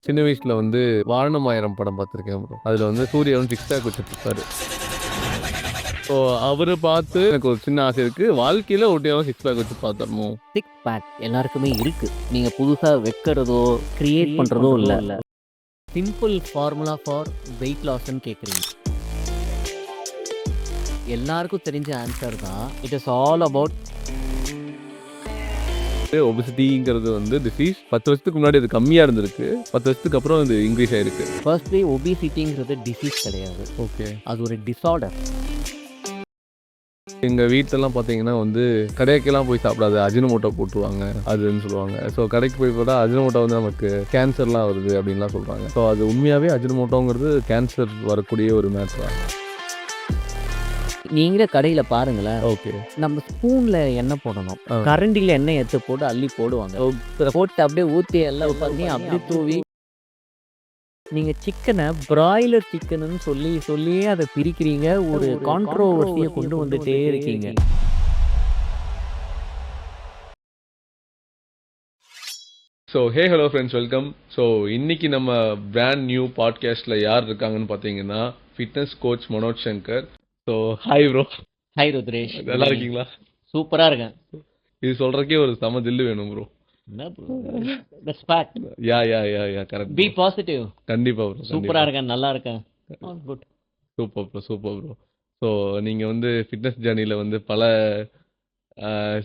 சின்ன வயசுல வந்து வாரணம் ஆயிரம் படம் பார்த்துருக்கேன் ப்ரோ. அதுல வந்து சூர்யா வந்து சிக்ஸ் பேக் வச்சுட்டுருப்பாரு. ஸோ அவர பார்த்து எனக்கு ஒரு சின்ன ஆசை இருக்கு. வாழ்க்கையில ஒரு டைமாவது சிக்ஸ் பேக் வச்சு பார்த்துரணும். சிக்ஸ் பேக் எல்லாருக்குமே இருக்கு. நீங்க புதுசா வைக்கிறதோ, கிரியேட் பண்றதோ இல்ல. சிம்பிள் ஃபார்முலா ஃபார் வெயிட் லாஸ்ன்னு கேட்குறீங்க. எல்லாருக்கும் தெரிஞ்ச ஆன்சர் தான். இட் இஸ் ஆல் அபவுட் ஒபிசிட்டிங்கிறது வந்து டிசீஸ் 10 வருஷத்துக்கு முன்னாடி அது கம்மியா இருந்திருக்கு. 10 வருஷத்துக்கு அப்புறம் அது இன்க்ரீஸ் ஆயிருக்கு. ஃபர்ஸ்ட்லி ஒபிசிட்டிங்கிறது டிசீஸ் கிடையாது. ஓகே. அது ஒரு டிஸார்டர். எங்க வீட்லலாம் பார்த்தீங்கன்னா வந்து கடைக்கெல்லாம் போய் சாப்பிடாத அஜினோமோட்டோ போட்டுருவாங்க அதுன்னு சொல்லுவாங்க. ஸோ கடைக்கு போய் பார்த்தா அஜினோமோட்டோ வந்து நமக்கு கேன்சர்லாம் வருது அப்படின்லாம் சொல்றாங்க. ஸோ அது உண்மையாவே அஜினோமோட்டோங்கிறது கேன்சர் வரக்கூடிய ஒரு மேட்டரா? நீங்களே கடையில பாருங்களேன். ஓகே. நம்ம ஸ்பூன்ல எண்ணெய் போடணும். ஆ. கரண்டில எண்ணெய் எடுத்து போட்டு அள்ளி போடுவாங்க. போட்டு அப்படியே ஊத்தி எல்லாம் பண்ணி அப்படியே தூவி நீங்க சிக்கனை பிராய்லர் சிக்கன்னு சொல்லியே அதை பிரிக்கிறீங்க. ஒரு கான்ட்ரோவர்சியை கொண்டு வந்துட்டே இருக்கீங்க. So hello friends, welcome. So இன்னைக்கு நம்ம பிராண்ட் நியூ பாட்காஸ்ட்ல யார் இருக்காங்கன்னு பார்த்தீங்கன்னா fitness coach Manoj Shankar. So hi bro. Hi Rudresh, நல்லா இருக்கீங்களா? சூப்பரா இருக்கேன். இது சொல்றதுக்கே ஒரு செம தில்லு வேணும் ப்ரோ. என்ன bro? That's fact. Yeah correct. Be positive. கண்டிப்பா ப்ரோ. சூப்பரா இருக்கேன், நல்லா இருக்கேன். குட். Super bro. ஸோ நீங்க வந்து ஃபிட்னஸ் ஜர்னில வந்து பல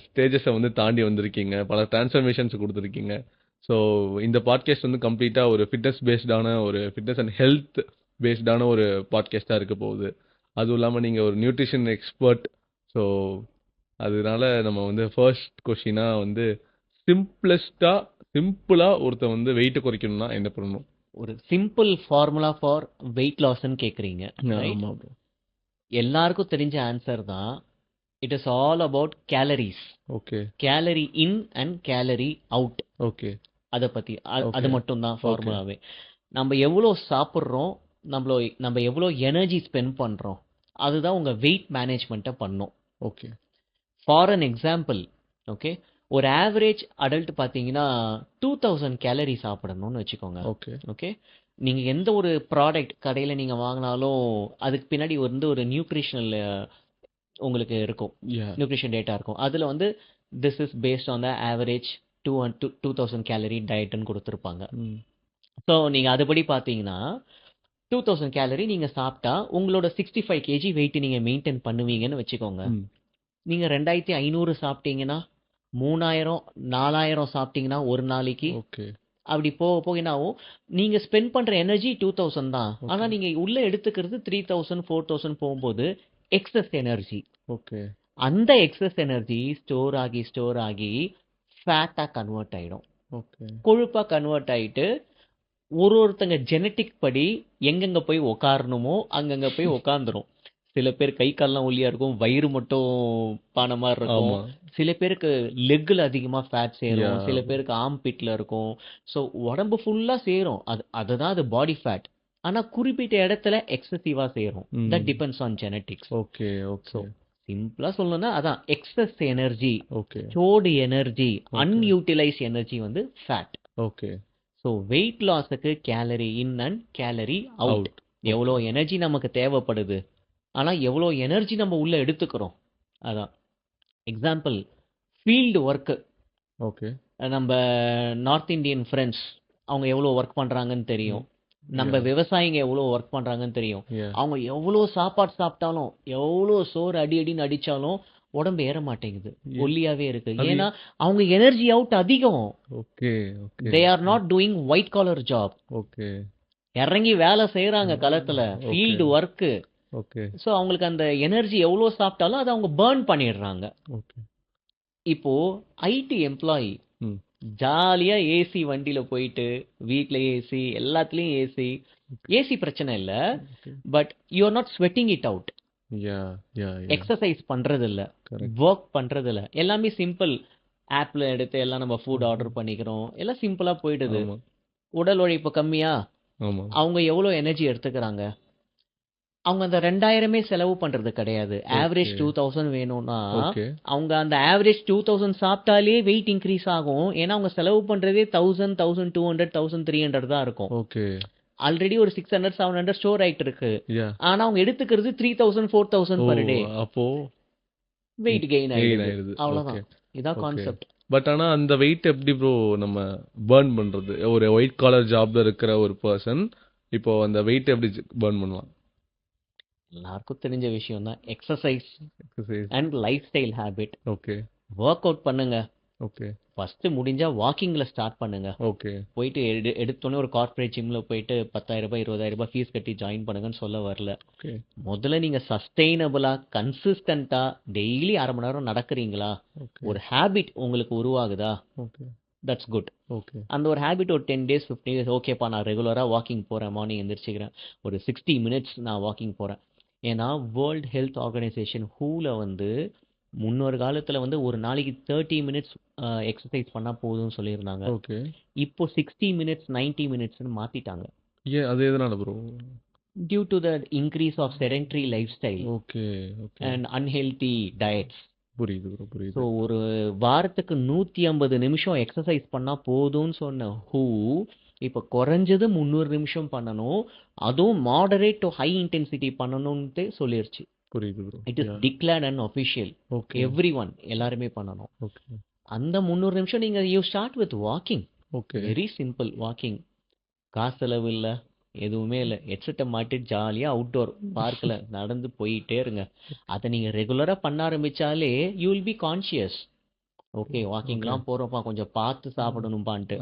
ஸ்டேஜஸை வந்து தாண்டி வந்திருக்கீங்க, பல டிரான்ஸ்ஃபர்மேஷன்ஸ் கொடுத்துருக்கீங்க. ஸோ இந்த பாட்காஸ்ட் வந்து கம்ப்ளீட்டாக ஒரு ஃபிட்னஸ் பேஸ்டான ஒரு ஃபிட்னஸ் அண்ட் ஹெல்த் பேஸ்டான ஒரு பாட்காஸ்டாக இருக்க போகுது. அதுவும் இல்லாமல் நீங்கள் ஒரு நியூட்ரிஷன் எக்ஸ்பர்ட். ஸோ அதனால நம்ம வந்து ஃபர்ஸ்ட் கொஷினாக வந்து சிம்பிளாக ஒருத்தன் வந்து வெயிட்டை குறைக்கணும்னா என்ன பண்ணணும்? ஒரு சிம்பிள் ஃபார்முலா ஃபார் வெயிட் லாஸ்ன்னு கேக்குறீங்க. ஆமா ப்ரோ. எல்லாருக்கும் தெரிஞ்ச ஆன்சர் தான். It is all about calories. Okay. Calorie in and calorie out. Okay. அதை பத்தி அது மட்டும் தான் Okay. ஃபார்முலாவே. நம்ம எவ்வளோ சாப்பிட்றோம், நம்ம எவ்வளோ எனர்ஜி ஸ்பெண்ட் பண்றோம், அதுதான் உங்க வெயிட் மேனேஜ்மெண்ட்டை பண்ணும். Okay. For an example, okay, ஒரு ஆவரேஜ் அடல்ட் பார்த்தீங்கன்னா 2000 கேலரி சாப்பிடணும்னு வச்சுக்கோங்க. ஓகே. ஓகே, நீங்க எந்த ஒரு ப்ராடக்ட் கடையில் நீங்க வாங்கினாலும் அதுக்கு பின்னாடி வந்து ஒரு நியூட்ரிஷனல் உங்களுக்கு இருக்கும், யா. நியூட்ரிஷன் டேட்டா இருக்கும். அதில் வந்து this is based on the average 2000 calorie டயட்னு கொடுத்துருப்பாங்க. ம். ஸோ நீங்கள் அதுபடி பார்த்தீங்கன்னா 2000 கேலரி நீங்கள் சாப்பிட்டா உங்களோட 65 கேஜி வெயிட் நீங்கள் மெயின்டைன் பண்ணுவீங்கன்னு வச்சுக்கோங்க. ம். நீங்கள் 2500 சாப்பிட்டீங்கன்னா 3000 4000 சாப்பிட்டீங்கன்னா ஒரு நாளைக்கு ஓகே. அப்படி போக போக என்ன ஆகும், நீங்கள் ஸ்பெண்ட் பண்ணுற எனர்ஜி 2000 தான். Okay. ஆனால் நீங்கள் உள்ளே எடுத்துக்கிறது 3000 4000 போகும்போது எக்ஸஸ் எனர்ஜி. ஓகே. அந்த எக்ஸஸ் எனர்ஜி ஸ்டோர் ஆகி ஃபேட்டாக கன்வெர்ட் ஆகிடும், ஓகே. கொழுப்பாக கன்வெர்ட் ஆகிட்டு ஒருத்தங்க ஜெனட்டிக் படி எங்கெங்கே போய் உக்காரணுமோ அங்கங்கே போய் உக்காந்துரும். சில பேர் கை கால்லாம் ஒல்லியாக இருக்கும், வயிறு மட்டும் பானை மாதிரி இருக்கும். ஆமா. சில பேருக்கு லெக்கில் அதிகமாக ஃபேட் சேரும், Yeah. சில பேருக்கு ஆம்பிட்டில் இருக்கும். ஸோ உடம்பு ஃபுல்லாக சேரும், அதுதான் அது பாடி ஃபேட். ஆனால் குறிப்பிட்ட இடத்துல எக்ஸசிவாக சேரும். ம். That depends on genetics. Okay. So okay. சிம்பிளாக சொல்லணும்னா அதான் excess energy, okay. Stored energy, Okay. Unutilised energy வந்து ஃபேட். ஓகே. ஸோ வெயிட் லாஸுக்கு calorie in and calorie out. Out. எவ்வளோ எனர்ஜி நமக்கு தேவைப்படுது, ஆனால் எவ்வளோ எனர்ஜி நம்ம உள்ளே எடுத்துக்கிறோம், அதான். Example, field work. ஓகே. நம்ம நார்த் இந்தியன் ஃப்ரெண்ட்ஸ் அவங்க எவ்வளோ ஒர்க் பண்ணுறாங்கன்னு தெரியும். நம்ம Yeah. விவசாயிங்க எவ்வளோ ஒர்க் பண்ணுறாங்கன்னு தெரியும். Yeah. அவங்க எவ்வளோ சாப்பாடு சாப்பிட்டாலும், எவ்வளோ சோறு அடின்னு அடித்தாலும் உடம்பு ஏற மாட்டேங்குது, Yeah. ஒல்லியாவே இருக்கு. அது- ஏன்னா அவங்க எனர்ஜி அவுட் அதிகம். Okay. Okay. They are not doing white collar job. Okay. இறங்கி வேலை செய்கிறாங்க களத்தில், Okay. Field work. Okay. So அவங்களுக்கு அந்த எனர்ஜி எவ்வளோ சாப்பிட்டாலும் அதை அவங்க பேர்ன் பண்ணிடுறாங்க. ஓகே. இப்போ ஐடி எம்ப்ளாயி ம். ஜாலியாக ஏசி வண்டியில் போயிட்டு வீட்டில் ஏசி, எல்லாத்துலேயும் ஏசி பிரச்சனை இல்லை. Okay. But you are not sweating it out. Yeah. Yeah. Exercise பண்ணுறது இல்லை, கரெக்ட். ஒர்க் பண்ணுறது இல்லை, எல்லாமே சிம்பிள். ஆப்பில் எடுத்து எல்லாம் நம்ம ஃபுட் ஆர்டர் பண்ணிக்கிறோம், எல்லாம் சிம்பிளாக போயிடுது. ஆமா. உடல் உழைப்பு கம்மியா, ஆமா. அவங்க எவ்வளோ எனர்ஜி எடுத்துக்கிறாங்க? அவங்க அந்த 2000 செலவு பண்றது கிடையாது. ஆவரேஜ் ஓகே 2000 வேணும்னா ஓகே அவங்க அந்த ஆவரேஜ் 2000 சாப்பிட்டாலே வெயிட் இன்க்ரீஸ் ஆகும். ஏன்னா அவங்க செலவு பண்றதே 1000, 1200, 1300 தான் இருக்கும். ஓகே ஆல்ரெடி ஒரு 600, 700 ஸ்டோர் ஆயிட்டு இருக்கு. யா ஆனா அவங்க எடுத்துக்கிறது 3000, 4000 ஓ பர் டே. அப்போ வெயிட் கெயின் கெயின் ஆயிடுது. ஆயிடுது ஓகே அவ்வளவுதான். இதான் ஓகே கான்செப்ட். பட் ஆனா அந்த வெயிட் எப்படி ப்ரோ நம்ம பர்ன் பண்றது? ஒரு ஒயிட் காலர் ஜாப்ல இருக்கிற ஒரு பர்சன் இப்போ அந்த வெயிட் எப்படி பர்ன் பண்ணலாம்? எல்லாருக்கும் தெரிஞ்ச விஷயம் தான். Exercise exercise and life style habit. Okay work out பண்ணுங்க. ஓகே ஃபர்ஸ்ட் முடிஞ்சா வாக்கிங்ல ஸ்டார்ட் பண்ணுங்க. ஓகே போயிட்டு எடுத்தோடனே ஒரு கார்ப்பரேட் ஜிம்ல போயிட்டு 10,000 ரூபாய் 20,000 ரூபாய் ஃபீஸ் கட்டி ஜாயின் பண்ணுங்கன்னு சொல்ல வரல. ஓகே முதல்ல நீங்க சஸ்டெயினபிளா கன்சிஸ்டண்டா டெய்லி 1/2 மணி நேரம் நடக்கிறீங்களா, ஓகே ஒரு ஹேபிட் உங்களுக்கு உருவாகுதா, ஓகே தட்ஸ் குட். ஓகே அந்த ஒரு ஹேபிட் ஒரு 10 டேஸ் 15 டேஸ் ஓகேப்பா, நான் ரெகுலராக வாக்கிங் போகிறேன், மார்னிங் எந்திரிச்சிக்கிறேன், ஒரு 60 மினிட்ஸ் நான் வாக்கிங் போகிறேன். ஏன்னா வேர்ல்ட் ஹெல்த் ஆர்கனைசேஷன் ஹூவில் வந்து முன்னொரு காலத்தில் வந்து ஒரு நாளைக்கு 30 மினிட்ஸ் எக்ஸசைஸ் பண்ணால் போதும்னு சொல்லியிருந்தாங்க. ஓகே இப்போ 60 மினிட்ஸ் 90 மினிட்ஸ்னு மாற்றிட்டாங்க. ஏன் அது எதனால bro? Due to the increase of sedentary life style okay okay and unhealthy diets. புரியுது ப்ரோ ஸோ புரியுது ஒரு வாரத்துக்கு 150 நிமிஷம் எக்ஸசைஸ் பண்ணால் போதும்னு சொன்ன ஹூ இப்போ குறைஞ்சது 300 நிமிஷம் பண்ணணும், அதுவும் மாடரேட் டு ஹை இன்டென்சிட்டி பண்ணணும்ட்டு சொல்லிருச்சு. புரியுது bro it is declared and official. Okay every one எல்லாருமே பண்ணணும். ஓகே அந்த 300 நிமிஷம் நீங்கள் you start with walking. Okay very simple walking. காசு செலவு இல்லை, எதுவுமே இல்லை. ஹெட்செட்டை மாட்டிட்டு ஜாலியாக அவுட்டோர் பார்க்கில் நடந்து போயிட்டே இருங்க. அதை நீங்கள் ரெகுலராக பண்ண ஆரம்பித்தாலே you will be conscious. Okay வாக்கிங்லாம் போகிறோம்ப்பா, கொஞ்சம் பார்த்து சாப்பிடணும்பான்ட்டு.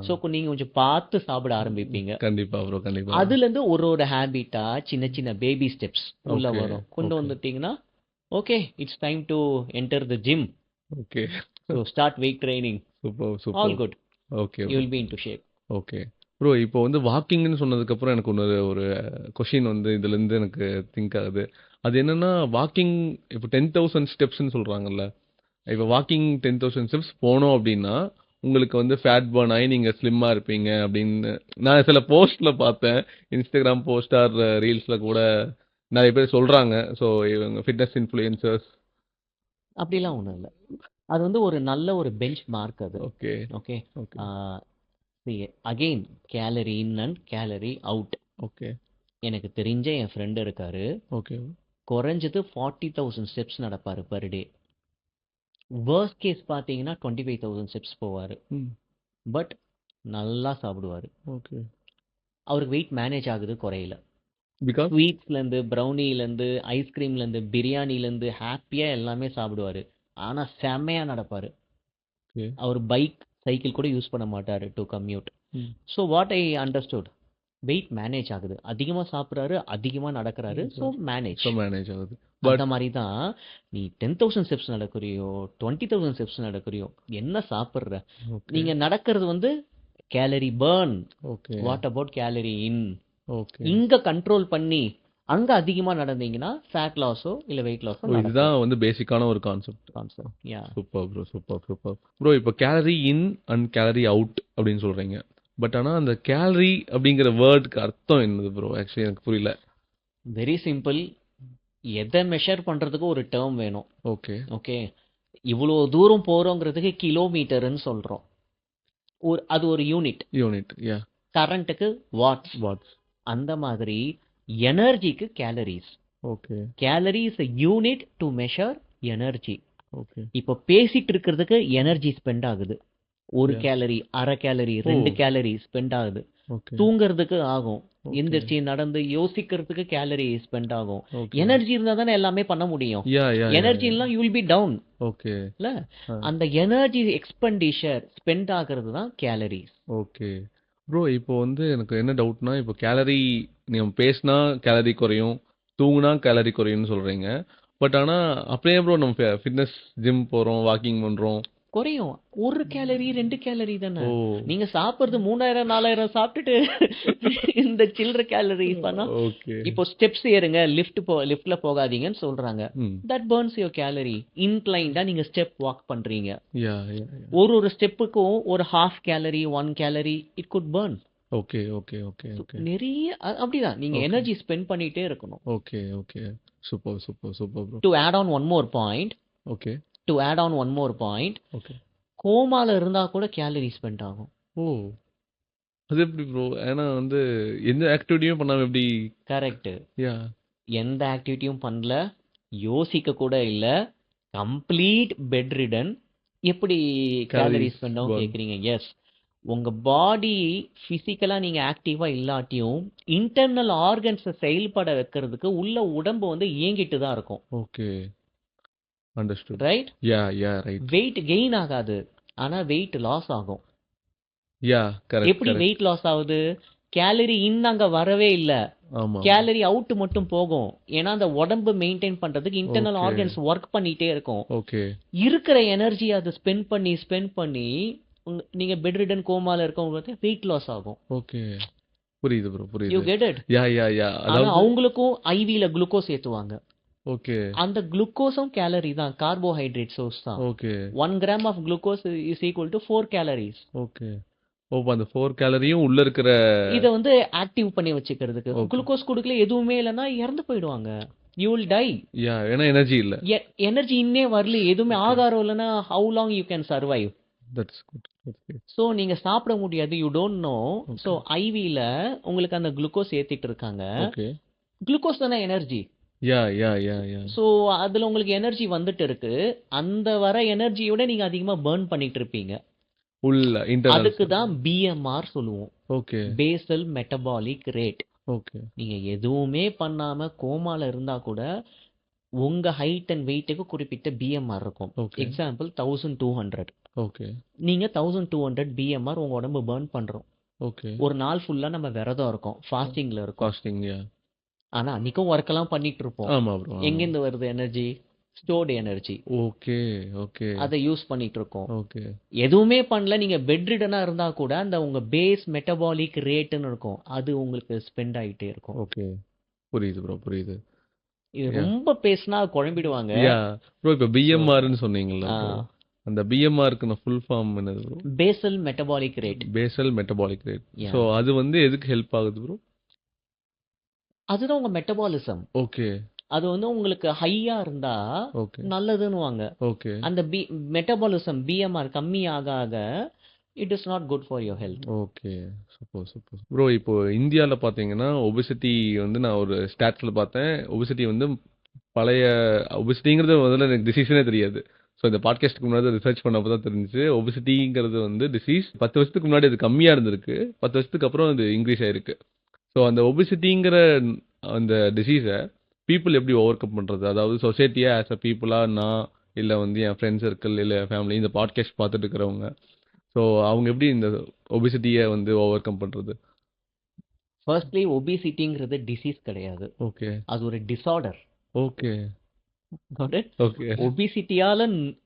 ஸோ நீங்கள் கொஞ்சம் பார்த்து சாப்பிட ஆரம்பிப்பீங்க. கண்டிப்பா ப்ரோ கண்டிப்பா அதுலேருந்து ஒரு ஹேபிட்டா சின்ன சின்ன பேபி ஸ்டெப்ஸ் உள்ள Okay, வரும். கொண்டு okay. வந்துட்டீங்கன்னா okay it's time to enter the gym. Okay so start weight training. Super all super good. Okay you will be in to shape. Okay bro இப்போ வந்து வாக்கிங்னு சொன்னதுக்கப்புறம் எனக்கு ஒரு கொஷின் வந்து இதுலேருந்து எனக்கு திங்க் ஆகுது. அது என்னன்னா வாக்கிங் இப்போ 10,000 ஸ்டெப்ஸ்ன்னு சொல்கிறாங்கல்ல, இப்போ வாக்கிங் 10,000 ஸ்டெப்ஸ் போனோம் அப்படின்னா உங்களுக்கு வந்து ஃபேட் பர்ன் ஆகி நீங்கள் ஸ்லிம்மாக இருப்பீங்க அப்படின்னு நான் சில போஸ்ட்டில் பார்த்தேன். இன்ஸ்டாகிராம் போஸ்ட் ஆர் ரீல்ஸில் கூட நிறைய பேர் சொல்கிறாங்க. ஸோ இவங்க ஃபிட்னஸ் இன்ஃப்ளூயன்சர்ஸ். அப்படிலாம் ஒன்றும் இல்லை. அது வந்து ஒரு நல்ல ஒரு பெஞ்ச் மார்க் அது. Okay okay okay again calorie in and calorie out. Okay எனக்கு தெரிஞ்ச என் ஃப்ரெண்டு இருக்காரு, ஓகே குறைஞ்சது 40,000 ஸ்டெப்ஸ் நடப்பார் பர் டே. வேர்ஸ்ட் கேஸ் பார்த்தீங்கன்னா 25,000 ஸ்டெப்ஸ் போவார். ம் பட் நல்லா சாப்பிடுவார். ஓகே அவருக்கு வெயிட் மேனேஜ் ஆகுது, குறையில. பிகாஸ் ஸ்வீட்ஸ்லேருந்து ப்ரௌனிலேருந்து ஐஸ்கிரீம்லேருந்து பிரியாணிலேருந்து ஹாப்பியாக எல்லாமே சாப்பிடுவார். ஆனால் செம்மையாக நடப்பார். ஓகே அவர் பைக் சைக்கிள் கூட யூஸ் பண்ண மாட்டார் டு கம்யூட். ம் so what I understood, weight manage ஆகுது, அதிகமாக சாப்பிட்றாரு, அதிகமாக நடக்கிறாரு. So manage. ஸோ மேனேஜ் ஆகுது. அந்த மாதிரி தான் நீ 10,000 ஸ்டெப்ஸ் நடக்கிறியோ 20,000 ஸ்டெப்ஸ் நடக்கிறியோ என்ன சாப்பிட்ற, ஓகே நீங்கள் நடக்கிறது வந்து calorie burn. Okay what about calorie in? Okay இங்கே கண்ட்ரோல் பண்ணி அங்கே அதிகமாக நடந்தீங்கன்னா ஃபேட் லாஸோ இல்லை வெயிட் லாஸோ இதுதான் வந்து பேசிக்கான ஒரு concept. Concept. Yeah super bro super super bro. இப்போ calorie in and calorie out அப்படின்னு சொல்றீங்க. பட் ஆனால் அந்த கேலரி அப்படிங்கிற வேர்டுக்கு அர்த்தம் என்னது ப்ரோ? ஆக்சுவலி எனக்கு புரியல. Very simple. எதை மெஷர் பண்ணுறதுக்கு ஒரு டேர்ம் வேணும். ஓகே ஓகே இவ்வளோ தூரம் போகிறோங்கிறதுக்கு கிலோமீட்டருன்னு சொல்கிறோம். அது ஒரு யூனிட். யூனிட் யா கரண்ட்டுக்கு வாட்ஸ். வாட்ஸ் அந்த மாதிரி எனர்ஜிக்கு calories. Okay calorie is a unit to measure energy. Okay இப்போ பேசிட்டு இருக்கிறதுக்கு எனர்ஜி ஸ்பெண்ட் ஆகுது. ஒரு கேலரி, அரை கேலரி, 2 கேலரி ஸ்பெண்ட் ஆகுது. ஓகே தூங்குறதுக்கு ஆகும், எந்திரிச்சு நடந்து யோசிக்கிறதுக்கு கேலரி ஸ்பெண்ட் ஆகும். ஓகே எனர்ஜி இருந்தா தானே எல்லாமே பண்ண முடியும். யா யா எனர்ஜி எல்லாம் you will be down okay இல்ல. அந்த எனர்ஜி எக்ஸ்பெண்டிச்சர் ஸ்பெண்ட் ஆகிறது தான் கேலரிஸ். Okay bro. இப்போ வந்து எனக்கு என்ன டவுட்னா, இப்போ கேலரி நீங்க பேசினா கேலரி குறையும், தூங்குனா கேலரி குறையும்னு சொல்றீங்க. பட் ஆனால் அப்படியே ப்ரோ நம்ம ஃபிட்னஸ் ஜிம் போகிறோம், வாக்கிங் பண்ணுறோம், குறையும். 1 கேலரி 2 கேலரி தானே. ஓ நீங்க சாப்பிடுறது 3000 4000 சாப்பிட்டுட்டு இந்த சில்லற கேலரிஸ் பண்ணா ஓகே இப்போ ஸ்டெப்ஸ் ஏறுங்க, லிஃப்ட்ல போகாதீங்கன்னு சொல்றாங்க. ம் தட் பர்ன்ஸ் யுவர் கேலரி. இன்க்ளைன்டா நீங்க ஸ்டெப் வாக் பண்றீங்க, யா யா ஒரு ஸ்டெப்புக்கும் ஒரு 1/2 calorie 1 calorie it could burn. Okay, okay, okay, okay. நிறைய அப்படிதான் நீங்க ஓகே. எனர்ஜி ஸ்பெண்ட் பண்ணிட்டே இருக்கணும். Okay, okay. Super, super, super bro. To add on one more point okay, to add on one more point okay. கோமால இருந்தா கூட gallery spend ஆகும். ஓ! அது எப்படி ப்ரோ? ஏன்னா வந்து எந்த ஆக்டிவிட்டியும் பண்ணாம எப்படி? கரெக்ட். யாஹ்! எந்த ஆக்டிவிட்டியும் பண்ணல, யோசிக்க கூட இல்ல, கம்ப்ளீட் பெட் ரிடன். எப்படி கேலரி கேலரீஸ் ஸ்பெண்ட் ஆகும் பர்ன். கேக்குறீங்க? எஸ். உங்க பாடி பிசிக்கலா நீங்க ஆக்டிவா இல்லாட்டியும் இன்டர்னல் ஆர்கன்ஸை செயல்பட வைக்கிறதுக்கு உள்ள உடம்பு வந்து இயங்கிட்டு தான் இருக்கும். Okay. Understood. Right? Right. Weight gain ஆகாது, ஆனா வெயிட் லாஸ் ஆகும். கரெக்ட், எப்படி கரெக்ட். வெயிட் லாஸ் ஆகுது? கேலரி இன் அங்க வரவே இல்ல, ஆமா. கேலரி அவுட் மட்டும் போகும். ஏன்னா அந்த உடம்பு மெயின்டைன் பண்றதுக்கு இன்டர்னல் ஓகே. ஆர்கன்ஸ் ஒர்க் பண்ணிட்டே இருக்கும். ஓகே, இருக்கிற எனர்ஜி அதை ஸ்பெண்ட் பண்ணி நீங்க பெட் ரிடன் கோமால இருக்கவங்களுக்கு வெயிட் லாஸ் ஆகும். ஓகே. புரியுது ப்ரோ, யூ புரியுது. Get it? யா. ஆனா அதாவது அவங்களுக்கும் ஐவில குளுக்கோஸ் ஏத்துவாங்க. ஓகே, அந்த குளுக்கோஸும் கேலரி தான், கார்போஹைட்ரேட் சோர்ஸ் தான். Okay, 1 gram of glucose is equal to 4 calories. Okay. Oh, அப்ப அந்த 4 கேலரியும் உள்ள இருக்கிற இதை வந்து ஆக்டிவ் பண்ணி வச்சுக்கிறதுக்கு. ஓகே. குளுக்கோஸ் கொடுக்கல, எதுவுமே இல்லைன்னா இறந்து போயிடுவாங்க. You will die. ஏன்னா எனர்ஜி இல்ல. எனர்ஜி இன்னே வரல, எதுவுமே ஓகே. ஆகாரம் இல்லைன்னா how long you can survive? That's good. Okay, so நீங்க சாப்பிட முடியாது, you don't know. So okay, ஐவில உங்களுக்கு அந்த குளுக்கோஸ் ஏத்திட்டு இருக்காங்க. ஓகே. குளுக்கோஸ் தானே எனர்ஜி. யா. ஸோ அதுல உங்களுக்கு எனர்ஜி வந்துட்டு இருக்கு. அந்த வர எனர்ஜியோட நீங்க அதிகமா பர்ன் பண்ணிட்டு இருப்பீங்க. உள்ள இன்டர்னல். அதுக்கு தான் பிஎம்ஆர் சொல்லுவோம், okay, Basel metabolic rate. Okay, நீங்க எதுவுமே பண்ணாம கோமால இருந்தா கூட உங்க ஹைட் அண்ட் வெயிட்டுக்கு குறிப்பிட்ட பிஎம்ஆர் இருக்கும். Okay, example 1200. ஓகே, நீங்க 1200 பிஎம்ஆர் உங்க உடம்பு பர்ன் பண்றோம். ஓகே. ஒரு நாள் ஃபுல்லா நம்ம விரதம் இருக்கோம், ஃபாஸ்டிங்ல இருக்கோம். ஃபாஸ்டிங். ஆனா அன்னைக்கும் ஒர்க் எல்லாம் பண்ணிட்டு இருப்போம். ஆமா ப்ரோ. எங்கிருந்து வருது energy? Stored energy. Okay, okay, அதை யூஸ் பண்ணிட்டு இருக்கோம். ஓகே, எதுவுமே பண்ணல, நீங்க பெட் ரிடனா இருந்தா கூட அந்த உங்க பேஸ் மெட்டபாலிக் ரேட்னு இருக்கும், அது உங்களுக்கு ஸ்பெண்ட் ஆயிட்டே இருக்கும். ஓகே. புரியுது ப்ரோ, புரியுது. இது யா ரொம்ப பேசினா குழம்பிடுவாங்க. யா ப்ரோ, இப்ப ஸோ பிஎம்ஆர்னு சொன்னீங்கல்ல ப்ரோ, அந்த பிஎம்ஆருக்கு ஃபுல் ஃபார்ம் என்னது bro? Basel metabolic rate. Basel metabolic rate. Yeah so அது வந்து எதுக்கு ஹெல்ப் ஆகுது ப்ரோ? அதுதான் உங்க மெட்டபாலிசம். ஓகே, அது வந்து உங்களுக்கு ஹையா இருந்தா ஓகே, நல்லதுன்னுவாங்க. ஓகே, அந்த மெட்டபாலிசம் பிஎம்ஆர் கம்மி ஆக ஆக it is not good for your health. Okay. Super, super bro. இப்போ இந்தியாவில் பார்த்தீங்கன்னா ஒபிசிட்டி வந்து நான் ஒரு ஸ்டாட்ஸில் பார்த்தேன். ஒபிசிட்டி வந்து பழைய ஒபிசிட்டிங்கிறது முதல்ல எனக்கு டிசீஸ்னே தெரியாது. ஸோ இந்த பாட்காஸ்ட்டுக்கு முன்னாடி ரிசர்ச் பண்ணப்போ தான் தெரிஞ்சுச்சு ஒபிசிட்டிங்கிறது வந்து டிசீஸ். 10 வருஷத்துக்கு முன்னாடி அது கம்மியாக இருந்திருக்கு, 10 வருஷத்துக்கு அப்புறம் அது இன்க்ரீஸ் ஆயிருக்கு. ஸோ அந்த ஒபிசிட்டிங்கிற அந்த டிசீஸை பீப்புள் எப்படி ஓவர் கம் பண்ணுறது? அதாவது சொசைட்டியாக ஆஸ் அ பீப்புளாக நான் இல்லை வந்து என் ஃப்ரெண்ட்ஸ் சர்க்கிள் இல்லை ஃபேமிலி இந்த பாட்காஸ்ட் பார்த்துட்டு இருக்கிறவங்க, ஸோ அவங்க எப்படி இந்த ஒபிசிட்டியை வந்து ஓவர் கம் பண்ணுறது? ஃபர்ஸ்ட்லி ஒபிசிட்டிங்கிறது டிசீஸ் கிடையாது, ஓகே, அது ஒரு டிசார்டர். ஓகே, ஓகே,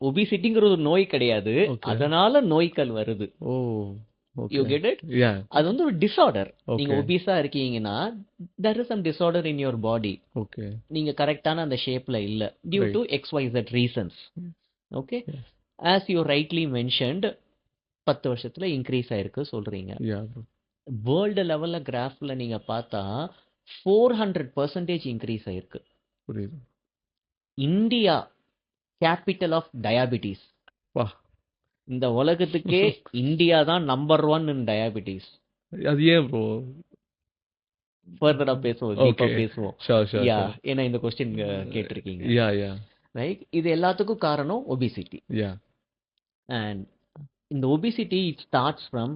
ஒபிசிட்டிங்கிறது ஒரு நோய் கிடையாது, ஓகே. அதனால நோய்கள் வருது. Oh, you okay. Get it? Yeah அது வந்து ஒரு டிசார்டர். நீங்க ஓகே, ஒபிஸா இருக்கீங்கன்னா there is some disorder in your body. Okay. நீங்க கரெக்டான அந்த ஷேப்ல இல்ல due to right. XYZ reasons. Okay, as you rightly mentioned 10 வருஷத்துல இன்க்ரீஸ் ஆயிருக்கு சொல்றீங்க. யா ப்ரோ. வேர்ல்டு லெவல்ல கிராஃப்ல நீங்க பார்த்தா 400% இன்க்ரீஸ் ஆயிருக்கு. புரியுது. India capital of diabetes. வா. இந்த உலகத்துக்கே இந்தியா தான் நம்பர் 1 இன் டயாபிட்டிஸ். அது ஏன் ப்ரோ? ஃபர்தரா பேசுவோம், டீப்பா ஓகே, பேசுவோம். ஷோர். யா, ஏன்னா இந்த கொஸ்டின் கேட்டிருக்கீங்க. யா ரைட், இது எல்லாத்துக்கும் காரணம் ஒபிசிட்டி. யா அண்ட் இந்த obesity it starts from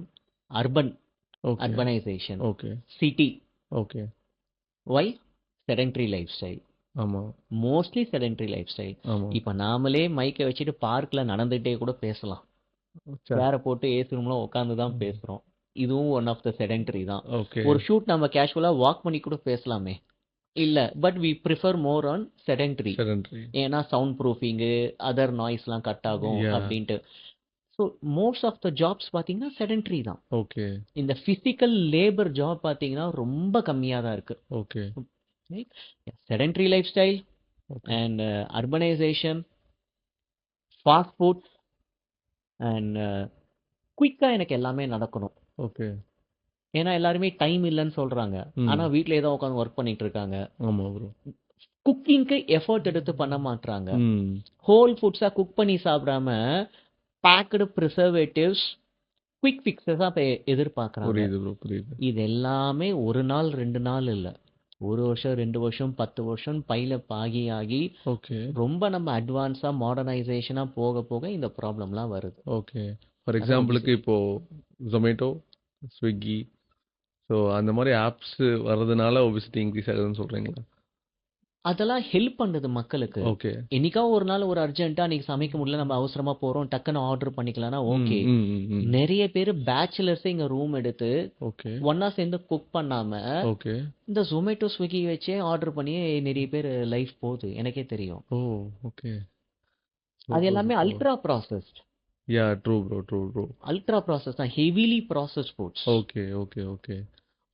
okay, urbanization, okay, city. Okay. Why? Sedentary life style, ஆமாம், மோஸ்ட்லி செடென்ட்ரி லைஃப் ஸ்டைல். ஆமாம். இப்போ நாமளே மைக்கை வச்சுட்டு பார்க்கில் நடந்துகிட்டே கூட பேசலாம், வேற போட்டு ஏசி ரூம்ல உட்காந்து தான் பேசுறோம். இதுவும் ஒன் ஆஃப் த செடென்டரி தான். ஓகே, ஒரு ஷூட் நம்ம கேஷுவலா வாக் பண்ணி கூட பேசலாமே, இல்ல. But we prefer more on sedentary. Sedentary. ஏன்னா சவுண்ட் ப்ரூஃபிங்கு, அதர் நாய்ஸ்லாம் கட் ஆகும் யா அப்படின்ட்டு. So most of the jobs பார்த்தீங்கன்னா செடென்டரி தான். ஓகே, இந்த ஃபிசிக்கல் லேபர் ஜாப் பார்த்தீங்கன்னா ரொம்ப கம்மியாக தான் இருக்கு. Okay, sedentary life style okay. And urbanization, fast food and குயிக்காக எனக்கு எல்லாமே நடக்கணும். ஓகே, ஏன்னா எல்லாருமே டைம் இல்லைன்னு சொல்றாங்க. ம். ஆனா வீட்லயே தான் உட்காந்து ஒர்க் பண்ணிட்டு இருக்காங்க. ஆமா ப்ரோ. குக்கிங்க்கு எஃபோர்ட் எடுத்து பண்ண மாட்றாங்க. ம். ஹோல் ஃபுட்ஸா குக் பண்ணி சாப்பிடாம பேக்டு ப்ரிசர்வேட்டிவ்ஸ், குயிக் ஃபிக்ஸஸா இப்ப எதிர்பார்க்கறாங்க. புரியுது ப்ரோ, புரியுது. இது எல்லாமே 1 நாள் 2 நாள் இல்ல. 1 வருஷம், 2 வருஷம், 10 வருஷம் பைல ஆகி ஓகே, ரொம்ப நம்ம அட்வான்ஸா மாடர்னைசேஷனா போக போக இந்த ப்ராப்ளம்லாம் வருது. ஓகே. ஃபார் அதான் எக்ஸாம்பிளுக்கு obesity. இப்போ Zomato, Swiggy ஸோ அந்த மாரி ஆப்ஸ் வர்றதுனால ஒபிசிட்டி இன்க்ரீஸ் ஆகுதுன்னு சொல்றீங்களா? அதெல்லாம் ஹெல்ப் பண்ணுது மக்களுக்கு. ஓகே. என்னைக்காவது ஒரு நாள் ஒரு அர்ஜென்ட்டா இன்னைக்கு சமைக்க முடியல, நம்ம அவசரமா போறோம், டக்குன்னு ஆர்டர் பண்ணிக்கலாம்னா ம், ஓகே. ம், ம், ம். நெறைய பேரு பேச்சுலர்ஸே இங்க ரூம் எடுத்து ஓகே, ஒண்ணா சேர்ந்து குக் பண்ணாம ஓகே. இந்த Zomato, Swiggy வச்சே ஆர்டர் பண்ணி நெறைய பேர் லைஃப் போகுது. எனக்கே தெரியும். ஓ! ஓகே. அது சூப்பர், எல்லாமே super. Ultra processed. True bro, true bro. Ultra processed தான். Heavily processed foods. Okay, okay, okay.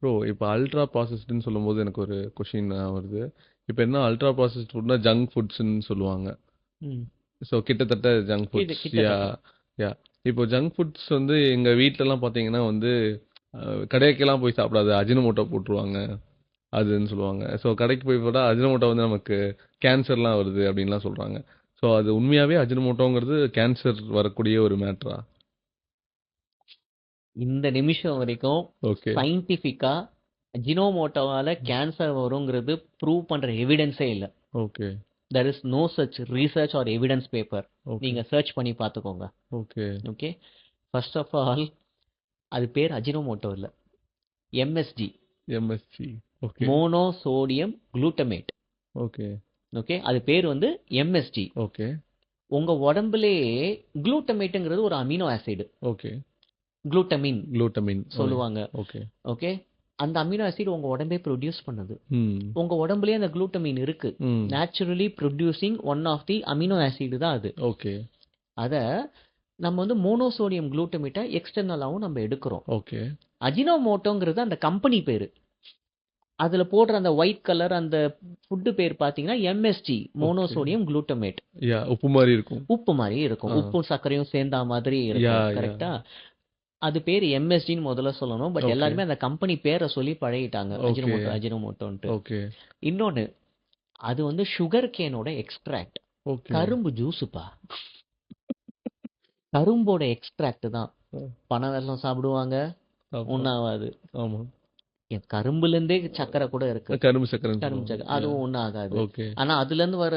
Bro இப்போ அல்ட்ரா ப்ராசஸ்டுன்னு சொல்லும்போது எனக்கு ஒரு கொஸ்டின் வருது. இப்போ என்ன அல்ட்ரா ப்ராசஸ்ட் ஃபுட்னா ஜங்க் ஃபுட்ஸ்ன்னு சொல்லுவாங்க. ம். ஸோ கிட்டத்தட்ட ஜங்க் இது ஃபுட்ஸ். கிட்டத்தட்ட. யா. இப்போ ஜங்க் ஃபுட்ஸ் வந்து எங்க வீட்லலாம் பார்த்தீங்கன்னா வந்து கடைக்கெல்லாம் போய் சாப்பிடாது. அஜினோமோட்டோ போட்டுருவாங்க. அதுன்னு சொல்லுவாங்க. ஸோ கடைக்கு போய் போட்டா அஜினோமோட்டோ வந்து நமக்கு கேன்சர்லாம் வருது அப்படின்லாம் சொல்றாங்க. ஸோ அது உண்மையாவே அஜினோமோட்டோங்கிறது கேன்சர் வரக்கூடிய ஒரு மேட்டரா? இந்த நிமிஷம் வரைக்கும் ஓகே, சயின்டிஃபிக்கா அஜினோமோட்டோவால கேன்சர் வருங்கிறது ப்ரூவ் பண்ற எவிடன்ஸே இல்ல. Okay, there is no such research or evidence paper. Okay, நீங்க சர்ச் பண்ணி பார்த்துக்கோங்க. Okay. Okay. First of all அது பேர் அஜினோமோட்டோ இல்ல. MSG, MSC. Okay, monosodium glutamate. Okay, okay. அது பேர் வந்து MSG. ஓகே, உங்க உடம்புலயே குளூட்டமேட்டுங்கிறது ஒரு amino acid. Okay. Glutamine glutamine. சொல்லுவாங்க. ஓகே. ஓகே. அந்த அமினோ ஆசிட் உங்க உடம்பே ப்ரொடியூஸ் பண்ணுது. ம், உங்க உடம்புலயே அந்த குளூட்டமின் இருக்கு. ம். Naturally producing one of the amino acid தான் அது. ஓகே, அத நம்ம வந்து மோனோசோடியம் குளூட்டமேட்டை எக்ஸ்டர்னலாவும் நம்ம எடுக்கிறோம். ஓகே. அஜினோமோட்டோங்கிறது அந்த கம்பெனி பேரு. அதுல போடுற அந்த ஒயிட் கலர் அந்த ஃபுட் பேர் பாத்தீங்கன்னா MSG, மோனோசோடியம் குளூட்டமேட். உப்பு மாதிரி இருக்கும். உப்பு மாதிரி இருக்கும். ஆ. உப்பும் சர்க்கரையும் சேர்ந்தா மாதிரி யா, இருக்கும். யா. கரெக்டா? அது பேர் MSGன்னு முதல்ல சொல்லணும். But okay. எல்லாருமே அந்த கம்பெனி பேரை சொல்லி பழகிட்டாங்க. ஓகே, அஜினோமோட்டோன்ட்டு. ஓகே, இன்னொன்னு, அது வந்து சுகர் கேனோட எக்ஸ்ட்ராக்ட். ஓகே. கரும்பு ஜூஸுப்பா. கரும்போட எக்ஸ்ட்ராக்ட் தான். ஆ. பனை வெல்லம் சாப்பிடுவாங்க, ஆமா, ஒண்ணாவாது. ஆமா. என் கரும்புல இருந்தே சக்கரை கூட இருக்கு. கரும்பு சக்கரைன்னு கரும்பு சொல்லுவாங்க. சக்கரை அதுவும் ஒண்ணும் ஆகாது. ஓகே, ஆனா அதுல இருந்து வர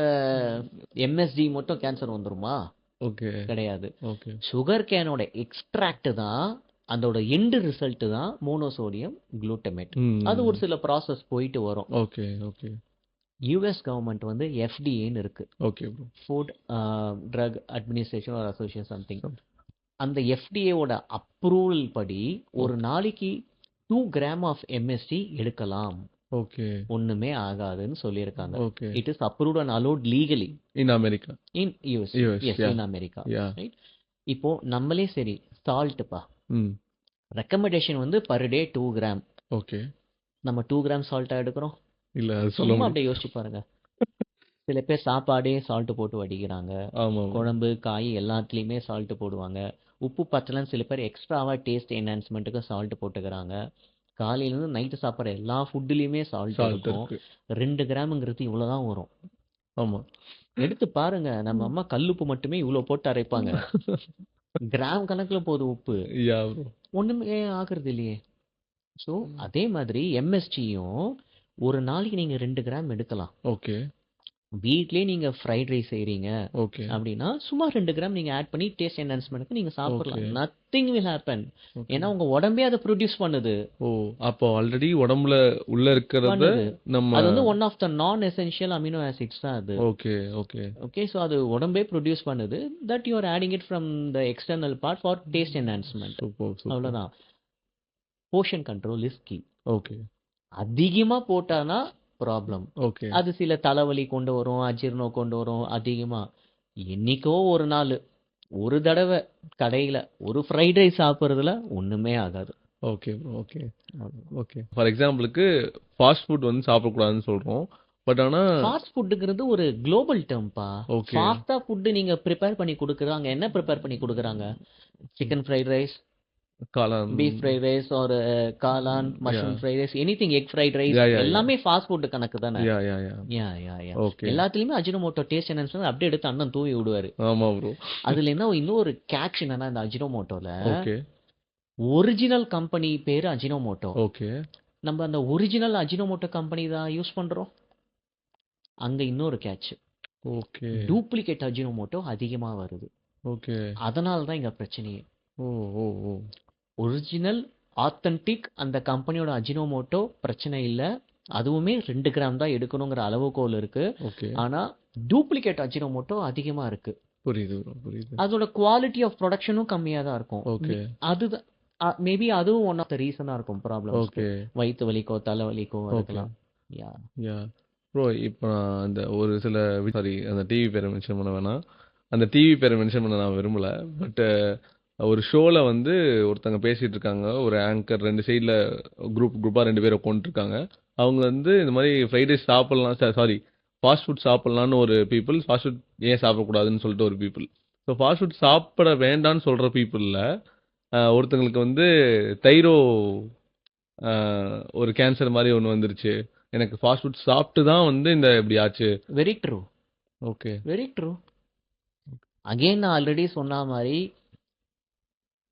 MSG மட்டும் கேன்சர் வந்துருமா? ஓகே, கிடையாது. ஓகே. சுகர் கேனோட எக்ஸ்ட்ராக்ட் தான், அதோட எண்ட் ரிசல்ட் தான் மோனோசோடியம் குளூட்டமேட். அது ஒரு சில ப்ராசஸ் போயிட்டு வரும். ஓகே, ஓகே, யூஎஸ் கவர்மெண்ட் வந்து FDAன்னு இருக்கு. Okay bro. Food drug administration or association something. அந்த FDAவோட அப்ரூவல் படி ஒரு நாளைக்கு 2 கிராம் ஆஃப் MSG எடுக்கலாம். ஓகே, ஒண்ணுமே ஆகாதுன்னு சொல்லியிருக்காங்க. Okay. It is approved and allowed legally in America. In US. US, yes, yeah. In America. Yeah. Right. இப்போ நம்மளே சரி சால்ட்டுப்பா, ம். ரெக்கமெண்டேஷன் வந்து பர் டே 2 கிராம். ஓகே. நம்ம 2 கிராம் சால்ட்டா எடுக்கிறோம். இல்ல அது சொல்ல சும்மா முடியும். அப்படியே யோசிச்சு பாருங்க. சில பேர் சாப்பாடே சால்ட் போட்டு வடிக்கிறாங்க. ஆமா. குழம்பு காய் எல்லாத்துலேயுமே சால்ட் போடுவாங்க. உப்பு பத்தலன்னு சில பேர் எக்ஸ்ட்ராவா டேஸ்ட் என்ஹான்ஸ்மெண்ட்டுக்கு சால்ட் போட்டுக்கிறாங்க. காலையிலேருந்து நைட்டு சாப்பிட்ற எல்லா ஃபுட்டுலேயுமே சால்ட் சால்ட் இருக்கும். இருக்கு. 2 கிராமுங்கிறது இவ்வளோதான் வரும். ஆமா. எடுத்து பாருங்க, நம்ம அம்மா கல்லுப்பு மட்டுமே இவ்வளோ போட்டு அரைப்பாங்க. கிராம் கணக்கில் போகுது உப்பு. யா ப்ரோ. ஒன்றுமே ஆகுறது இல்லையே. ஸோ அதே மாதிரி MSGயும் ஒரு நாளைக்கு நீங்கள் 2 கிராம் எடுக்கலாம். ஓகே, வீட்லயே நீங்க ஃப்ரைட் ரைஸ் செய்றீங்க ஓகே, அப்படின்னா சும்மா 2 கிராம் நீங்க ஆட் பண்ணி டேஸ்ட் என்ஹான்ஸ்மெண்ட்க்கு நீங்க சாப்பிடலாம். Okay. Nothing will happen. Okay. ஏன்னா உங்க உடம்பே அதை ப்ரொடியூஸ் பண்ணுது. ஓ அப்போ ஆல்ரெடி உடம்புல உள்ள இருக்கிறத பண்ணுது. நம்ம அது வந்து ஒன் ஆஃப் த நான் எசென்ஷியல் அமினோ ஆசிட்ஸ் தான் அது. Okay, okay, okay. ஸோ அது உடம்பே ப்ரொடியூஸ் பண்ணுது. That you are adding it from the external part for taste enhancement. Super, super. அவ்வளோதான். Portion control is key. Okay, அதிகமா போட்டானா ப்ராப்ளம். ஓகே, அது சில தலைவலி கொண்டு வரும், அஜீரணம் கொண்டு வரும். அதிகமா என்னைக்கோ ஒரு நாள் ஒரு தடவை கடையில ஒரு ஃப்ரைட் ரைஸ் சாப்பிட்றதுல ஒண்ணுமே ஆகாது. Okay bro. Okay, okay. For எக்ஸாம்பிளுக்கு ஃபாஸ்ட் ஃபுட் வந்து சாப்பிடக்கூடாதுன்னு சொல்றோம். பட் ஆனா ஃபாஸ்ட் ஃபுட்டுங்கிறது ஒரு குளோபல் டேர்ம்பா. ஓகே, ஃபாஸ்டா ஃபுட் நீங்க ப்ரிப்பேர் பண்ணி கொடுக்குறாங்க. என்ன ப்ரிப்பேர் பண்ணி கொடுக்குறாங்க? சிக்கன் ஃப்ரைட் ரைஸ், காளான். பீஃப் ஃப்ரைட் ரைஸ் ஒரு காளான், mushroom Yeah. Fried rice, anything egg fried rice Yeah, yeah, yeah. எல்லாமே ஃபாஸ்ட் ஃபுட் கணக்கு தானே. Yeah, yeah, yeah. யா Okay. எல்லாத்துலயுமே அஜினோமோட்டோ டேஸ்ட் என்னன்னு அப்படியே எடுத்து அண்ணன் தூவி விடுவாரு. ஆமா ப்ரோ. அதுல என்ன இன்னொரு கேட்ச் என்னன்னா, இந்த அஜினோமோட்டோல ஓகே. ஒரிஜினல் கம்பெனி பேரு அஜினோமோட்டோ. ஓகே. நம்ம அந்த ஒரிஜினல் அஜினோமோட்டோ கம்பெனி தான் யூஸ் பண்றோம். அங்க இன்னொரு கேட்ச், ஓகே. டூப்ளிகேட் அஜினோமோட்டோ அதிகமா வருது. ஓகே. அதனால தான் இங்க பிரச்சனையே. ஓ ஓ ஓ. ஒரிஜினல் ஆத்தென்டிக் அந்த கம்பெனியோட அஜினோமோட்டோ பிரச்சனை இல்ல. அதுவுமே 2 கிராம் தான் எடுக்கணுங்கிற அளவுகோல் இருக்கு. ஓகே. ஆனா டூப்ளிகேட் அஜினோமோட்டோ அதிகமா இருக்கு. புரியுது ப்ரோ, புரியுது. அதோட குவாலிட்டி ஆஃப் ப்ரொடக்ஷனும் கம்மியா தான் இருக்கும். ஓகே. அதுதான் மேபி அதுவும் ஒன் ஆஃப் த ரீசனா இருக்கும் ப்ராப்ளம். ஓகே. வயிற்று வலிக்கோ தலைவலிக்கோ ஓகே. அதுக்கெல்லாம். யா யா ப்ரோ, இப்போ நான் அந்த ஒரு சில சாரி அந்த டிவி பேரை மென்ஷன் பண்ண வேணாம். அந்த டிவி பேரை மென்ஷன் பண்ண நான் விரும்பல. பட் ஒரு ஷோல வந்து ஒருத்தங்க பேசிட்டு இருக்காங்க. ஒரு ஆங்கர் 2 சைடில் குரூப்பா 2 பேர் உட்காந்துருக்காங்க. அவங்க வந்து இந்த மாதிரி ஃப்ரைட் ரைஸ் சாப்பிடலாம், சாரி ஃபாஸ்ட் ஃபுட் சாப்பிடலான்னு ஒரு பீப்புள், ஃபாஸ்ட் ஃபுட் ஏன் சாப்பிடக்கூடாதுன்னு சொல்லிட்டு ஒரு பீப்புள். ஸோ ஃபாஸ்ட் ஃபுட் சாப்பிட வேண்டான்னு சொல்ற பீப்புளில் ஒருத்தங்களுக்கு வந்து தைரோ ஒரு கேன்சர் மாதிரி ஒன்று வந்துருச்சு. எனக்கு ஃபாஸ்ட் ஃபுட் சாப்பிட்டு தான் வந்து இந்த இப்படி ஆச்சு. Very true, okay. Very true. Again நான் ஆல்ரெடி சொன்ன மாதிரி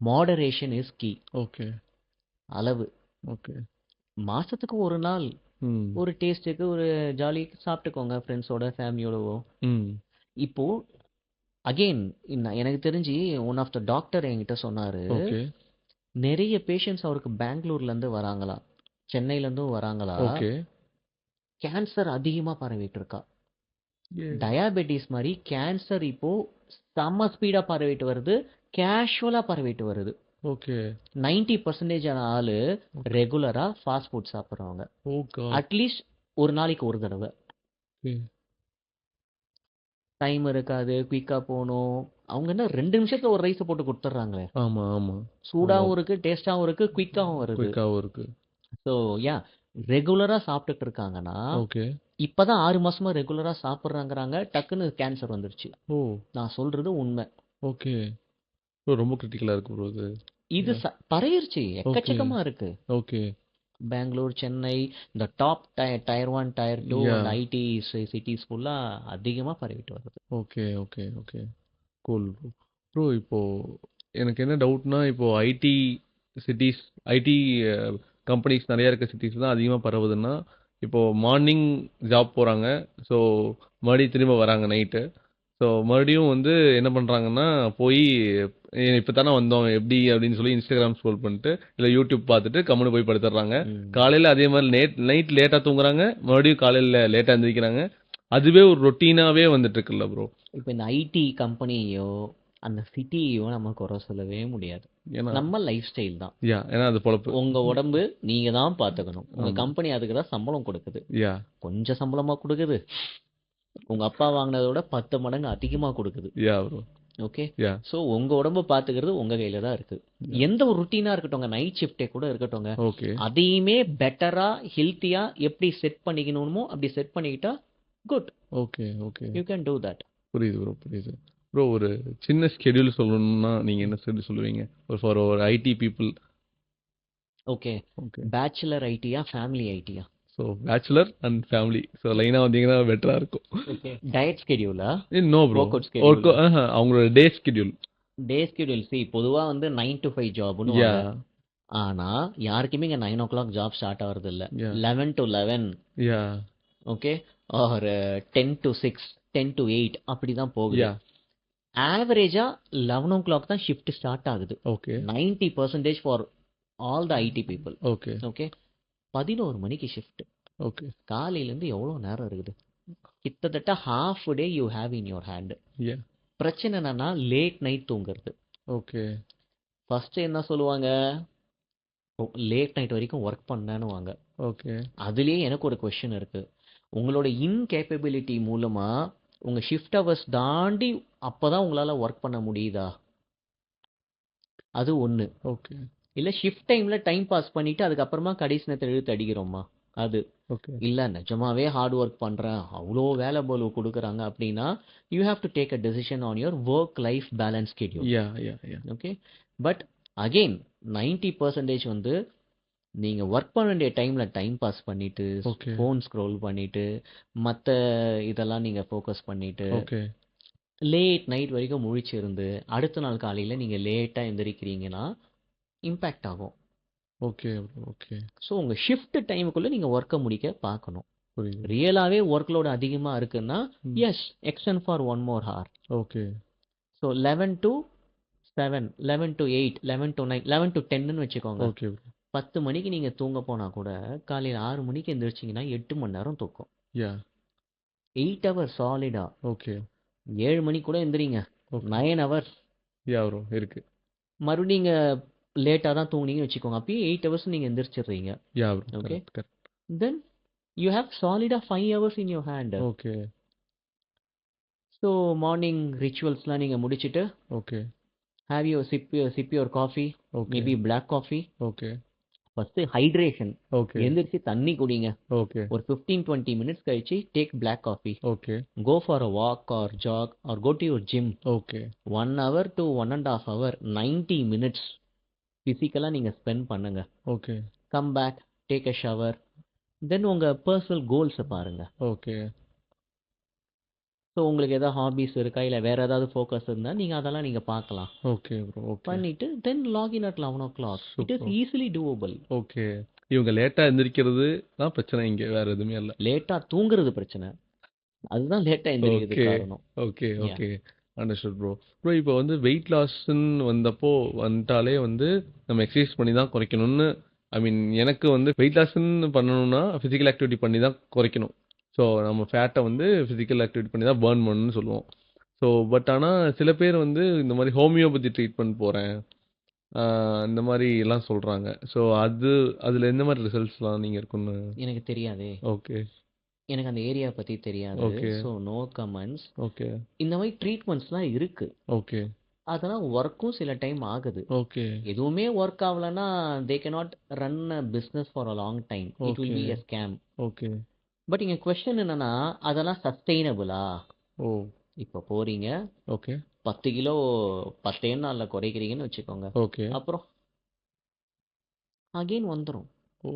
மாடரேஷன் இஸ் கீ. ஓகே. அளவு. ஓகே. மாசத்துக்கு ஒரு நாள் ம். ஒரு டேஸ்ட்டுக்கு ஒரு ஜாலி சாப்பிட்டுக்கோங்க ஃப்ரெண்ட்ஸோட ஃபேமிலியோடவோ. ம். இப்போ அகெயின் எனக்கு தெரிஞ்சு ஒன் ஆஃப் த டாக்டர் என்கிட்ட சொன்னாரு, ஓகே. நிறைய பேஷண்ட்ஸ் அவருக்கு பெங்களூர்ல இருந்து வராங்களா, சென்னையில இருந்தும் வராங்களா, ஓகே. கேன்சர் அதிகமா பரவிட்டு இருக்கா. Yes. டயாபெட்டிஸ் மாதிரி கேன்சர் இப்போ செம்ம ஸ்பீடா பரவிட்டு வருது, கேஷுவலா பரவிட்டு வருது. ஓகே. 90% ஆளு ரெகுலரா ஃபாஸ்ட் ஃபுட் சாப்பிட்றவங்க. ஓ காட். அட்லீஸ்ட் ஒரு நாளைக்கு ஒரு தடவை. ஓகே. டைம் இருக்காது, குயிக்கா போகணும். அவங்க என்ன 2 நிமிஷத்துல ஒரு ரைஸ் போட்டு கொடுத்துட்றாங்களே. ஆமா ஆமா. சூடாவும் இருக்கு, டேஸ்டாவும் இருக்கு, குயிக்காவும் வருது. குயிக்காவும் இருக்கு. ஸோ யா ரெகுலரா சாப்பிட்டுட்டு இருக்காங்கன்னா, ஓகே. இப்பதான் 6 மாசமா ரெகுலரா சாப்பிட்றாங்கிறாங்க, டக்குன்னு கேன்சர் வந்துருச்சு. ஓ நான் சொல்றது உண்மை. ஓகே. ப்ரோ ரொம்ப கிரிட்டிக்கலா இருக்கு ப்ரோ இது. இது பரவிருச்சு, எக்கச்சக்கமா இருக்கு. ஓகே. பெங்களூர், சென்னை, இந்த டாப் டயர் 1 டயர் 2 Yeah. அந்த ஐடி சிட்டிஸ் ஃபுல்லா அதிகமா பரவிட்டு வருது. Okay okay okay. Cool bro. Bro இப்போ எனக்கு என்ன டவுட்னா, இப்போ ஐடி சிட்டிஸ், ஐடி கம்பெனிஸ் நிறைய இருக்க சிட்டிஸ் தான் அதிகமாக பரவுதுன்னா, இப்போ மார்னிங் ஜாப் போகிறாங்க, ஸோ மறுபடியும் திரும்ப வராங்க நைட்டு. ஸோ மறுபடியும் வந்து என்ன பண்ணுறாங்கன்னா, போய் இப்போ தானே வந்தோம் எப்படி அப்படின்னு சொல்லி இன்ஸ்டாகிராம் ஸ்க்ரோல் பண்ணிட்டு இல்லை யூடியூப் பார்த்துட்டு கம்முன்னு போய் படுத்துடுறாங்க. காலையில் அதே மாதிரி நைட் லேட்டாக தூங்குறாங்க, மறுபடியும் காலையில் லேட்டாக எழுந்திரிக்கிறாங்க. அதுவே ஒரு ரொட்டீனாகவே வந்துட்டு இருக்குல்ல ப்ரோ. இப்போ இந்த ஐடி கம்பெனியோ அந்த சிட்டியோ நம்ம குறை சொல்லவே முடியாது. ஏன்னா நம்ம லைஃப் ஸ்டைல் தான். யா ஏன்னா அது பொழப்பு. உங்க உடம்பு நீங்க தான் பாத்துக்கணும். உங்க கம்பெனி அதுக்கு தான் சம்பளம் கொடுக்குது. யா கொஞ்சம் சம்பளமா கொடுக்குது, உங்க அப்பா வாங்கினதோட 10 மடங்கு அதிகமா கொடுக்குது. யா ப்ரோ. ஓகே. யா ஸோ உங்க உடம்பு பாத்துக்கிறது உங்க கையில தான் இருக்கு. எந்த ஒரு ருட்டீனா இருக்கட்டும், நைட் ஷிஃப்டே கூட இருக்கட்டும், ஓகே அதையுமே பெட்டரா ஹெல்த்தியா எப்படி செட் பண்ணிக்கணுமோ அப்படி செட் பண்ணிக்கிட்டா good. Okay okay. You can do that. புரியுது ப்ரோ, புரியுது ப்ரோ. ஒரு சின்ன ஸ்கெடியூல் சொல்லணும்னா நீங்க என்ன ஸ்கெடியூல் சொல்லுவீங்க ஃபார் ஒரு IT people? Okay. Okay. Bachelor idea, family idea? So bachelor and family, so லைனாக வந்தீங்கன்னா பெட்டராக இருக்கும். ஓகே. டயட் ஸ்கெடியூலா? No bro, Workout schedule. அவங்களோட டே ஸ்கெடியூல். டே ஸ்கெடியூல் பொதுவா வந்து 9 to 5 ஜாப்னு. யா ஆனா யாருக்குமே இங்க 9 o'clock ஜாப் ஸ்டார்ட் ஆகுறது இல்ல. Yeah. 11 to 11, yeah okay, or 10 to 6, 10 to 8 அப்படிதான் போகுது. யா ஆவரேஜா 11 o'clock தான் ஷிஃப்ட் ஸ்டார்ட் ஆகுது. Okay 90% for all the ID people. Okay okay. 11 மணிக்கு ஷிஃப்ட். ஓகே. காலையில இருந்து எவ்வளவு நேரம் இருக்குது? கிட்டத்தட்ட half day you have in your hand. Yeah பிரச்சனை என்னன்னா லேட் நைட் தூங்குறது. ஓகே ஃபர்ஸ்ட் என்ன சொல்லுவாங்க, லேட் நைட் வரைக்கும் ஒர்க் பண்ணேன்னு. ஓகே அதுலயே எனக்கு ஒரு கொஸ்டின் இருக்கு. உங்களோட இன்கேப்பபிலிட்டி மூலமா உங்க ஷிஃப்ட் ஹவர்ஸ் தாண்டி அப்பதான் உங்களால ஒர்க் பண்ண முடியுதா? அது ஒண்ணு. ஓகே இல்ல ஷிஃப்ட் டைம்ல டைம் பாஸ் பண்ணிட்டு அதுக்கப்புறமா கடைசி நேரத்தில் இழுத்து அடிக்கிறோமா? அது ஓகே இல்ல நிஜமாவே ஹார்ட் ஒர்க் பண்றேன், அவ்வளோ வேலை பளு கொடுக்குறாங்க அப்படின்னா you have to take a decision on your work life balance schedule. Yeah yeah yeah okay. But again 90% வந்து நீங்க ஒர்க் பண்ண வேண்டிய டைம்ல டைம் பாஸ் பண்ணிட்டு, ஓகே. ஃபோன் ஸ்க்ரோல் பண்ணிட்டு, மத்த இதெல்லாம் நீங்க ஃபோக்கஸ் பண்ணிட்டு, ஓகே. லேட் நைட் வரைக்கும் முழிச்சு இருந்து, அடுத்த நாள் காலையில நீங்க லேட்டா எந்திரிக்கிறீங்கன்னா, இம்பேக்ட் ஆகும். Okay bro. ஓகே. ஸோ உங்க ஷிஃப்ட் டைமுக்குள்ள நீங்க ஒர்க்க முடிக்க பார்க்கணும். புரியுது. ரியலாவே ஒர்க் லோட் அதிகமா இருக்குன்னா, ம். Yes extend for 1 more hour. Okay. So 11 to 7, 11 to 8, 11 to 9, 11 to 10ன்னு வச்சுக்கோங்க. Okay bro. 10 மணிக்கு நீங்க தூங்க போனா கூட, காலையில 6 மணிக்கு எந்திரிச்சீங்கன்னா 8 மணி நேரம் தூக்கம். யா. 8 ஹவர்ஸ் சாலிடா. ஓகே. 7 மணிக்கு கூட எந்திரிங்க. ஓகே. 9 ஹவர்ஸ். யா ப்ரோ. இருக்கு. மறுபடியும் நீங்க லேட்டா தான் தூங்குனீங்கன்னு வச்சுக்கோங்க. அப்பயும் 8 ஹவர்ஸ் நீங்க எந்திரிச்சிடுறீங்க. Yeah bro. Okay. Correct. Correct. Then you have சாலிடா 5 hours in your hand. Okay. So morning ரிச்சுவல்ஸ்லாம் நீங்க முடிச்சிட்டு, okay. Have you sip your coffee, okay. Maybe black coffee. Okay. First hydration. Okay. எந்திரிச்சு தண்ணி குடிங்க. ஓகே. ஒரு 15-20 மினிட்ஸ் கழிச்சு take black coffee. Okay. Go for a walk or jog or go to your gym. Okay. 1 hour to 1.5 hour, 90 minutes ஃபிசிக்கலாக நீங்கள் spend பண்ணுங்க. Okay. Come back, take a shower, then உங்கள் personal கோல்ஸை பாருங்கள். Okay. So உங்களுக்கு எதாவது hobbies இருக்கா, இல்லை வேறு ஏதாவது ஃபோக்கஸ் இருந்தால் நீங்கள் அதெல்லாம் நீங்கள் பார்க்கலாம். Okay bro. ஓகே. பண்ணிவிட்டு then login at 11 o'clock. It is super. Easily doable. Okay. இவங்க லேட்டா எந்திரிக்கிறது தான் பிரச்சனை இங்க. வேற எதுவுமே இல்ல. லேட்டாக தூங்குறது பிரச்சனை, அதுதான் லேட்டாக எந்திரிக்கிறதுக்கு ஓகே. காரணம். Okay. Yeah. Okay. Understood bro. Bro இப்போ வந்து வெயிட் லாஸ்ன்னு வந்துட்டாலே வந்து நம்ம எக்ஸசைஸ் பண்ணி தான் குறைக்கணும்னு, ஐ மீன் எனக்கு வந்து வெயிட் லாஸ்ன்னு பண்ணணும்னா ஃபிசிக்கல் ஆக்டிவிட்டி பண்ணி தான் குறைக்கணும். ஸோ நம்ம ஃபேட்டை வந்து ஃபிசிக்கல் ஆக்டிவிட்டி பண்ணி தான் பர்ன் பண்ணணும்னு சொல்லுவோம். ஸோ பட் ஆனால் சில பேர் வந்து இந்த மாதிரி ஹோமியோபதி ட்ரீட்மெண்ட் போகிறேன் இந்த மாதிரி எல்லாம் சொல்கிறாங்க. ஸோ அதில் எந்த மாதிரி ரிசல்ட்ஸ்லாம் நீங்கள் இருக்குன்னு. எனக்கு தெரியாதே, ஓகே. எனக்கு அந்த ஏரியா பற்றி தெரியாது. Okay. So no comments. Okay. இந்த மாதிரி ட்ரீட்மெண்ட்ஸ்லாம் இருக்கு. ஓகே. அதெல்லாம் ஒர்க்கும் சில டைம் ஆகுது. ஓகே. எதுவுமே ஒர்க் ஆகலைன்னா தே cannot run a business for a long time. It will be Okay. a scam. Okay. But இங்கே கொஸ்டின் என்னன்னா, அதெல்லாம் சஸ்டெயினபிளா? ஓ. இப்போ போறீங்க, ஓகே. 10 கிலோ 10 நாளில் குறைக்கிறீங்கன்னு வச்சுக்கோங்க. ஓகே. அப்புறம் அகெயின் வந்துடும். ஓ.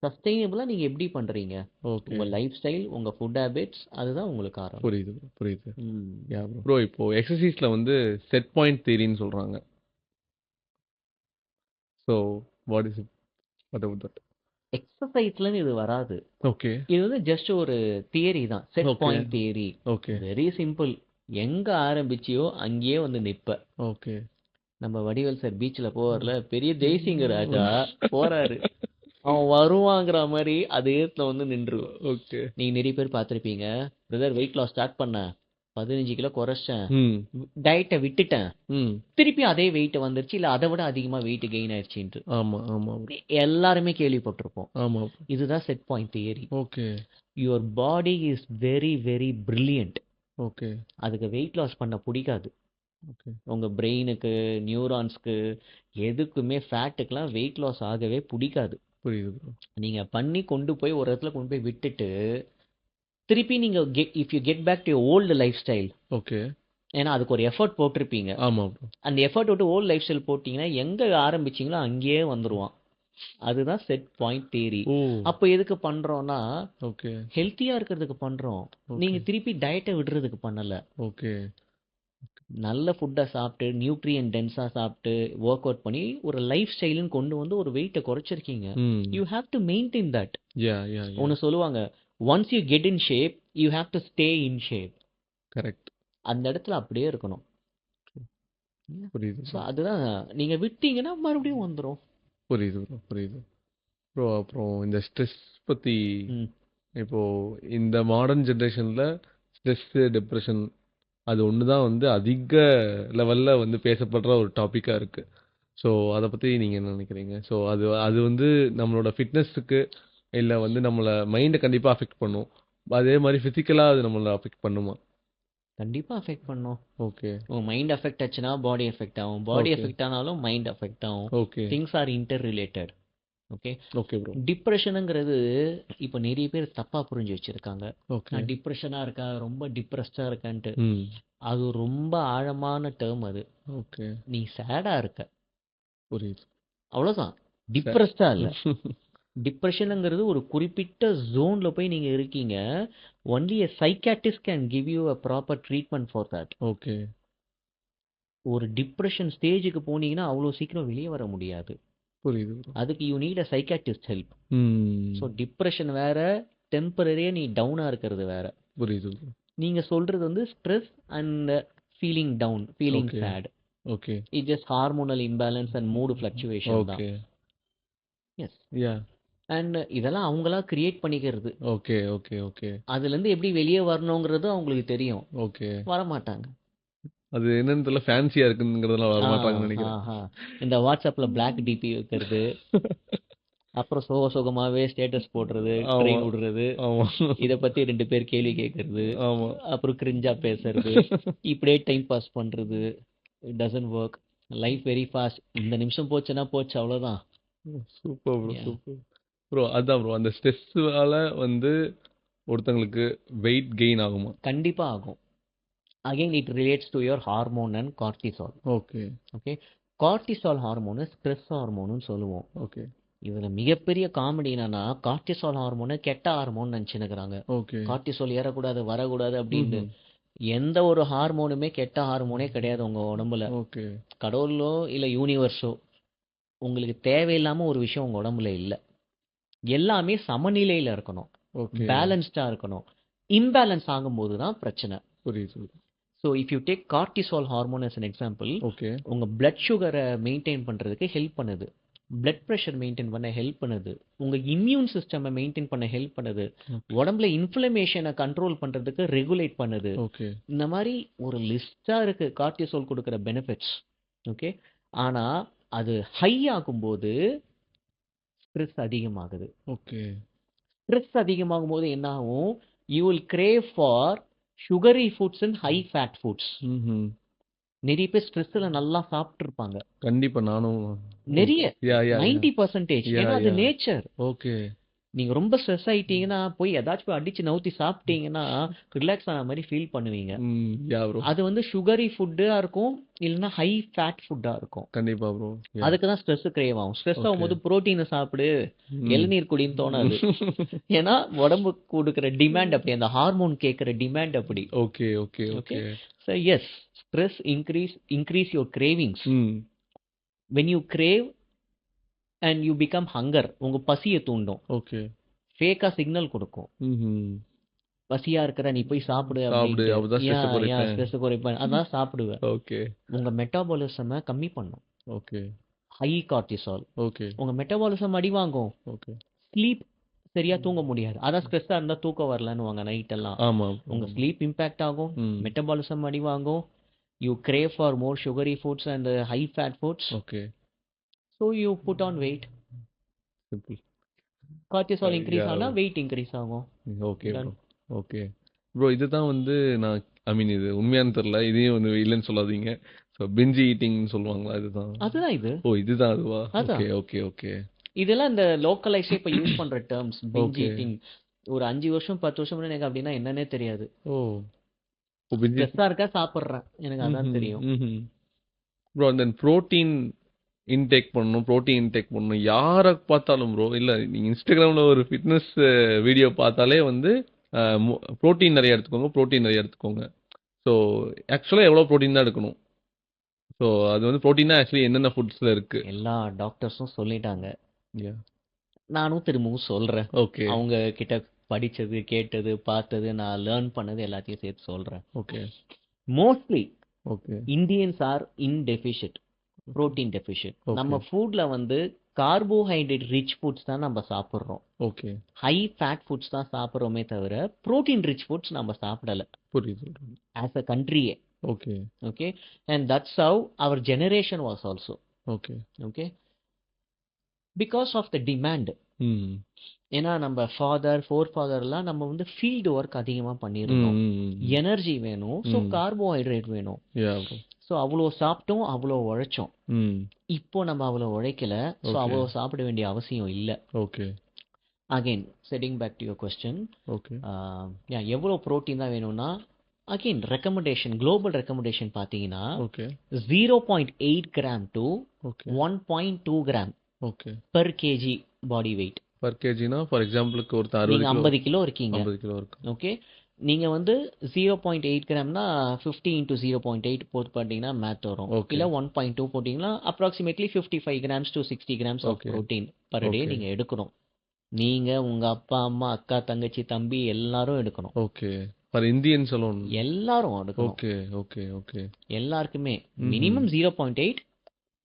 சஸ்டெயினபிளாக நீங்கள் எப்படி பண்ணுறீங்க? ஓகே. உங்கள் லைஃப் ஸ்டைல், உங்கள் ஃபுட் ஹேபிட்ஸ், அதுதான் உங்களுக்கு காரணம். புரியுது bro, புரியுது. ம். Yeah bro. இப்போ எக்ஸசைஸ்ல வந்து செட் பாயிண்ட் தியரின்னு சொல்றாங்க. So what is it? What about that? எக்ஸசைஸ்லன்னு இது வராது. ஓகே. இது வந்து ஜஸ்ட் ஒரு தியரி தான். Set Okay. Point theory. Okay. Very simple. எங்க ஆரம்பிச்சியோ அங்கேயே வந்து நிப்ப. ஓகே. நம்ம வடிவேல் சார் பீச்சில் போவார்ல, பெரிய தேசிங்க ராஜா போறாரு, அவன் வருவாங்கிற மாதிரி அதே இடத்துல வந்து நின்றுடும். ஓகே. நீங்க நிறைய பேர் பார்த்துருப்பீங்க, பிரதர் வெயிட் லாஸ் ஸ்டார்ட் பண்ணேன், 15 கிலோ குறைச்சேன், ம். டயட்டை விட்டுட்டேன், ம். திருப்பி அதே வெயிட் வந்துருச்சு, இல்லை அதை விட அதிகமாக வெயிட் கெயின் ஆயிடுச்சுன்ட்டு ஆமா ஆமா எல்லாருமே கேள்விப்பட்டிருப்போம். ஆமா. இதுதான் set point theory. Okay. Your body is very very brilliant. Okay. அதுக்கு வெயிட் லாஸ் பண்ண பிடிக்காது. ஓகே. உங்கள் பிரெயினுக்கு, நியூரான்ஸ்க்கு, எதுக்குமே ஃபேட்டுக்கெலாம் வெயிட் லாஸ் ஆகவே பிடிக்காது. புரியுது ப்ரோ. நீங்கள் பண்ணி கொண்டு போய் ஒரு இடத்துல கொண்டு போய் விட்டுட்டு திருப்பி நீங்கள் if you get back to old life style, okay. ஏன்னா அதுக்கு ஒரு எஃபர்ட் போட்டிருப்பீங்க, ஆமா ப்ரோ. அந்த எஃபர்ட் விட்டு ஓல்டு லைஃப் ஸ்டைல் போட்டிங்கன்னா எங்கே ஆரம்பிச்சிங்களோ அங்கேயே வந்துடுவான். அதுதான் செட் பாயிண்ட் தியரி. ஓ. அப்போ எதுக்கு பண்ணுறோன்னா, ஓகே. ஹெல்த்தியாக இருக்கிறதுக்கு பண்ணுறோம். நீங்கள் திருப்பி டயட்டை விடுறதுக்கு பண்ணலை. ஓகே. நல்ல ஃபுட்டை சாப்பிட்டு, நியூட்ரியன் டென்ஸாக சாப்பிட்டு, ஒர்க் அவுட் பண்ணி ஒரு லைஃப் ஸ்டைலுன்னு கொண்டு வந்து ஒரு வெயிட்டை குறைச்சிருக்கீங்க. ம். You have to maintain that. Yeah yeah yeah. ஒன்று சொல்லுவாங்க, once you get in shape you have to stay in shape. Correct. அந்த இடத்துல அப்படியே இருக்கணும். புரியுது ஸோ அதுதான், நீங்கள் விட்டீங்கன்னா மறுபடியும் வந்துடும். புரியுது ப்ரோ. புரியுது ப்ரோ. அப்புறம் இந்த ஸ்ட்ரெஸ் பத்தி, ம். இப்போ இந்த மாடர்ன் ஜென்ரேஷன்ல ஸ்ட்ரெஸ், டிப்ரெஷன் அது ஒன்று தான் வந்து அதிக லெவலில் வந்து பேசப்படுற ஒரு டாப்பிக்காக இருக்குது. ஸோ அதை பற்றி நீங்கள் என்ன நினைக்கிறீங்க? ஸோ அது அது வந்து நம்மளோட ஃபிட்னஸுக்கு இல்லை வந்து நம்மளை மைண்டை கண்டிப்பாக அஃபெக்ட் பண்ணும். அதே மாதிரி ஃபிசிக்கலாக அது நம்மளை அஃபெக்ட் பண்ணுமா? கண்டிப்பாக அஃபெக்ட் பண்ணும். ஓகே. உங்கள் மைண்ட் அஃபெக்ட் ஆச்சுன்னா பாடி அஃபெக்ட் ஆகும், பாடி Okay. அஃபெக்ட் ஆனாலும் மைண்ட் அஃபெக்ட் ஆகும். Okay. Things are interrelated. Okay. Okay bro. டிப்ரெஷனுங்கிறது இப்போ நிறைய பேர் தப்பாக புரிஞ்சு வச்சுருக்காங்க. ஓகே. நான் டிப்ரெஷனாக இருக்கேன், ரொம்ப டிப்ரெஸ்டாக இருக்கேன்ட்டு. ம். அது ரொம்ப ஆழமான டேர்ம் அது. ஓகே. நீ சேடாக இருக்க, புரியுது. அவ்வளோதான். ச டிப்ரெஸ்டா இல்ல. டிப்ரெஷனுங்கிறது ஒரு குறிப்பிட்ட ஜோன்ல போய் நீங்க இருக்கீங்க. Only a psychiatrist can give you a proper treatment for that. Okay. ஒரு டிப்ரெஷன் ஸ்டேஜுக்கு போனீங்கன்னா, அவ்வளோ சீக்கிரம் வெளிய வர முடியாது. புரியுது ப்ரோ. அதுக்கு you need a psychiatrist help. So ம். டிப்ரெஷன் வேற, டெம்பரரியா நீ டவுனா இருக்கிறது வேற. புரியுது ப்ரோ. நீங்க சொல்றது வந்து stress and feeling down, feeling okay. Sad. Okay. It's just hormonal imbalance and mood fluctuation தான். ஓகே. எஸ். யாஹ்! அண்ட் இதெல்லாம் அவங்களா கிரியேட் பண்ணிக்கிறது. ஓகே, ஓகே, ஓகே, அதுலேருந்து எப்படி வெளியே வரணுங்கிறது அவங்களுக்கு தெரியும். ஓகே. வரமாட்டாங்க. அது என்னன்னு தெரியல ஃபேன்சியா இருக்குங்கிறதுனால ஆ, வரமாட்டாங்கன்னு நெனைக்கிறேன். ஆஹா. இந்த வாட்ஸ்அப்ல பிளாக் டிபி வைக்கிறது, அப்புறம் சோகமாவே ஸ்டேட்டஸ் போடுறது, ஆமா, ட்ரெயின் விடுறது, ஆமா, இத பத்தி 2 பேர் கேள்வி கேட்கறது, ஆமா. அப்புறம் கிரிஞ்சா பேசுறது, இப்படியே டைம் பாஸ் பண்றது. It doesn't work. Life very fast. இந்த நிமிஷம் போச்சுன்னா போச்சு, அவ்வளோதான். Super bro, Yeah. Super. Bro அதான் ப்ரோ. அந்த ஸ்ட்ரெஸ்ஸால வந்து ஒருத்தங்களுக்கு வெயிட் கெயின் ஆகுமா? கண்டிப்பா ஆகும். Again it relates to your hormone and cortisol. Okay, okay. Cortisol hormone stress ஹார்மோனுன்னு சொல்லுவோம். ஓகே, இதுல மிகப்பெரிய காமெடி என்னன்னா, கார்டிசால் ஹார்மோனை கெட்ட ஹார்மோன் நினைச்சுனுக்குறாங்க. ஓகே. கார்டிசால் ஏறக்கூடாது, வரக்கூடாது அப்படின்னு. ம்ஹ்ம். எந்த ஒரு ஹார்மோனுமே கெட்ட ஹார்மோனே கிடையாது உங்க உடம்புல. ஓகே, கடவுளோ இல்ல யூனிவர்ஸோ உங்களுக்கு தேவையில்லாம ஒரு விஷயம் உங்க உடம்புல இல்ல. எல்லாமே சமநிலையில இருக்கணும், ஓகே. பேலன்ஸ்டா இருக்கணும். இம்பேலன்ஸ் ஆகும்போது தான் பிரச்சனை. புரியுது. So if you take cortisol hormone as an example, okay, உங்க பிளட் சுகரை மெயின்டைன் பண்றதுக்கு ஹெல்ப் பண்ணுது, பிளட் ப்ரெஷர் மெயின்டைன் பண்ண ஹெல்ப் பண்ணுது, உங்க இம்யூன் சிஸ்டமை மெயின்டைன் பண்ண ஹெல்ப் பண்ணுது, ஓகே, உடம்புல இன்ஃப்ளமேஷனை கண்ட்ரோல் பண்றதுக்கு ரெகுலேட் பண்ணுது. ஓகே, இந்த மாதிரி ஒரு லிஸ்டா இருக்கு கார்டிசால் கொடுக்குற பெனிஃபிட்ஸ். ஓகே. ஆனா அது ஹை ஆகும்போது ஸ்ட்ரெஸ் அதிகமாகுது. ஓகே. ஸ்ட்ரெஸ் அதிகமாகும் போது என்ன ஆகும்? You will crave for sugary foods and high fat foods. ம்ஹ்ம். நிறைய பேர் ஸ்ட்ரெஸ்ல நல்லா சாப்பிட்டு இருப்பாங்க. கண்டிப்பா நானும். நிறைய யா, யா, யா. 90%. யா, ஏன்னா அது யா. நேச்சர். ஓகே. நீங்க ரொம்ப ஸ்ட்ரெஸ் ஆயிட்டீங்கன்னா போய் ஏதாச்சும் போய் அடிச்சு நவுத்தி சாப்பிட்டீங்கன்னா ரிலாக்ஸ் ஆன மாதிரி ஃபீல் பண்ணுவீங்க. யா ப்ரோ. அது வந்து சுகரி ஃபுட்டா இருக்கும், இல்லைன்னா ஹை ஃபேட் ஃபுட்டா இருக்கும். கண்டிப்பா ப்ரோ. யா. அதுக்கு தான் ஸ்ட்ரெஸ் கிரேவ் ஆகும். Stress okay. ஆகும்போது புரோட்டீனை சாப்பிடு, ம். இளநீர் குடின்னு தோணாது. ஏன்னா உடம்புக்கு கொடுக்குற டிமாண்ட் அப்படி, அந்த ஹார்மோன் கேட்குற டிமாண்ட் அப்படி. Okay, okay, okay. Okay. So yes, stress increase your cravings. ம். When you crave and you become hunger, உங்க பசியை தூண்டும். ஓகே. ஃபேக்கா சிக்னல் கொடுக்கும். ம்ஹ்ம். பசியா இருக்கிற நீ போய் சாப்பிடு சாப்பிடு. அப்படின்ட்டு. அப்பதான் ஸ்ட்ரெஸ் குறைப்பேன். ஸ்ட்ரெஸ் குறைப்பேன். அதான் சாப்பிடுவேன். ஓகே, உங்க மெட்டாபாலிசமை கம்மி பண்ணும். ஓகே, ஹை கார்டிசால் ஓகே, உங்க மெட்டாபாலிசம் அடி வாங்கும். ஓகே. ஸ்லீப் சரியா தூங்க முடியாது. அதான் ஸ்ட்ரெஸ்ஸா இருந்தா தூக்கம் வரலன்னு வாங்க நைட் எல்லாம். ஆமா. உங்க ஸ்லீப் இம்பாக்ட் ஆகும், ம். மெட்டபாலிசம் அடி வாங்கும். You crave for more sugary foods and high fat foods. Okay. So you put on weight. Simple. Cortisol increase yeah. ஆனா வெயிட் இன்க்ரீஸ் ஆகும். Okay bro. Done. Okay. Bro இதுதான் வந்து நான் ஐ மீன் இது உண்மையான்னு தெரியல. இதையும் வந்து இல்லைன்னு சொல்லாதீங்க. ஸோ பிஞ்ச் ஈட்டிங்னு சொல்லுவாங்களா இதுதான்? அதுதான் இது. ஓ இதுதான் அதுவா? அதான். Okay, okay, okay. இதெல்லாம் இந்த லோக்கலைஸே இப்போ யூஸ் பண்ற டேர்ம்ஸ். Pinch Okay. ஈட்டிங் ஒரு 5 வருஷம் 10 வருஷம் முன்னாடி எனக்கு அப்படின்னா என்னன்னே தெரியாது. ஓ. ஓ பிஞ்ச் ஸ்ட்ரெஸ்ஸா இருக்கா சாப்பிட்றேன், எனக்கு அதான் தெரியும். ப்ரோ அந்த புரோட்டீன் இன்டேக் பண்ணணும், புரோட்டீன் இன்டேக் பண்ணணும். யாரை பார்த்தாலும் ப்ரோ இல்லை நீங்கள் இன்ஸ்டாகிராமில் ஒரு ஃபிட்னஸ் வீடியோ பார்த்தாலே வந்து புரோட்டீன் நிறைய எடுத்துக்கோங்க, புரோட்டீன் நிறைய எடுத்துக்கோங்க. ஸோ ஆக்சுவலாக எவ்வளோ புரோட்டீன் தான் எடுக்கணும்? ஸோ அது வந்து புரோட்டீனா ஆக்சுவலி என்னென்ன ஃபுட்ஸில் இருக்கு? எல்லா டாக்டர்ஸும் சொல்லிட்டாங்க. யா. நானும் திரும்பவும் சொல்றேன். ஓகே, அவங்க கிட்ட படிச்சது, கேட்டது, பார்த்தது, நான் லேர்ன் பண்ணது எல்லாத்தையும் சேர்த்து சொல்றேன். Okay, mostly okay, Indians are in deficient, protein deficient. Okay. நம்ம ஃபுட்ல வந்து கார்போஹைட்ரேட் ரிச் ஃபுட்ஸ் தான் நம்ம சாப்பிட்றோம், ஓகே. ஹை ஃபேட் ஃபுட்ஸ் தான் சாப்பிட்றோமே தவிர புரோட்டீன் ரிச் ஃபுட்ஸ் நம்ம சாப்பிடல புரியுது. ஆஸ் அ கண்ட்ரியே. Okay, okay. And that's how our generation was also. Okay. Okay. Because of the demand. ம். ஏன்னா நம்ம ஃபோர் ஃபாதர்லாம் நம்ம வந்து ஃபீல்டு ஒர்க் அதிகமாக பண்ணியிருந்தோம். எனர்ஜி வேணும், ஸோ ம். கார்போஹைட்ரேட் வேணும். யா ப்ரோ. ஸோ அவ்வளோ சாப்பிட்டோம், அவ்வளோ உழைச்சோம். ம். இப்போ நம்ம அவ்வளோ உழைக்கல, ஸோ Okay. அவ்வளோ சாப்பிட வேண்டிய அவசியம் இல்லை. Okay, again setting back to your question, okay. எவ்வளோ ப்ரோட்டீன் தான் வேணும்னா அகைன் ரெக்கமெண்டேஷன், குளோபல் ரெக்கமெண்டேஷன் பார்த்தீங்கன்னா okay 0.8 gram to okay 1.2 gram okay per KG body weight. Per கேஜினா ஃபார் எக்ஸாம்பிளுக்கு ஒரு 60 நீங்க கிலோ 50 கிலோ இருக்கீங்க, 50 கிலோ இருக்கு. ஓகே, நீங்க வந்து 0.8 கிராம்னா 50 இன்டூ 0.8 போட்டு பார்த்தீங்கன்னா மேத் வரும். Okay. இல்ல 1.2 போட்டிங்கன்னா approximately 55 grams to 60 grams of Okay. Protein per day Okay. நீங்க எடுக்கணும். நீங்க உங்க அப்பா அம்மா அக்கா தங்கச்சி தம்பி எல்லாரும் எடுக்கணும். ஓகே ஃபார் இந்தியன் சலூன். எல்லாரும் எடுக்கணும். ஓகே ஓகே ஓகே எல்லாருக்குமே ம்ஹும். Minimum 0.8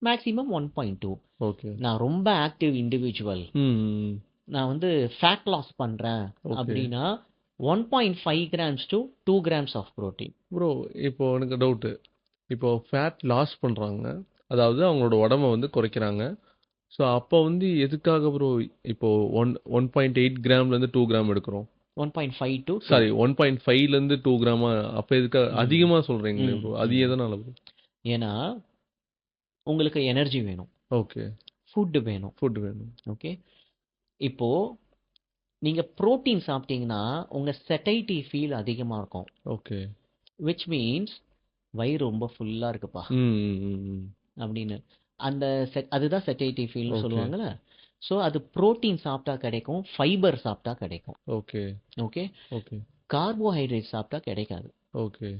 maximum 1.2. ஓகே நான் ரொம்ப ஆக்டிவ் இண்டிவிஜுவல், ம் நான் வந்து ஃபேட் லாஸ் பண்றேன் Okay. அப்படின்னா 1.5 grams to 2 grams of protein. Bro இப்போ எனக்கு டவுட்டு, இப்போ ஃபேட் லாஸ் பண்ணுறாங்க, அதாவது அவங்களோட உடம்ப வந்து குறைக்கிறாங்க. ஸோ அப்போ வந்து எதுக்காக ப்ரோ இப்போ 1.8 கிராம்லேருந்து 2 கிராம் எடுக்கிறோம்? 1.5 டு சாரி 1.5லேருந்து 2 கிராமா? அப்போ எதுக்காக அதிகமாக சொல்கிறீங்களே ப்ரோ? அது ம். எதனால ப்ரோ? ஏன்னா உங்களுக்கு எனர்ஜி வேணும், ஓகே ஃபுட் வேணும், ஃபுட் வேணும். ஓகே. இப்போ நீங்க புரோட்டீன் சாப்பிட்டீங்கன்னா உங்க செட்டைட்டி ஃபீல் அதிகமா இருக்கும், ஓகே which மீன்ஸ் வயிறு ரொம்ப ஃபுல்லா இருக்குப்பா ம் ம், ம், ம். அப்படின்னு. அந்த அதுதான் செட்டைட்டி ஃபீல்னு Okay. சொல்லுவாங்கல்ல. ஸோ அது புரோட்டீன் சாப்பிட்டா கிடைக்கும், ஃபைபர் சாப்பிட்டா கிடைக்கும், ஓகே ஓகே. ஓகே கார்போஹைட்ரேட் சாப்பிட்டா கிடைக்காது. ஓகே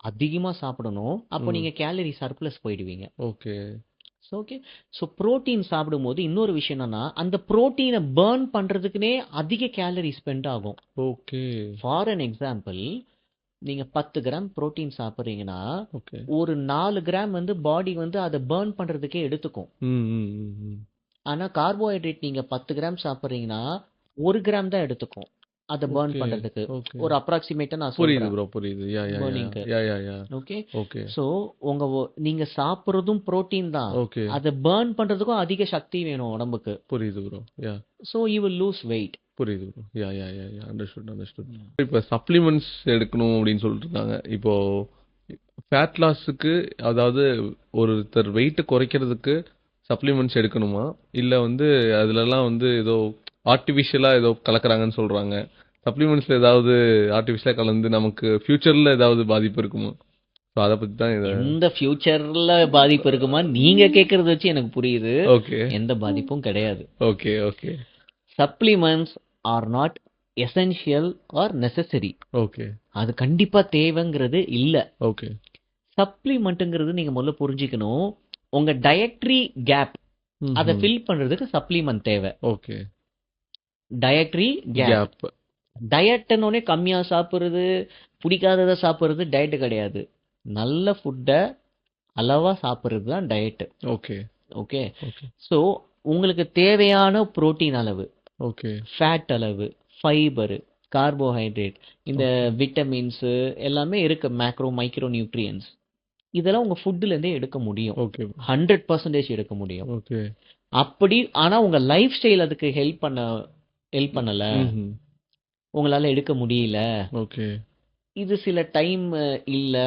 அதிகமா சாப்பிடணும், அப்போ ம். நீங்க கேலரி சர்ப்ளஸ் போயிடுவீங்க. Okay okay. ஸோ புரோட்டீன் சாப்பிடும்போது இன்னொரு விஷயம் என்னன்னா, அந்த புரோட்டீனை பர்ன் பண்றதுக்குனே அதிக கேலரி ஸ்பெண்ட் ஆகும். ஓகே ஃபார் அன் எக்ஸாம்பிள், நீங்க 10 கிராம் புரோட்டீன் சாப்பிட்றீங்கன்னா ஓகே ஒரு 4 கிராம் வந்து பாடி வந்து அதை பர்ன் பண்றதுக்கே எடுத்துக்கும். ம் ம் ம் ம். ஆனா கார்போஹைட்ரேட் நீங்க 10 கிராம் சாப்பிட்றீங்கன்னா 1 கிராம் தான் எடுத்துக்கும் அதை பர்ன் ஓகே பண்றதுக்கு. ஓகே ஒரு அப்ராக்சிமேட்டா நான் புரியுது சொல்றேன், ப்ரோ புரியுது. யா யா யா பர்னிங்க்கு. யா yeah yeah okay. Okay so நீங்க சாப்பிட்றதும் புரோட்டீன் தான், ஓகே அதை பர்ன் பண்றதுக்கும் அதிக சக்தி வேணும் உடம்புக்கு. புரியுது bro. Yeah so you will lose weight. புரியுது ப்ரோ. யா yeah yeah yeah understood understood. இப்போ சப்ளிமெண்ட்ஸ் எடுக்கணும் அப்படின்னு சொல்லிட்டு இருக்காங்க. இப்போ ஃபேட் லாஸுக்கு, அதாவது ஒருத்தர் வெயிட் குறைக்கிறதுக்கு சப்ளிமெண்ட்ஸ் எடுக்கணுமா, இல்லை வந்து அதுலலாம் வந்து ஏதோ ஆர்டிஃபிஷியலாக ஏதோ கலக்குறாங்கன்னு சொல்றாங்க. சப்ளிமெண்ட்ஸ்ல ஏதாவது ஆர்டிஃபிஷியலாக கலந்து நமக்கு ஃபியூச்சர்ல ஏதாவது பாதிப்பு இருக்குமா? ஸோ அதை பத்தி தான் இதை. எந்த ஃபியூச்சர்ல பாதிப்பு இருக்குமா நீங்க கேக்குறது வச்சு எனக்கு புரியுது. ஓகே எந்த பாதிப்பும் கிடையாது. Okay okay supplements are not essential or necessary. Okay அது கண்டிப்பா தேவைங்கிறது இல்ல. ஓகே சப்ளிமெண்ட்ங்கிறது நீங்க முதல்ல புரிஞ்சுக்கணும், உங்க டயட்ரி கேப் அதை ஃபில் பண்றதுக்கு சப்ளிமெண்ட் தேவை. Okay dietary gap. கேப். டயட்னோடனே கம்மியா சாப்பிடுறது, பிடிக்காததை சாப்பிடுறது டயட் கிடையாது. நல்ல ஃபுட்டை அளவா சாப்பிடுறது தான் diet. Okay okay. Okay so உங்களுக்கு தேவையான புரோட்டீன் அளவு, ஓகே ஃபேட் அளவு, ஃபைபர், கார்போஹைட்ரேட், இந்த விட்டமின்ஸு எல்லாமே இருக்கு, மேக்ரோ மைக்ரோ நியூட்ரியன்ஸ், இதெல்லாம் உங்க ஃபுட்ல இருந்தே எடுக்க முடியும். ஓகே 100% எடுக்க முடியும். ஓகே அப்படி ஆனா உங்க லைஃப் ஸ்டைல் அதுக்கு ஹெல்ப் பண்ணல, ம்ஹும். உங்களால எடுக்க முடியல, ஓகே இது சில டைம் இல்ல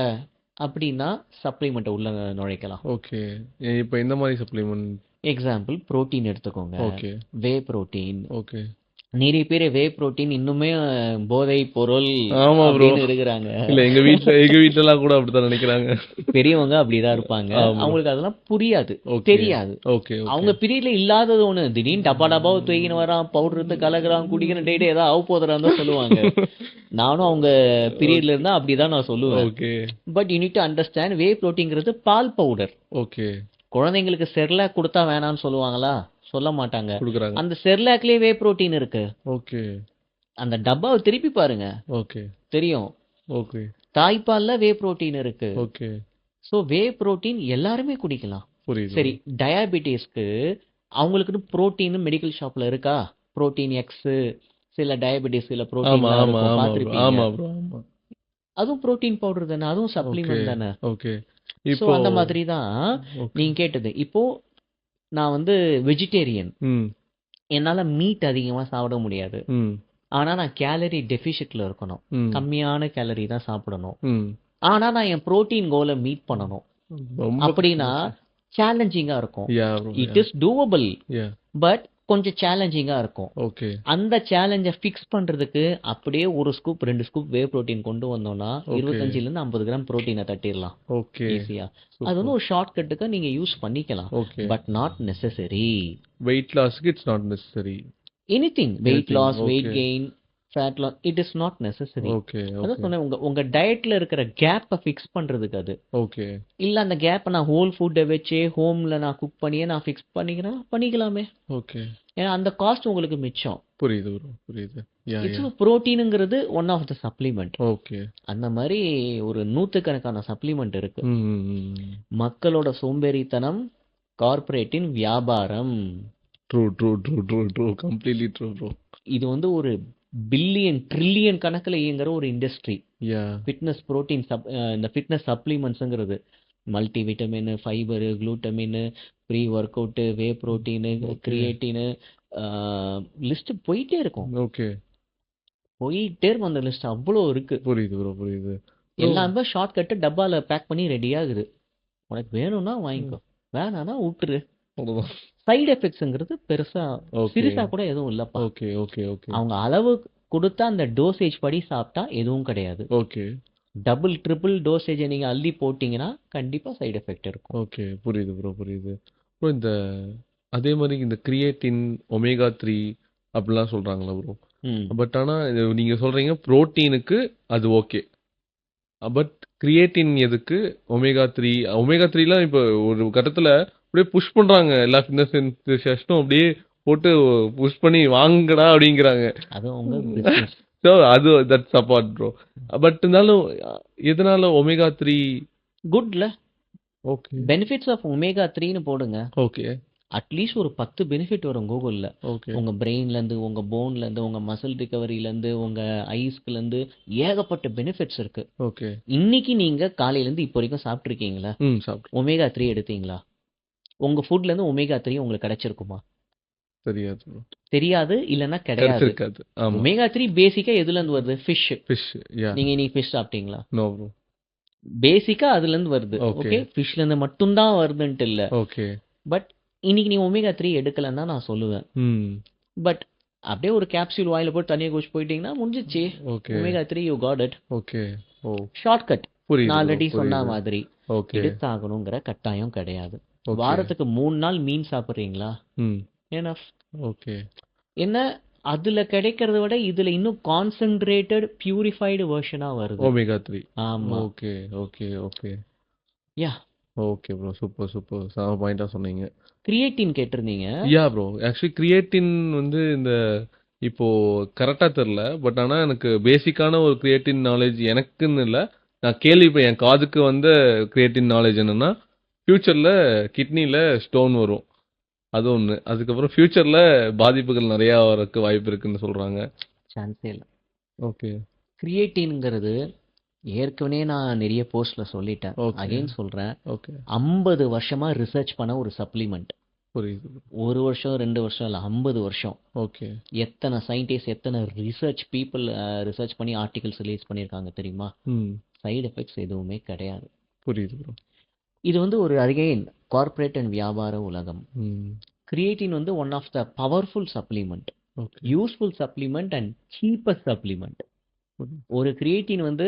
அப்படின்னா சப்ளிமெண்ட் உள்ள நுழைக்கலாம். ஓகே இப்போ எந்த மாதிரி சப்ளிமெண்ட்? எக்ஸாம்பிள் புரோட்டீன் எடுத்துக்கோங்க. Okay whey protein. ஓகே நிறைய பேர் வே புரோட்டீன் இன்னுமே போதை பொருள் ஆமா ப்ரோ. அப்படின்னு இருக்கிறாங்க. இல்ல எங்க வீட்லலாம் கூட அப்படித்தான் நினைக்கிறாங்க. பெரியவங்க அப்படிதான் இருப்பாங்க. ஆமா. அவங்களுக்கு அதெல்லாம் புரியாது, ஓகே தெரியாது. ஓகே அவங்க பீரியட்ல இல்லாதது ஒண்ணு, திடீர்னு டப்பா டப்பாவை தூக்கின்னு வரான், பவுடர் எடுத்து கலக்குறான், குடிக்கிற டேட்டு ஏதாவது ஆக போதுறான்னு தான் சொல்லுவாங்க. நானும் அவங்க பீரியட்ல இருந்தா அப்படிதான் நான் சொல்லுவேன். Okay but you need to understand, whey புரோட்டீன்ங்கிறது பால் பவுடர். ஓகே குழந்தைங்களுக்கு செர்லாக் கொடுத்தா வேணாம்னு சொல்லுவாங்களா? சொல்ல மாட்டாங்க. குடுக்குறாங்க. அந்த செர்லாக்லயே வே புரோட்டீன் இருக்கு. ஓகே அந்த டப்பாவை திருப்பி பாருங்க, ஓகே தெரியும். ஓகே தாய்ப்பால்ல வே புரோட்டீன் இருக்கு. ஓகே ஸோ வே புரோட்டீன் எல்லாருமே குடிக்கலாம். புரியுது. சரி, டயாபெட்டிஸ்க்கு அவங்களுக்குன்னு புரோட்டீன் மெடிக்கல் ஷாப்ல இருக்கா? புரோட்டீன் எக்ஸ், சில டயபெட்டிஸ் சில ஆமா புரோட்டீன் ஆமா ஆமா ப்ரோ. பார்த்திருப்பீங்க. ஆமா ப்ரோ ஆமா. அதுவும் புரோட்டீன் பவுடர் தானே, அதுவும் ஓகே சப்ளிமெண்ட் தானே. ஓகே ஸோ இப்போ அந்த மாதிரி தான் ஓகே. நீங்க கேட்டது. இப்போ நான் வந்து வெஜிடேரியன், ம் என்னால மீட் அதிகமா சாப்பிட முடியாது. ம் ஆனா நான் கேலரி டெபிசிட்ல இருக்கணும், ம் கம்மியான கேலரி தான் சாப்பிடணும். ம் ஆனா நான் என் புரோட்டீன் கோலை மீட் பண்ணணும் ரொம்ப அப்படின்னா சேலஞ்சிங்கா இருக்கும். Yeah bro it is doable, yeah but கொஞ்சம் சேலஞ்சிங்கா இருக்கும். ஓகே. அந்த சேலஞ்சை ஃபிக்ஸ் பண்றதுக்கு அப்படியே ஒரு ஸ்கூப் 2 ஸ்கூப் வே புரோட்டீன் கொண்டு வந்தோம்னா ஓகே. 25ல 50 கிராம் புரோட்டீனை தட்டிடலாம் ஓகே. ஈஸியா. அது சூப்பர். வந்து ஒரு ஷார்ட் கட்டுக்கு நீங்க யூஸ் பண்ணிக்கலாம். Okay. But not necessary. Weight லாஸ்க்கு it's not necessary. Anything weight anything. Loss, weight okay. Gain, fat loss, it is not necessary. Okay. அதான் ஓகே. சொன்னேன், உங்க டயட்ல இருக்கிற கேப்பை ஃபிக்ஸ் பண்றதுக்கு அது. ஓகே. இல்ல அந்த கேப்பை நான் ஹோல் ஃபுட்டை வச்சே ஹோம்ல நான் குக் பண்ணியே நான் ஃபிக்ஸ் பண்ணிக்கலாமே. ஓகே. ஏன்னா அந்த காஸ்ட் உங்களுக்கு மிச்சம். புரியுது ப்ரோ. புரியுது. Yeah yeah. இட்ஸ் புரோட்டீனுங்கிறது one of the supplement. Okay. அந்த மாதிரி ஒரு நூற்றுக்கணக்கான சப்ளிமெண்ட் இருக்கு. ம். மக்களோட சோம்பேறித்தனம், கார்ப்பரேட்டின் வியாபாரம். ட்ரூ. Completely true bro. இது வந்து ஒரு பில்லியன் ட்ரில்லியன் கணக்குல இயங்குற ஒரு இண்டஸ்ட்ரி. யா. ஃபிட்னஸ் புரோட்டீன் இந்த ஃபிட்னஸ் சப்ளிமெண்ட்ஸுங்கிறது multivitamin, fibre, glutamine, pre workout, whey protein, okay. Creatine, list போயிட்டே இருக்கும். ஓகே. அந்த லிஸ்ட் அவ்வளோ இருக்கு. புரியுது ப்ரோ. புரியுது. ப்ரோ. எல்லாமே ஷார்ட் கட்டு டப்பால பேக் பண்ணி ரெடி ஆகுது. உனக்கு வேணும்னா வாங்கிக்கோ, வேணானா விட்டுரு. அவ்வளவுதான். சைடு எஃபெக்ட்ஸ்ங்கிறது பெருசா ஓகே. சிறுசா கூட எதுவும் இல்லப்பா. ஓகே. ஓகே. ஓகே. அவங்க அளவு கொடுத்தா அந்த டோசேஜ் படி சாப்பிட்டா எதுவும் கிடையாது. ஓகே. டபுள் ட்ரிபிள் டோசேஜை நீங்க அள்ளி போட்டீங்கன்னா கண்டிப்பா சைடு எஃபெக்ட் இருக்கும். ஓகே. புரியுது ப்ரோ. புரியுது. ப்ரோ இந்த அதே மாதிரி இந்த கிரியேட்டின், ஒமேகா 3 அப்படிலாம் சொல்றாங்களா ப்ரோ? ம். பட் ஆனா நீங்க சொல்றீங்க புரோட்டீனுக்கு அது ஓகே. பட் கிரியேட்டின் எதுக்கு? ஒமேகா 3லாம் இப்போ ஒரு கட்டத்துல அப்படியே புஷ் பண்றாங்க. எல்லா ஃபிட்னஸ் என்தூசியாஸ்டும் அப்படியே போட்டு புஷ் பண்ணி வாங்குங்கடா அப்படிங்கிறாங்க. அது உங்க பிசினஸ். ஸோ அது தட்ஸ் அப்பார்ட் ப்ரோ. பட் இருந்தாலும் எதனால ஒமேகா 3? குட்ல ஓகே. பெனிஃபிட்ஸ் ஆஃப் ஒமேகா 3ன்னு போடுங்க. ஓகே. அட்லீஸ்ட் ஒரு 10 பெனிஃபிட் வரும் கூகுள்ல. ஓகே. உங்க பிரெயின்ல இருந்து, உங்க போன்ல இருந்து, உங்க மசில் ரிகவரியில இருந்து, உங்க ஐஸ்க்குல இருந்து ஏகப்பட்ட பெனிஃபிட்ஸ் இருக்கு. ஓகே. இன்னைக்கு நீங்க காலையில இருந்து இப்போ வரைக்கும் சாப்பிட்டுருக்கீங்களா? சாப்பிட்டு ஒமேகா 3 எடுத்தீங்களா? உங்க ஃபுட்ல இருந்து ஒமேகா 3 உங்களுக்கு கிடைச்சிருக்குமா? தெரியாது ப்ரோ. தெரியாது, இல்லைன்னா கிடையாது. கிடைச்சிருக்காது. ஆமா. ஒமேகா 3 பேசிக்கா எதுல இருந்து வருது? ஃபிஷ். ஃபிஷ். யா. நீங்க இன்னைக்கு ஃபிஷ் சாப்பிட்டீங்களா? No bro. பேசிக்கா அதுல இருந்து வருது. ஓகே. ஓகே, ஃபிஷ்ல இருந்து மட்டும்தான் வருதுன்ட்டு இல்ல. ஓகே. பட் இன்னைக்கு நீ ஒமேகா 3 எடுக்கலன்னு தான் நான் சொல்லுவேன். பட் அப்படியே ஒரு கேப்சூல் வாயில போட்டு தனியாக குடிச்சு போயிட்டீங்கன்னா முடிஞ்சிச்சு. Okay. Omega 3 you got it. Okay. Oh shortcut. புரியுது நான் bro, ஆல்ரெடி சொன்ன புரியுது. மாதிரி ஓகே. எடுத்தாகணுங்கிற கட்டாயம் கிடையாது. ஓகே. வாரத்துக்கு 3 நாள் மீன் சாப்பிட்றீங்களா? ம். எனஃப். ஓகே. என்ன அதுல கிடைக்கிறத விட இதுல இன்னும் கான்சென்ட்ரேட்டட் பியூரிஃபைடு வெர்ஷனா வருது. ஒமேகா 3. ஆமா. Okay. Okay. Okay. Yeah. Okay bro. Super. செம பாயிண்டா சொன்னீங்க. கிரியேட்டின் கேட்டிருந்தீங்க. யா ப்ரோ. ஆக்சுவலி கிரியேட்டின் வந்து இந்த இப்போ கரெக்டா தெரியல. பட் ஆனா எனக்கு பேசிக்கான ஒரு கிரியேட்டின் நாலேஜ் எனக்குன்னு இல்ல. நான் கேள்விப்பட்டேன். என் காதுக்கு வந்த கிரியேட்டின் நாலேஜ் என்னன்னா ஃபியூச்சர்ல கிட்னில ஸ்டோன் வரும். அது ஒண்ணு. அதுக்கப்புறம் ஃபியூச்சர்ல பாதிப்புகள் நிறைய வரக்கு வாய்ப்பு இருக்குன்னு சொல்றாங்க. சான்ஸே இல்லை. ஓகே. கிரியேட்டின்ங்கிறது ஏற்கனவே நான் நிறைய போஸ்ட்ல சொல்லிட்டேன். ஓகே. அகைன் சொல்றேன். ஓகே. 50 வருஷமா ரிசர்ச் பண்ண ஒரு சப்ளிமெண்ட். புரியுது. 1 வருஷம் 2 வருஷம் இல்லை, 50 வருஷம். ஓகே. எத்தனை சயின்டிஸ்ட், எத்தனை ரிசர்ச் பீப்புள் ரிசர்ச் பண்ணி ஆர்டிகல்ஸ் ரிலீஸ் பண்ணியிருக்காங்க தெரியுமா? ம். சைடு எஃபெக்ட்ஸ் எதுவுமே கிடையாது. புரியுது ப்ரோ. இது வந்து ஒரு அகைன் கார்ப்பரேட் அண்ட் வியாபார உலகம். ம். கிரியேட்டின் வந்து one of the powerful supplement, okay. Useful supplement and cheapest supplement. புரியுது. ஒரு கிரியேட்டின் வந்து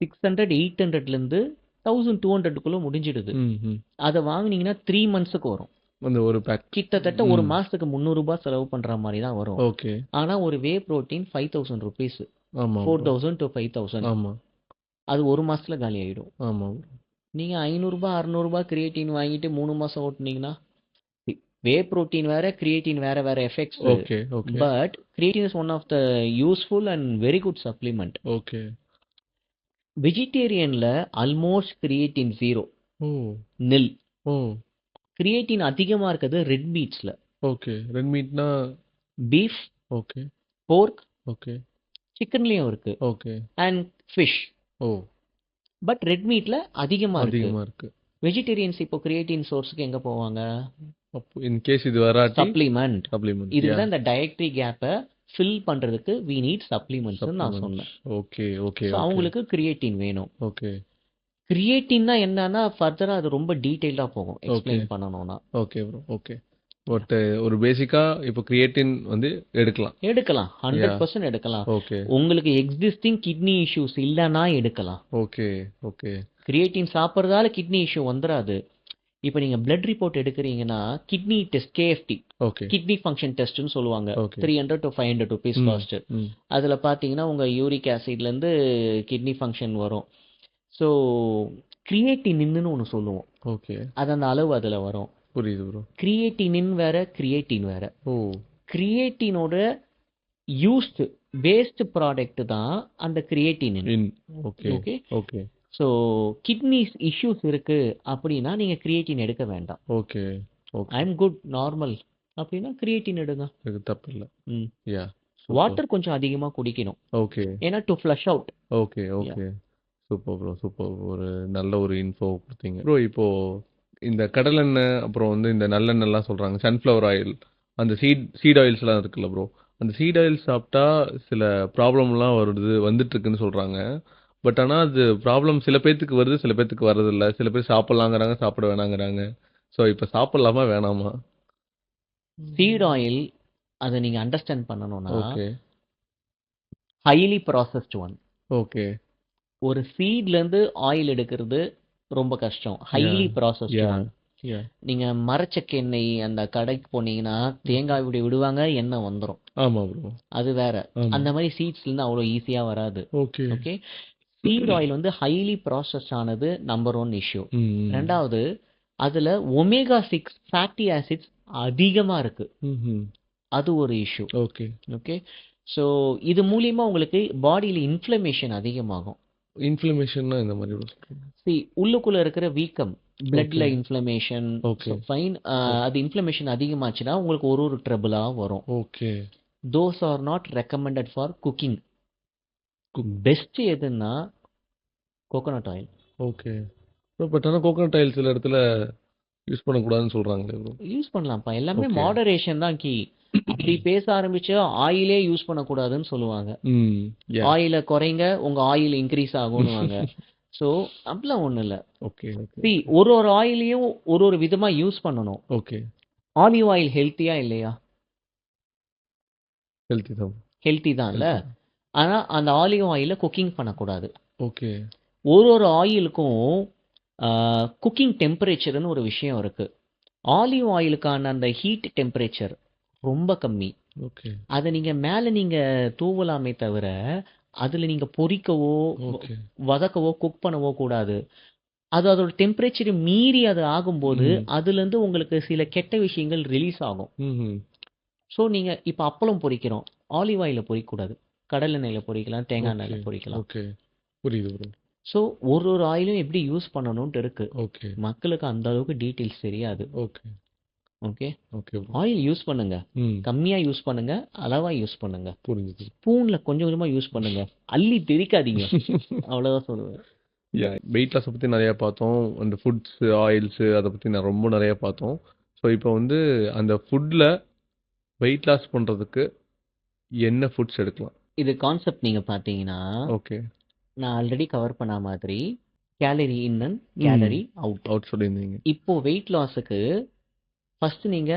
600 800லேருந்து 1200க்குள்ள முடிஞ்சிடுது. ம். அதை வாங்குனீங்கன்னா 3 மந்த்ஸுக்கு வரும். அந்த ஒரு பேக். கிட்டத்தட்ட ஒரு மாசத்துக்கு 300 ரூபாய் செலவு பண்ற மாதிரி தான் வரும். ஓகே. ஆனா ஒரு வே புரோட்டீன் 5000 ருபீஸ், ஆமா. 4000 to 5000. ஆமா. அது ஒரு மாசத்துல காலி ஆயிடும். ஆமா. நீங்க 500 ரூபாய் 600 ரூபாய் கிரியேட்டின் வாங்கிட்டு 3 மாசம் ஓட்டுனீங்கன்னா, வே புரோட்டீன் வேற, கிரியேட்டின் வேற வேற effects. Okay. Okay. But creatine is one of the useful and very good supplement. Okay. வெஜிடேரியன்ல almost creatine 0, O. Nil. O. Creatine அதிகமா இருக்கிறது ரெட் மீட்ஸ்ல. ஓகே. ரெட் மீட்னா பீஃப், ஓகே. Pork, okay. சிக்கன்லயும் இருக்கு, okay. And fish. Oh. But red மீட்ல அதிகமா இருக்கு. அதிகமா இருக்கு. வெஜிடேரியன்ஸ் இப்போ கிரியேட்டின் சோர்ஸ்க்கு எங்க போவாங்க? அப்போ இன் கேஸ் இது வராட்டி சப்ளிமெண்ட். சப்ளிமெண்ட். இதுதான் இந்த டயட்ரி கேப்பை ஃபில் பண்றதுக்கு we need supplements நான் சொன்னேன். ஓகே. ஓகே. So, அவங்களுக்கு கிரியேட்டின் வேணும். ஓகே. கிரியேட்டின்னா என்னன்னா ஃபர்தரா அது ரொம்ப டீடைலா போகும் எக்ஸ்பிளைன் பண்ணணும்னா. Okay bro. ஓகே. பட் ஒரு பேசிக்கா இப்போ கிரியேட்டின் வந்து எடுக்கலாம். எடுக்கலாம். 100% எடுக்கலாம். ஓகே உங்களுக்கு எக்ஸிஸ்டிங் கிட்னி இஷ்யூஸ் இல்லைன்னா எடுக்கலாம். ஓகே ஓகே கிரியேட்டின் சாப்பிட்றதால கிட்னி இஷ்யூ வந்துடாது. இப்போ நீங்க பிளட் ரிப்போர்ட் எடுக்கிறீங்கன்னா kidney test KFT okay kidney function டெஸ்ட்னு சொல்லுவாங்க. Okay 300 to 500 rupees cost. அதில் பார்த்தீங்கன்னா உங்கள் யூரிக் ஆசிட்லேருந்து கிட்னி ஃபங்க்ஷன் வரும். ஸோ கிரியேட்டினின்னு ஒன்று சொல்லுவோம். ஓகே அது அந்த அளவு அதில் வரும். புரியுது ப்ரோ. கிரியேட்டினின் வேற கிரியேட்டின் வேற. ஓ கிரியேட்டினோட யூஸ்டு வேஸ்ட் ப்ராடக்ட் தான் அந்த creatinine. Okay okay. Okay so kidney issues இருக்கு அப்படின்னா நீங்க கிரியேட்டின் எடுக்க வேண்டாம். Okay okay I am good normal அப்படின்னா கிரியேட்டின் எடுங்க. இது தப்பு இல்லை. ம். யா வாட்டர் கொஞ்சம் அதிகமா குடிக்கணும். ஓகே ஏன்னா to flush out. Okay okay super bro super. ஒரு நல்ல ஒரு இன்ஃபோ கொடுத்தீங்க ப்ரோ. இப்போ இந்த கடலெண்ணெய் அப்புறம் வந்து இந்த நல்லெண்ணெய்லாம் சொல்றாங்க, சன்ஃப்ளவர் ஆயில், அந்த சீட் ஆயில்ஸ்லாம் இருக்குல்ல ப்ரோ, அந்த சீட் ஆயில் சாப்பிட்டா சில ப்ராப்ளம்லாம் வந்துட்டு இருக்குன்னு சொல்றாங்க. பட் ஆனால் அது ப்ராப்ளம் சில பேர்த்துக்கு வருது, சில பேர்த்துக்கு வர்றதில்ல. சில பேர் சாப்பிட்லாங்கிறாங்க, சாப்பிட வேணாங்கிறாங்க. ஸோ இப்போ சாப்பிட்லாமா வேணாமா? சீட் ஆயில் அதை நீங்க அண்டர்ஸ்டாண்ட் பண்ணணும்னா okay highly processed one. Okay ஒரு சீட்ல இருந்து ஆயில் எடுக்கிறது ரொம்ப கஷ்டம். ஹைலி ப்ராசஸ்ட் யா ஒன். யா நீங்க மரச்செக்கு எண்ணெய் அந்த கடைக்கு போனீங்கன்னா தேங்காய் விடுவாங்க, எண்ணெய் வந்துடும். ஆமா ப்ரோ. அது வேற. ஆமா. அந்த மாதிரி சீட்ஸ்ல இருந்து அவ்வளோ ஈஸியா வராது. Okay okay. சீட் ஆயில் வந்து ஹைலி ப்ராசஸ் ஆனது நம்பர் 1 இஷ்யூ. ம் ரெண்டாவது அதுல ஒமேகா 6 ஃபேட்டி ஆசிட்ஸ் அதிகமா இருக்கு. ம் அது ஒரு இஷ்யூ. ஓகே. ஓகே. ஸோ இது மூலியமா உங்களுக்கு பாடியில இன்ஃப்ளமேஷன் அதிகமாகும். இன்ஃப்ளமேஷன்னா இந்த மாதிரி bro சொல்றீங்க? உள்ளுக்குள்ள இருக்கிற வீக்கம், பிளட்ல Okay. Inflammation, Okay. ஃபைன். அது இன்ஃப்ளமேஷன் அதிகமாச்சுன்னா உங்களுக்கு ஒரு ட்ரபிளா வரும். Okay those are not recommended for cooking. Best எதுன்னா கோகோனட் ஆயில். ஓகே பட் ஆனால் கோகோனட் ஆயில் சில இடத்துல யூஸ் பண்ணக்கூடாதுன்னு சொல்றாங்களே ப்ரோ. யூஸ் பண்ணலாம்ப்பா. எல்லாமே Okay. மாடரேஷன் தான் கீ. அப்படி பேச ஆரம்பிச்சு ஆயிலே யூஸ் பண்ணக்கூடாதுன்னு சொல்லுவாங்க. ம் யா ஆயில குறைங்க, உங்க ஆயில் இன்க்ரீஸ் ஆகும்னுவாங்க. ஸோ அப்படிலாம் ஒன்றும் இல்லை. ஓகே ஓகே See, ஒரு ஆயிலையும் ஒரு விதமா யூஸ் பண்ணணும். ஓகே ஆலிவ் ஆயில் ஹெல்த்தியா இல்லையா? ஹெல்த்தி தான். ஹெல்த்தி தான்ல. ஆனா அந்த ஆலிவ் ஆயில குக்கிங் பண்ணக்கூடாது. ஓகே ஒரு ஆயிலுக்கும் குக்கிங் டெம்பரேச்சர்னு ஒரு விஷயம் இருக்கு. ஆலிவ் ஆயிலுக்கான அந்த ஹீட் டெம்பரேச்சர் ரொம்ப கம்மி. ஓகே அதை நீங்க மேல நீங்க தூவலாமே தவிர அதுல நீங்க பொரிக்கவோ ஓகே வதக்கவோ குக் பண்ணவோ கூடாது. அது அதோட டெம்பரேச்சர் மீறி அது ஆகும்போது அதுல இருந்து உங்களுக்கு சில கெட்ட விஷயங்கள் ரிலீஸ் ஆகும். ம் ஸோ நீங்க இப்ப அப்பளம் பொரிக்கிறோம், ஆலிவ் ஆயில பொரிக்கக்கூடாது. கடல் எண்ணெயில பொரிக்கலாம், தேங்காய் எண்ணெயில பொரிக்கலாம். ஓகே புரியுது ப்ரோ. ஸோ ஒரு ஆயிலும் எப்படி யூஸ் பண்ணணும்ட்டு இருக்கு. ஓகே மக்களுக்கு அந்த அளவுக்கு டீட்டெயில்ஸ் தெரியாது. Okay okay. Okay bro. Oil use பண்ணுங்க, ம் கம்மியா யூஸ் பண்ணுங்க, அளவா யூஸ் பண்ணுங்க. புரிஞ்சுது. ஸ்பூன்ல கொஞ்சம் கொஞ்சமா யூஸ் பண்ணுங்க, அள்ளி தெரிக்காதீங்க. அவ்வளவுதான் சொல்லுவேன். யா வெயிட் லாஸை பற்றி நிறையா பார்த்தோம். அந்த ஃபுட்ஸ் ஆயில்ஸு அதை பற்றி நான் ரொம்ப நிறையா பார்த்தோம். ஸோ இப்போ வந்து அந்த ஃபுட்டில் வெயிட் லாஸ் பண்ணுறதுக்கு என்ன ஃபுட்ஸ் எடுக்கலாம்? இது கான்செப்ட் நீங்க பாத்தீங்கன்னா ஓகே நான் ஆல்ரெடி கவர் பண்ண மாதிரி calorie in and calorie out. Out சொல்லியிருந்தீங்க. இப்போ வெயிட் லாஸுக்கு ஃபர்ஸ்ட் நீங்க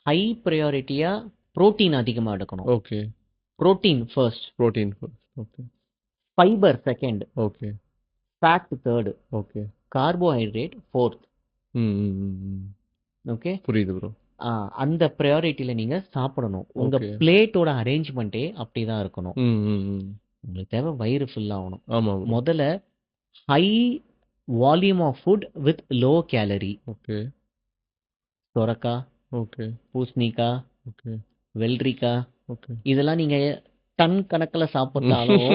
ஹை ப்ரையாரிட்டியா புரோட்டீன் அதிகமா எடுக்கணும். Okay protein first, protein okay fibre second, okay fat third, okay carbohydrate fourth. ம் ஓகே. புரியுது ப்ரோ. அந்த ப்ரையாரிட்டியில நீங்க சாப்பிடணும். உங்க Okay. பிளேட்டோட அரேஞ்ச்மெண்ட்டே அப்படிதான் இருக்கணும். ம் உங்களுக்கு தேவை வயிறு ஃபில் ஆகணும். ஆமாம் ப்ரோ. முதல்ல high volume of food with low calorie. Okay சொரக்காய், ஓகே பூசணிக்காய், ஓகே வெள்ளரிக்காய், ஓகே இதெல்லாம் நீங்க டன் கணக்கில் சாப்பிட்டாலும்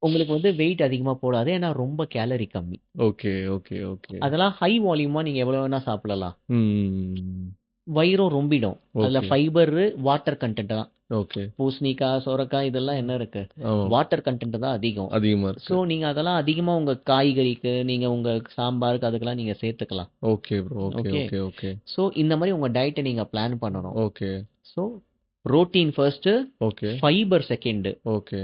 உங்களுக்கு வந்து வெயிட் அதிகமா போடாது. ஏன்னா ரொம்ப கேலரி கம்மி. ஓகே ஓகே ஓகே அதெல்லாம் ஹை வால்யூமா நீங்க எவ்வளவு வேணா சாப்பிடலாம். ம் வயிறும் ரொம்பிடும். அதுல Okay. ஃபைபர் வாட்டர் கண்டென்ட் தான். ஓகே பூசணிக்காய், சொரக்காய் இதெல்லாம் என்ன இருக்கு, ஆமாம் வாட்டர் கண்டென்ட் தான் அதிகம். அதிகமாக இருக்கு. ஸோ நீங்க அதெல்லாம் அதிகமா உங்க காய்கறிக்கு, நீங்க உங்க சாம்பாருக்கு அதுக்கெல்லாம் நீங்க சேர்த்துக்கலாம். Okay bro. Okay Okay. Okay okay so இந்த மாதிரி உங்க டயட்டை நீங்க பிளான் பண்ணணும். Okay so protein first, okay fibre second, okay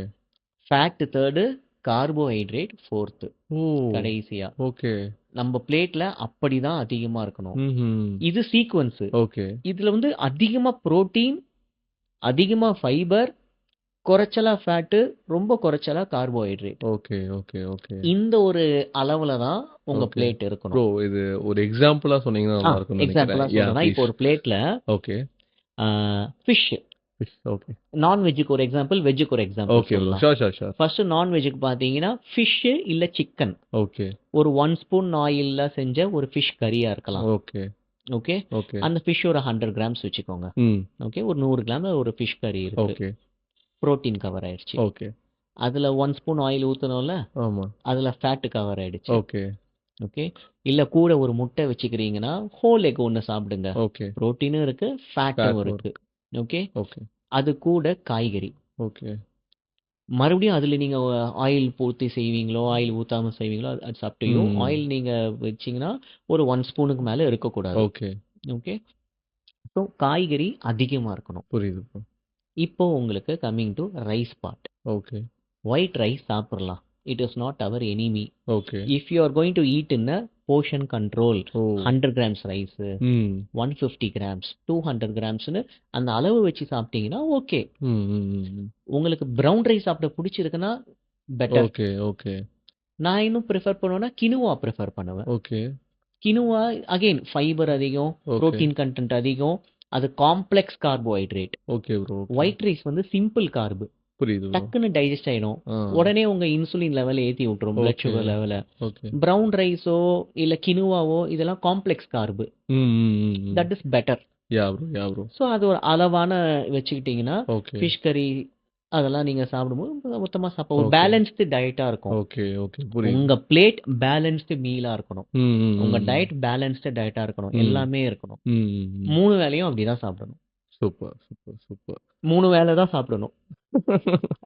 fat third, carbohydrate fourth oh கடைசியா. ஓகே நம்ம பிளேட்ல அப்படிதான் அதிகமா இருக்கணும். ம்ஹ்ம். இது சீக்வென்ஸ். ஓகே. இதுல வந்து அதிகமா புரோட்டீன், அதிகமா ஃபைபர், குறைச்சலா ஃபேட், ரொம்ப குறைச்சலா கார்போஹைட்ரேட். Okay, okay, okay. இந்த ஒரு அளவுல தான் உங்க ஓகே. பிளேட் ப்ரோ இருக்கணும். இது ஒரு எக்ஸாம்பிளா சொன்னீங்கன்னா நல்லா இருக்கும்னு எக்ஸாம்பிளா நினைக்கிறேன். சொல்றேன்னா, இப்போ ப்ளீஸ். ஒரு பிளேட்ல ஓகே. Fish, okay. நான்வெஜ்ஜுக்கு ஒரு எக்ஸாம்பிள், வெஜ்ஜுக்கு ஒரு எக்ஸாம்பிள் ஓகே ப்ரோ. சொல்லலாம். ஷூர். ஃபர்ஸ்ட் நான்வெஜ்ஜுக்கு பார்த்தீங்கன்னா, ஃபிஷ் இல்ல சிக்கன். ஓகே. ஒரு 1 ஸ்பூன் ஆயில்ல செஞ்ச ஒரு ஃபிஷ் கறியா இருக்கலாம். ஓகே. ஓகே. ஓகே. அந்த ஃபிஷ் ஒரு 100 கிராம்ஸ் வச்சுக்கோங்க. ம். ஓகே. ஒரு 100 கிராம்ல ஒரு ஃபிஷ் கறி இருக்கு. ஓகே. புரோட்டீன் கவர் ஆயிடுச்சு. ஓகே. அதுல 1 ஸ்பூன் ஆயில் ஊத்துனோம்ல, ஆமா. அதுல ஃபேட் கவர் ஆயிடுச்சு. ஓகே. ஓகே. இல்ல கூட ஒரு முட்டை வச்சுக்கிறீங்கன்னா, ஹோல் எக் ஒண்ணு சாப்பிடுங்க. ஓகே. புரோட்டீனும் இருக்கு, ஃபேட்டும் ஃபேட்டும் இருக்கு. ஓகே. ஓகே. அது கூட காய்கறி. ஓகே. மறுபடியும் அதுல நீங்க ஆயில் ஊத்தி செய்வீங்களோ, ஆயில் ஊத்தாம செய்வீங்களோ, அது அப் டு யூ. ம். ஆயில் நீங்க வச்சீங்கன்னா, ஒரு 1 ஸ்பூனுக்கு மேல இருக்கக்கூடாது. ஓகே. ஓகே. ஸோ காய்கறி அதிகமா இருக்கணும். புரியுது ப்ரோ. இப்போ உங்களுக்கு coming to rice part. Okay. White rice சாப்பிடலாம். It is not our enemy. Okay. If you are going to eat in a portion control, oh. 100 grams rice, ம். 150 கிராம்ஸ், 200 கிராம்ஸ்னு அந்த அளவு வச்சு சாப்பிட்டீங்கன்னா ஓகே. ம். ம். உங்களுக்கு ப்ரௌன் ரைஸ் சாப்பிட பிடிச்சிருக்குன்னா பெட்டர். ஓகே. ஓகே. நான் இன்னும் ப்ரிஃபர் பண்ணுவேன்னா கினுவா ப்ரிஃபர் பண்ணுவேன். ஓகே. கினுவா அகைன் ஃபைபர் அதிகம், ஓகே. புரோட்டீன் கண்டென்ட் அதிகம், அது complex carbohydrate. Okay bro. White rice வந்து சிம்பிள் கார்பு, புரியுது ப்ரோ. டக்குன்னு டைஜஸ்ட் ஆயிடும். ஆ. உடனே உங்க இன்சுலின் லெவல் ஏத்தி விட்டுரும், பிளட் ஓகே. சுகர் லெவல. ஓகே. ப்ரௌன் ரைஸோ இல்ல கினுவாவோ இதெல்லாம் காம்ப்ளெக்ஸ் கார்பு. ம். ம். That is better. Yeah bro. So அது ஒரு அளவான வச்சுக்கிட்டீங்கன்னா, ஓகே. ஃபிஷ் கறி அதெல்லாம் நீங்க சாப்பிடும்போது மொத்தமா ஒரு ஓகே. பேலன்ஸ்டு டயட்டா இருக்கும். ஓகே. ஓகே. புரியுது. உங்க பிளேட் பேலன்ஸ்டு மீலா இருக்கணும். ம். உங்க டயட் பேலன்ஸ்டு டயட்டா இருக்கணும். ம். எல்லாமே இருக்கணும். ம். 3 வேளையும் அப்படிதான் சாப்பிடணும். சூப்பர். 3 வேளை தான் சாப்பிடணும்.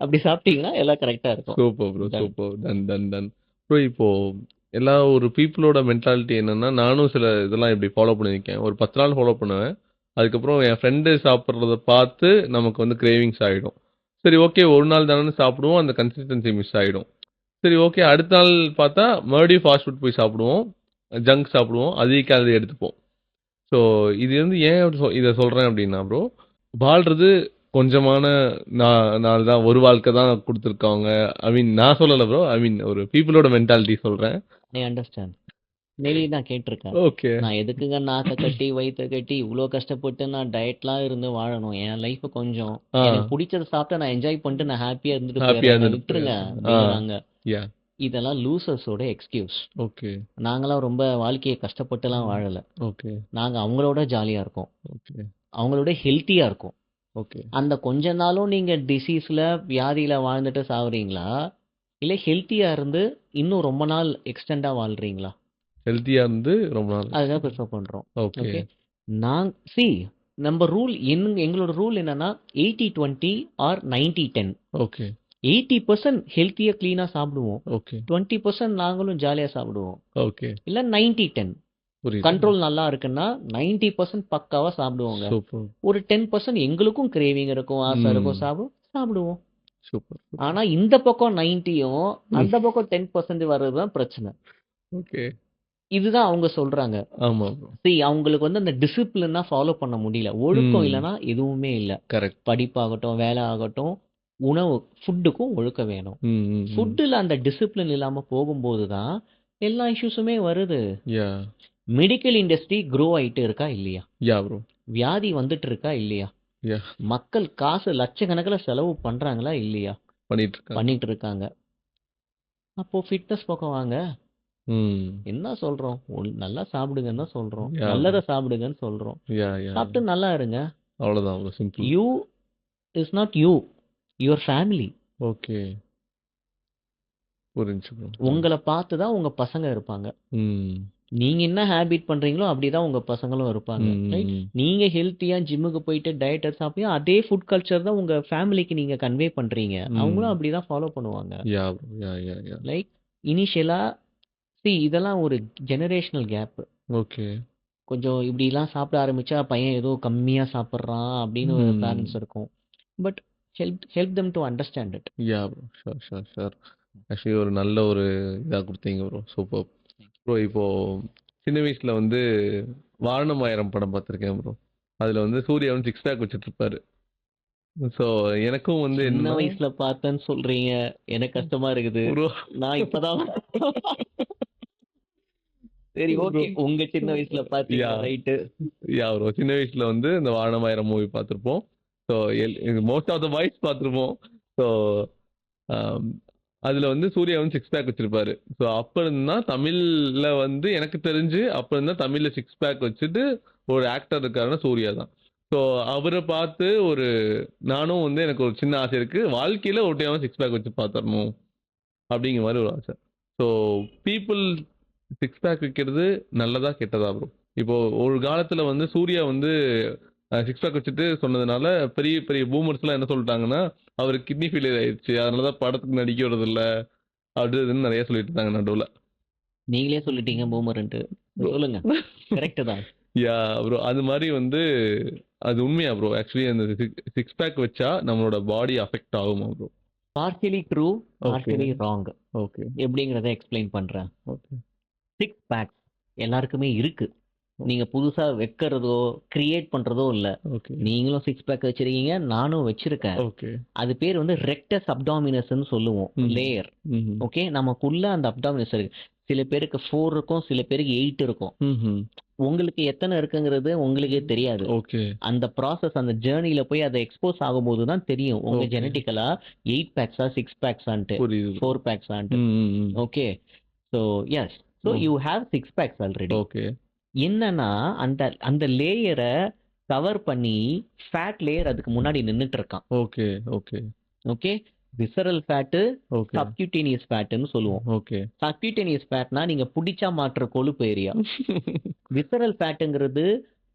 அப்படி சாப்பிட்டீங்கன்னா எல்லாம் கரெக்டா இருக்கும். Super bro. Done. Super. Done. Bro இப்போ எல்லா ஒரு பீப்புளோட மென்டாலிட்டி என்னன்னா, நானும் சில இதெல்லாம் இப்படி ஃபாலோ பண்ணியிருக்கேன். ஒரு 10 நாள் ஃபாலோ பண்ணுவேன். அதுக்கப்புறம் என் ஃப்ரெண்டு சாப்பிட்றத பார்த்து நமக்கு வந்து கிரேவிங்ஸ் ஆயிடும். சரி ஓகே ஒரு நாள் தானே சாப்பிடுவோம். அந்த கன்சிஸ்டன்சி மிஸ் ஆயிடும். சரி ஓகே அடுத்த நாள் பார்த்தா மறுபடியும் ஃபாஸ்ட் ஃபுட் போய் சாப்பிடுவோம். ஜங்க் சாப்பிடுவோம். அதிக கேலரி எடுத்துப்போம். ஸோ இது வந்து ஏன் இதை சொல்கிறேன் அப்படின்னா ப்ரோ வாழ்றது கொஞ்சமான நாள் தான், ஒரு வாழ்க்கை தான் கொடுத்துருக்காங்க. ஐ மீன் நான் சொல்லலை ப்ரோ, ஐ மீன் ஒரு பீப்புளோட மென்டாலிட்டி சொல்கிறேன். I understand. மேபி நான் கேட்டிருக்கேன். ஓகே. நான் எதுக்குங்க நாக்க கட்டி வயிற்ற கட்டி இவ்வளோ கஷ்டப்பட்டு நான் டயட்லாம் இருந்து வாழணும். என் லைஃப் கொஞ்சம் எனக்கு பிடிச்சதை சாப்பிட்டு நான் என்ஜாய் பண்ணிட்டு நான் ஹாப்பியா இருந்துட்டு Happy-ஆ போயிடுறேன். இருந்துட்டு விட்டுருங்க போயிடுறேன். அப்படிங்கிறாங்க. யா. இதெல்லாம் லூசர்ஸோட எக்ஸ்கியூஸ். ஓகே. நாங்களாம் ரொம்ப வாழ்க்கையை கஷ்டப்பட்டுலாம் வாழல. ஓகே. நாங்க அவங்களோட ஜாலியா இருக்கோம். ஓகே. அவங்களோட ஹெல்த்தியா இருக்கோம். ஓகே. அந்த கொஞ்ச நாளும் நீங்க டிசீஸ்ல வியாதியில வாழ்ந்துட்டு சாவுறீங்களா, இல்ல ஹெல்த்தியா இருந்து இன்னும் ரொம்ப நாள் எக்ஸ்டெண்டா வாழ்றீங்களா? ஹெல்த்தியாக இருந்து ரொம்ப நாள். அதுதான் ப்ரிஃபர் பண்றோம். ஓகே. ஓகே. நம்ம ரூல் எங்களோட ரூல் என்னன்னா 80-20 ஆர் 90-10. ஓகே. 80% ஹெல்த்தியா கிளீனா சாப்பிடுவோம். ஓகே. 20% நாங்களும் ஜாலியா சாப்பிடுவோம். ஓகே. இல்ல 90-10 புரியுது. கண்ட்ரோல் நல்லா இருக்குன்னா 90% பக்காவா சாப்பிடுவோங்க. சூப்பர். ஒரு 10% எங்களுக்கும் கிரேவிங் இருக்கும், ஆசை இருக்கும், சாப்பிடுவோம். சூப்பர். ஆனா இந்த பக்கம் 90யும் அந்த பக்கம் 10% வர்றதுதான் பிரச்சனை. ஓகே. இதுதான் அவங்க சொல்றாங்க. ஆமா ப்ரோ. அவங்களுக்கு வந்து அந்த டிசிப்ளினா ஃபாலோ பண்ண முடியல. ஒழுக்கம் ம். இல்லைன்னா எதுவுமே இல்ல. கரெக்ட். படிப்பாகட்டும், வேலை ஆகட்டும், உணவு ஃபுட்டுக்கும் ஒழுக்கம் வேணும். ம். ஃபுட்டுல அந்த டிசிப்ளின் இல்லாம போகும்போது தான் எல்லா இஷ்யூஸுமே வருது. யா. மெடிக்கல் இண்டஸ்ட்ரி க்ரோ ஆயிட்டு இருக்கா இல்லையா? யா ப்ரோ. வியாதி வந்துட்டு இருக்கா இல்லையா? யா. மக்கள் காசு லட்சக்கணக்கில் செலவு பண்றாங்களா இல்லையா? பண்ணிட்டு இருக்காங்க. அப்போ ஃபிட்னஸ் பக்கம் வாங்க. ம். என்ன சொல்றோம்? நல்லா சாப்பிடுங்கன்னு தான் சொல்றோம். Yeah. நல்லதை சாப்பிடுங்கன்னு சொல்றோம். யா. சாப்பிட்டு நல்லா இருங்க. அவ்வளோதான் bro. Simple. You is not you, your family. Okay. புரிஞ்சு ப்ரோ. உங்களை பார்த்து தான் உங்க பசங்க இருப்பாங்க. ம். நீங்க என்ன ஹேபிட் பண்றீங்களோ அப்படிதான் உங்க பசங்களும் இருப்பாங்க. Right? நீங்க ஹெல்த்தியா ஜிம்முக்கு போயிட்டு டயட்டை சாப்பிட்டீங்க, அதே ஃபுட் கல்ச்சர் தான் உங்க ஃபேமிலிக்கு நீங்க கன்வே பண்றீங்க. அவங்களும் அப்படிதான் ஃபாலோ பண்ணுவாங்க. யா ப்ரோ. யா. லைக் இனிஷியலா இதெல்லாம் ஒரு ஜெனரேஷனல் கேப். ஓகே. கொஞ்சம் இப்படிலாம் சாப்பிட ஆரம்பிச்சா பையன் ஏதோ கம்மியா சாப்பிட்றான் அப்படின்னு ஒரு பேரண்ட்ஸ் இருக்கும். But help them to understand it. Yeah bro. Sure. Actually ஒரு நல்ல ஒரு இதாக கொடுத்தீங்க ப்ரோ. சூப்பர். ப்ரோ இப்போ சின்ன வயசுல வந்து வாரணம் ஆயிரம் படம் பார்த்திருக்கேன் ப்ரோ. அதுல வந்து சூர்யா வந்து சிக்ஸ் பேக் வச்சுட்டு இருப்பாரு. ஸோ எனக்கும் வந்து சின்ன என்னன்னா வயசுல பார்த்தேன்னு சொல்றீங்க. எனக்கு கஷ்டமா இருக்குது. ப்ரோ நான் இப்பதான் சரி ப்ரோ ஓகே. உங்க சின்ன வயசுல பார்த்தீங்க. யா ரைட்டு. யா ப்ரோ சின்ன வயசுல வந்து இந்த வாரணம் ஆயிரம் மூவி பார்த்திருப்போம். So most of the boys பார்த்திருப்போம். ஸோ அதுல வந்து சூர்யா வந்து சிக்ஸ் பேக் வச்சிருப்பாரு. ஸோ அப்ப இருந்தா தமிழ்ல வந்து எனக்கு தெரிஞ்சு அப்ப இருந்தா தமிழ்ல சிக்ஸ் பேக் வச்சுட்டு ஒரு ஆக்டர் இருக்காருன்னா சூர்யா தான். ஸோ அவரை பார்த்து ஒரு நானும் வந்து எனக்கு ஒரு சின்ன ஆசை இருக்கு. வாழ்க்கையில ஒரு டைம் சிக்ஸ் பேக் வச்சு பார்த்துடணும் அப்படிங்கிற மாதிரி ஒரு ஆசை. ஸோ பீப்புள் சிக்ஸ் பேக் வைக்கிறது நல்லதா கெட்டதா ப்ரோ? இப்போ ஒரு காலத்துல வந்து சூர்யா வந்து சிக்ஸ் பேக் வச்சுட்டு சொன்னதுனால பெரிய பெரிய பூமர்ஸ்லாம் என்ன சொல்லிட்டாங்கன்னா அவருக்கு கிட்னி ஃபெயிலியர் ஆயிடுச்சு, அதனாலதான் படத்துக்கு நடிக்க விடுறதில்ல அது இதுன்னு நிறைய சொல்லிட்டு இருந்தாங்க நடுவில். நீங்களே சொல்லிட்டீங்க பூமர்ன்ட்டு. சொல்லுங்க. கரெக்ட் தான். யா ப்ரோ அது மாதிரி வந்து அது உண்மையா ப்ரோ? ஆக்சுவலி அந்த சிக்ஸ் பேக் வச்சா நம்மளோட பாடி அஃபெக்ட் ஆகுமா bro? Partially true, okay partially wrong. Okay எப்படிங்கிறத எக்ஸ்பிளைன் பண்றேன். ஓகே சிக்ஸ் பேக்ஸ் எல்லாருக்குமே இருக்கு. நீங்க புதுசா வைக்கிறதோ கிரியேட் பண்றதோ இல்ல. ஓகே நீங்களும் சிக்ஸ் பேக் வச்சிருக்கீங்க, நானும் வச்சிருக்கேன். ஓகே அது பேர் வந்து ரெக்டஸ் அப்டாமினஸ்ன்னு சொல்லுவோம். ம். லேயர். ம் ஓகே, நமக்குள்ள அந்த அப்டாமினஸ் இருக்கு. சில பேருக்கு 4 இருக்கும், சில பேருக்கு 8 இருக்கும். ம் உங்களுக்கு எத்தனை இருக்குங்கிறது உங்களுக்கே தெரியாது. ஓகே அந்த ப்ராசஸ், அந்த ஜேர்னில போய் அதை எக்ஸ்போஸ் ஆகும்போது தான் தெரியும் உங்க Okay. ஜெனட்டிக்கலா 8 பேக்ஸா 6 பேக்ஸான்ட்டு புரியுது 4 பேக்ஸான்ட்டு. Okay, so yes, so you have 6 packs already. Okay என்னன்னா அந்த அந்த லேயரை கவர் பண்ணி ஃபேட் லேயர் அதுக்கு முன்னாடி நின்னுட்டு இருக்கான். Okay okay okay, visceral fat, okay subcutaneous ஃபேட்னு சொல்லுவோம். ஓகே சப்கியூட்டேனியஸ் ஃபேட்னா நீங்க பிடிச்சா மாற்ற கொழுப்பு ஏரியா. விசரல் ஃபேட்டுங்கிறது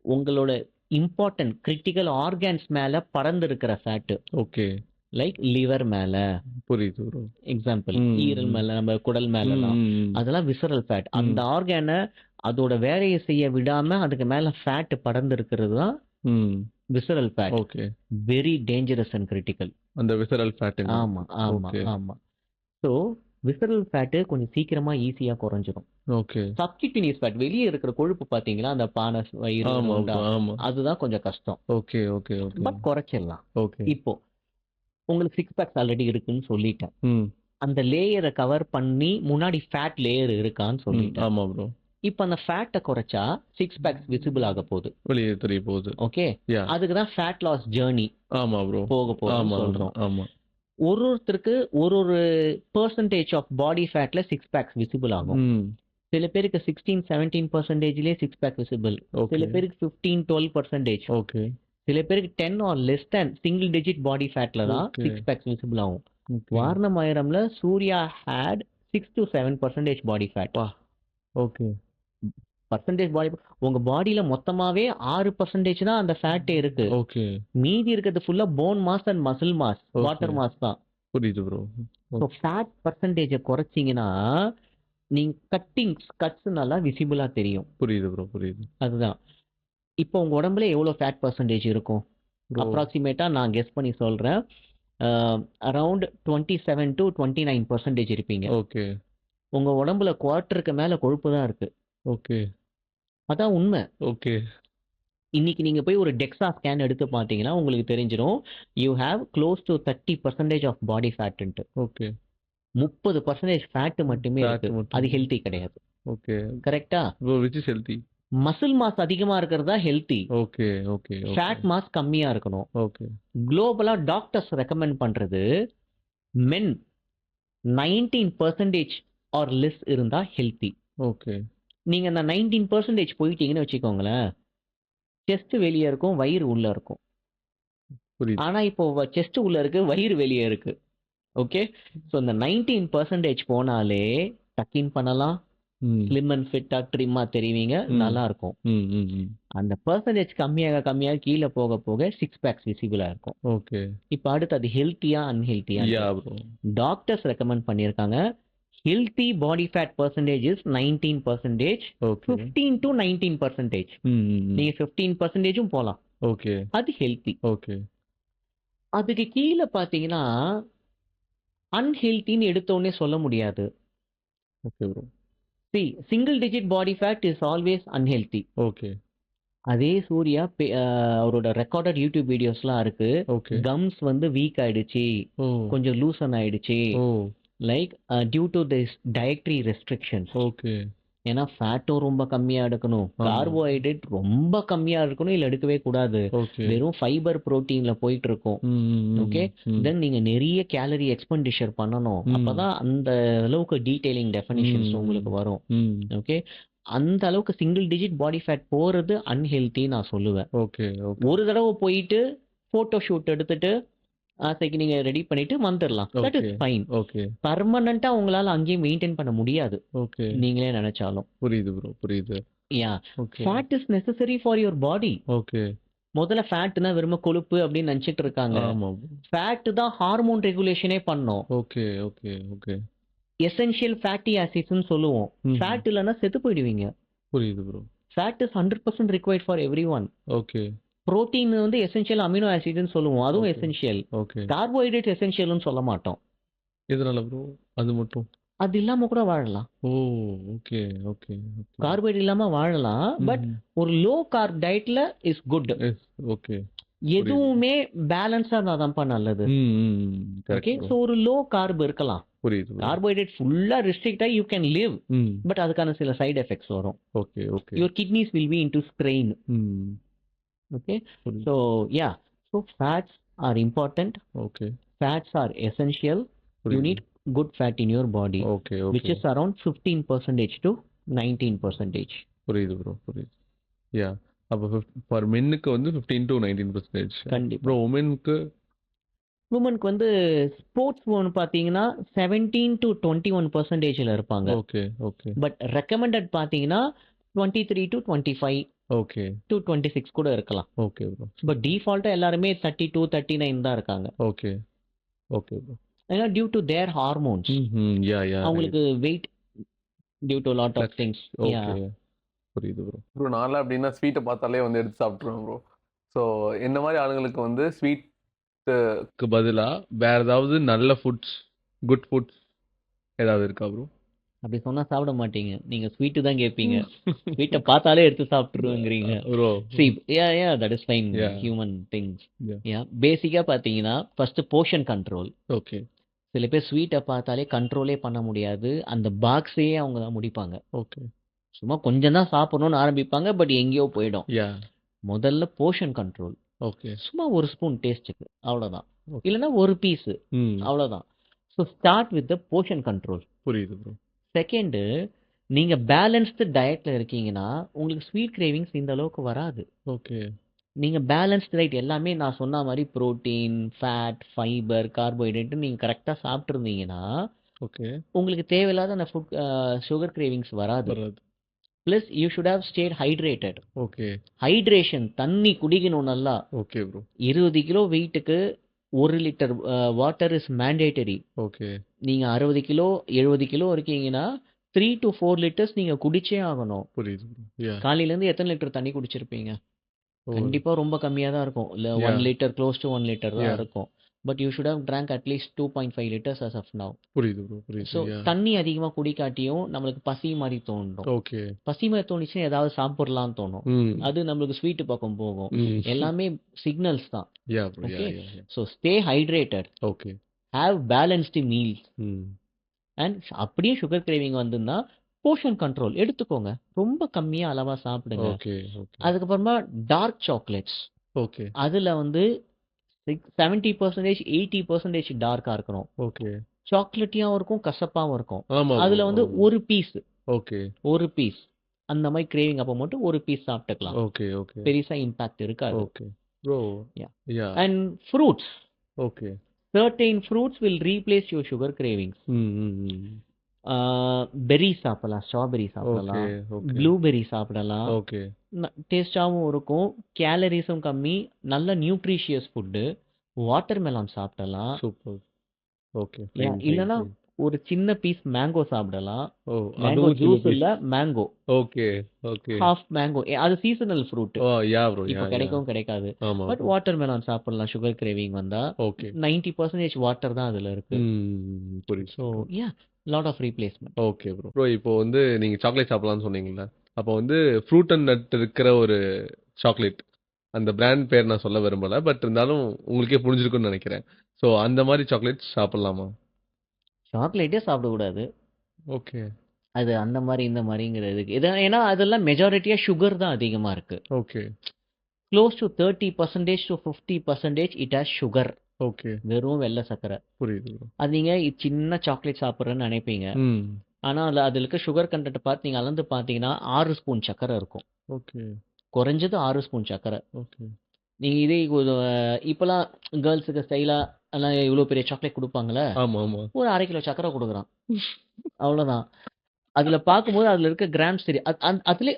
உங்களோட இம்பார்ட்டன்ட் கிரிட்டிக்கல் ஆர்கான்ஸ் மேல பறந்து இருக்கிற ஃபேட்டு. ஓகே லைக் லிவர் மேல, புரியுது ப்ரோ. எக்ஸாம்பிள் ம். ஈரல் மேல, நம்ம குடல் மேலலாம், அதெல்லாம் விசரல் ஃபேட். அந்த ஆர்கானை அதோட வேலையை செய்ய விடாம அதுக்கு மேல ஃபேட் பறந்து இருக்கிறது தான் visceral fat. Okay very dangerous and critical. அந்த விசரல் ஃபேட். ஆமா ஆமா Okay. ஆமா. ஸோ விசரல் ஃபேட்டு கொஞ்சம் சீக்கிரமா ஈஸியா குறைஞ்சிரும். ஓகே சப்கியூட்டேனியஸ் ஃபேட், வெளியே இருக்கிற கொழுப்பு பாத்தீங்களா, அந்த பானை வயிறு ஆமா உண்டா, ஆமா அதுதான் கொஞ்சம் கஷ்டம். ஓகே ஓகே ஓகே பட் குறைச்சிடலாம். ஓகே இப்போ உங்களுக்கு 6 பேக்ஸ் ஆல்ரெடி இருக்குன்னு சொல்லிட்டேன். ம் அந்த லேயரை கவர் பண்ணி முன்னாடி ஃபேட் லேயர் இருக்கான்னு சொல்லிட்டேன். ஆமா ப்ரோ. இப்போ அந்த ஃபேட்டை குறைச்சா 6 பேக்ஸ் விசிபிள் ஆக போகுது. வெளியே தெரிய போகுது. ஓகே, யா அதுக்கு தான் ஃபேட் லாஸ் ஜேர்னி ஆமா ப்ரோ. போக போகுதுன்னு ஆமா சொல்றோம். ஆமா ஒருத்தருக்கு ஒரு பெர்சன்டேஜ் ஆஃப் பாடி ஃபேட்ல 6 பேக்ஸ் விசிபிள் ஆகும். சில பேருக்கு 16-17%லேயே 6 பேக் விசிபிள். சில ஓகே பேருக்கு 15-12%. ஓகே சில பேருக்கு 10 or less than single digit body ஃபேட்ல தான் Okay. 6 பேக்ஸ் விசிபிள் ஆகும். வாரணம் ஆயிரம்ல Suriya had 6-7% body fat. Okay percentage body, உங்க பாடியில மொத்தமாவே 6% தான் அந்த ஃபேட்டே இருக்கு. ஓகே மீதி இருக்கிறது ஃபுல்லா phone mass and muscle mass, Okay. Water mass தான். புரியுது ப்ரோ. ஸோ ஃபேட் பர்சன்டேஜை குறைச்சிங்கன்னா நீங்க கட்ஸ் நல்லா விசிபிளா தெரியும். புரியுது ப்ரோ. புரியுது அதுதான். இப்போ உங்க உடம்புல எவ்வளவு ஃபேட் பர்சன்டேஜ் இருக்கும்? Bro. அப்ராக்சிமேட்டா நான் கெஸ் பண்ணி சொல்றேன். அரௌண்ட் 27-29% இருப்பீங்க. ஓகே உங்க உடம்புல குவார்ட்டருக்கு மேல கொழுப்பு தான் இருக்கு. ஓகே அதான் உண்மை. ஓகே இன்னைக்கு நீங்க போய் ஒரு டெக்ஸா ஸ்கேன் எடுத்து பார்த்தீங்கன்னா உங்களுக்கு தெரிஞ்சிடும், you have close to 30% of body ஃபேட்ன்ட்டு. ஓகே 30% ஃபேட் மட்டுமே Fat இருக்கு. மட்டும். அது ஹெல்த்தி கிடையாது. ஓகே கரெக்டா? Bro which is healthy? Muscle mass அதிகமா இருக்கிறது தான் healthy. Okay okay fat mass கம்மியா இருக்கணும். ஓகே குளோபலா டாக்டர்ஸ் ரெக்கமெண்ட் பண்றது மென் 19% ஆர் லெஸ் இருந்தா ஹெல்த்தி. ஓகே நீங்க அந்த 19% போயிட்டீங்கன்னு வச்சுக்கோங்களேன், செஸ்ட் வெளியே இருக்கும், வயிறு உள்ள இருக்கும். புரியுது. ஆனா இப்போ செஸ்ட் உள்ள இருக்கு, வயிறு வெளியே இருக்கு. ஓகே, ஸோ இந்த 19% போனாலே டக்கின் பண்ணலாம், ஸ்லிம் அண்ட் ஃபிட்டா ட்ரிம்மா தெரிவிங்க, நல்லா இருக்கும். அந்த பர்சன்டேஜ் கம்மியாக கம்மியாக கீழே போக போக 6 பேக்ஸ் விசிபிளா இருக்கும். ஓகே இப்போ அடுத்து அது ஹெல்த்தியா அன்ஹெல்த்தியா? Yeah bro. டாக்டர்ஸ் ரெக்கமெண்ட் பண்ணியிருக்காங்க healthy body fat percentage is 19%, okay 15-19%. நீங்க 15%ம் போலாம், ஓகே அது ஹெல்த்தி. ஓகே அதுக்கு கீழே பாத்தீங்கன்னா அன்ஹெல்த்தின்னு எடுத்த உடனே சொல்ல முடியாது. Okay bro. Single digit body fat is always unhealthy. Okay. அதே சூர்யா அவரோட ரெக்கார்டட் யூடியூப் வீடியோஸ்லாம் இருக்கு. ஓகே. கம்ஸ் வந்து வீக் ஆயிடுச்சு, ஓ. கொஞ்சம் லூசன் ஆயிடுச்சு, oh. Like due to this dietary restrictions. Okay. ஏன்னா ஃபேட்டும் ரொம்ப கம்மியா எடுக்கணும், ஆமா. கார்போஹைட்ரேட் ரொம்ப கம்மியா இருக்கணும், இல்லை எடுக்கவே கூடாது. ஓகே. வெறும் ஃபைபர் புரோட்டீன்ல போயிட்டு இருக்கும். ஓகே, தென் நீங்க நிறைய கேலரி எக்ஸ்பெண்டிச்சர் பண்ணணும். அப்பதான் அந்த அளவுக்கு டீடைலிங் டெஃபினிஷன்ஸ் உங்களுக்கு வரும். ஓகே, அந்த அளவுக்கு சிங்கிள் டிஜிட் பாடி ஃபேட் போறது அன்ஹெல்தி நான் சொல்லுவேன். ஓகே. ஓகே. ஒரு தடவை போயிட்டு போட்டோ ஷூட் எடுத்துட்டு ஆசைக்கு நீங்க ரெடி பண்ணிட்டு வந்துடலாம். That is okay. Fine. Okay. பர்மனண்டா உங்களால அங்கேயே மெயின்டைன் பண்ண முடியாது, ஓகே. நீங்களே நினைச்சாலும். புரியுது ப்ரோ, புரியுது. Yeah, okay. Fat is necessary for your body. Okay. முதல்ல ஃபேட்னா வெறும் கொழுப்பு அப்படின்னு நினைச்சிட்டு இருக்காங்க. ஆமா. ஃபேட் தான் ஹார்மோன் ரெகுலேஷனே பண்ணும். Okay. Okay. Okay. Essential fatty ஆசிட்ஸ்னு சொல்லுவோம். ஃபேட் இல்லைன்னா செத்து போயிடுவீங்க. புரியுது bro. Fat is 100% required for every one. Okay. Protein வந்து எசென்ஷியல் அமினோ ஆசிட்னு சொல்லுவோம், அதுவும் எசென்ஷியல். ஓகே. கார்போஹைட்ரேட் எசென்ஷியல்னு சொல்ல மாட்டோம். எதனால ப்ரோ அது மட்டும்? அது இல்லாம கூட வாழலாம். ஓ. ஓகே. ஓகே. கார்போஹைட்ரேட் இல்லாம வாழலாம், பட் ஒரு லோ கார்ப் டயட்ல இஸ் குட். ஓகே. எதுவுமே பேலன்ஸா இருந்தாதான்ப்பா நல்லது. ஓகே, சோ ஒரு லோ கார்ப் இருக்கலாம். புரியுது. கார்போஹைட்ரேட் ஃபுல்லா ரெஸ்ட்ரிக்ட் ஆகி யூ கேன் லிவ், பட் அதுக்கான சில சைடு எஃபெக்ட்ஸ் வரும். Okay. Okay. Your kidneys will be into strain. Okay, so yeah, so fats are important. Okay. Fats are essential. You need good fat in your body. Okay. Which is around 15% to 19%. புரியுது bro, புரியுது. யா, அப்போ for மென்னுக்கு வந்து 15 to 19%. கண்டிப்பா. Bro உமனுக்கு வந்து sports woman பாத்தீங்கன்னா 17 to 21% இருப்பாங்க. Okay. Okay. But recommended பாத்தீங்கன்னா 23 to 25 ஓகே to 26 கூட இருக்கலாம். Okay bro. பட் டிஃபால்ட்டா எல்லாருமே 32 39 தான் இருக்காங்க. ஓகே. Okay bro. ஏன்னா due to their hormones, yeah yeah, அவங்களுக்கு weight due to lot of things. Okay. புரியுது ப்ரோ. ப்ரோ நான்லாம் அப்படின்னா ஸ்வீட்டை பார்த்தாலே வந்து எடுத்து சாப்பிட்ருவேன் ப்ரோ. ஸோ இந்த மாதிரி ஆளுங்களுக்கு வந்து ஸ்வீட்டுக்கு பதிலாக வேற ஏதாவது நல்ல ஃபுட்ஸ், குட் ஃபுட்ஸ் ஏதாவது இருக்கா ப்ரோ? அப்படி சொன்னா சாப்பிட மாட்டீங்க, நீங்க ஸ்வீட்டு தான் கேட்பீங்க. ஸ்வீட்டை பார்த்தாலே எடுத்து சாப்பிட்டுருவேங்கிறீங்க bro. Yeah that is fine, human things. Yeah, பேசிக்கா பாத்தீங்கன்னா ஃபர்ஸ்ட் போர்ஷன் கண்ட்ரோல். ஓகே. சில பேர் ஸ்வீட்டை பார்த்தாலே கண்ட்ரோலே பண்ண முடியாது, அந்த பாக்ஸையே அவங்க தான் முடிப்பாங்க. ஓகே. சும்மா கொஞ்சம் தான் சாப்பிடணும்னு ஆரம்பிப்பாங்க, பட் எங்கேயோ போயிடும். யா, முதல்ல போர்ஷன் கண்ட்ரோல். ஓகே. சும்மா ஒரு ஸ்பூன் டேஸ்ட்டுக்கு அவ்வளோதான், இல்லைன்னா ஒரு பீஸு அவ்வளோதான். So start with the portion control. புரியுது ப்ரோ. செகண்டு, நீங்க பேலன்ஸ்டு டயட்ல இருக்கீங்கன்னா உங்களுக்கு ஸ்வீட் கிரேவிங்ஸ் இந்த அளவுக்கு வராது. ஓகே. நீங்க பேலன்ஸ்டு டயட் எல்லாமே நான் சொன்ன மாதிரி புரோட்டீன், ஃபேட், ஃபைபர், கார்போஹைட்ரேட் நீங்க கரெக்டா சாப்பிட்டுருந்தீங்கன்னா ஓகே, உங்களுக்கு தேவையில்லாத அந்த ஃபுட் சுகர் கிரேவிங்ஸ் வராது. Plus you should have stayed hydrated. Okay. Hydration, தண்ணி குடிக்கணும் நல்லா. Okay bro. 20 கிலோ வெயிட்டுக்கு 1 litre water is mandatory. Okay. நீங்க 60 கிலோ 70 கிலோ இருக்கீங்கன்னா 3 to 4 லிட்டர்ஸ் நீங்க குடிச்சே ஆகணும். புரியுது. காலையில இருந்து எத்தனை லிட்டர் தண்ணி குடிச்சிருப்பீங்க? கண்டிப்பா ரொம்ப கம்மியா தான் இருக்கும், இல்ல 1 லிட்டர், க்ளோஸ் டு 1 லிட்டர் தான் இருக்கும். But you should have drank at least 2.5 litres as of now. புரியுது ப்ரோ, புரியுது. ஸோ தண்ணி அதிகமா குடிக்காட்டியும் நம்மளுக்கு பசி மாதிரி தோணும். ஓகே. பசி மாதிரி தோணுச்சுன்னா ஏதாவது சாப்பிடலாம்னு தோணும், அது நம்மளுக்கு ஸ்வீட் பக்கம் போகும். எல்லாமே சிக்னல்ஸ் தான். Okay, so stay hydrated. Okay. Have balanced meals. And அப்படியே சுகர் கிரேவிங் வந்துன்னா போர்ஷன் கண்ட்ரோல் எடுத்துக்கோங்க, ரொம்ப கம்மியா அளவா சாப்பிடுங்க. அதுக்கப்புறமா டார்க் சாக்லேட்ஸ். ஓகே. அதுல வந்து 70% 80% டார்க்கா இருக்கணும். ஓகே. சாக்லேட்டியாவும் இருக்கும், கசப்பாவும் இருக்கும். ஆமா. அதுல வந்து ஒரு பீஸ், ஓகே, ஒரு பீஸ் அந்த மாதிரி கிரேவிங் அப்போ மட்டும் ஒரு பீஸ் சாப்பிட்டுக்கலாம். ஓகே. ஓகே. பெருசா இம்பாக்ட் இருக்காது. Okay bro. Yeah. And fruits. Okay. certain fruits will replace your sugar cravings. Berry சாப்பிடலாம், ஸ்ட்ராபெரி சாப்பிடலாம், ப்ளூபெர்ரி சாப்பிடலாம். ஓகே. டேஸ்டாகவும் இருக்கும், கேலரிஸும் கம்மி, நல்ல நியூட்ரிஷியஸ் ஃபுட்டு. வாட்டர் மெலான் சாப்பிடலாம். சூப்பர். ஓகே. இல்லைன்னா ஒரு சின்ன பீஸ் மேங்கோ சாப்பிடலாம். ஓ! மேங்கோ அதுவும் சின்ன ஜூஸ் பீஸ். இல்ல, mango. Okay, okay. Half mango. அது சீசனல் ஃப்ரூட். ஓ! Yeah bro. இப்ப கிடைக்கவும் கிடைக்காது. ஆமா பட் ப்ரோ. வாட்டர் மெலான் சாப்பிடலாம் சுகர் கிரேவிங் வந்தா. ஓகே. 90% வாட்டர் தான் அதுல இருக்கு. புரியுது so bro. Yeah lot of replacement. Okay bro. Bro இப்போ வந்து நீங்க சாக்லேட் சாப்பிடலாம்னு சொன்னீங்கல்ல. அப்போ வந்து ஃப்ரூட் அண்ட் நட் இருக்கிற ஒரு சாக்லேட். அந்த பிராண்ட் பேர் நான் சொல்ல விரும்பல. பட் இருந்தாலும் உங்களுக்கே புரிஞ்சிருக்கும்னு நினைக்கிறேன். ஸோ அந்த மாதிரி சாக்லேட்ஸ் சாப்பிடலாமா? சாக்லேட்டே சாப்பிடக்கூடாது. ஓகே, அது அந்த மாரி, இந்த மாரிங்கிறதுக்கு. ஏன்னா அதெல்லாம் மெஜாரிட்டியா சுகர் தான் அதிகமா இருக்கு. Okay, close to 30% to 50% it has sugar. Okay. வெறும் வெள்ளை சர்க்கரை. புரியுது ப்ரோ. அது நீங்க சின்ன சாக்லேட் சாப்பிட்றேன்னு நினைப்பீங்க. ம். ஆனா அதுல இருக்க சுகர் கண்டென்ட் பார்த்து நீங்க அளந்து பார்த்தீங்கன்னா 6 ஸ்பூன் சர்க்கரை இருக்கும். ஓகே, குறைஞ்சது 6 ஸ்பூன் சர்க்கரை. ஓகே. நீங்க இதே இப்போலாம் கேர்ள்ஸுக்கு ஸ்டைலா எல்லாம் இவ்வளோ பெரிய சாக்லேட் கொடுப்பாங்களே, ஆமா, ஆமா. ஒரு 1/2 கிலோ சர்க்கரை கொடுக்குறான். அவ்வளோதான். அதுல பார்க்கும்போது அதுல இருக்க கிராம்ஸ் தெரியும்.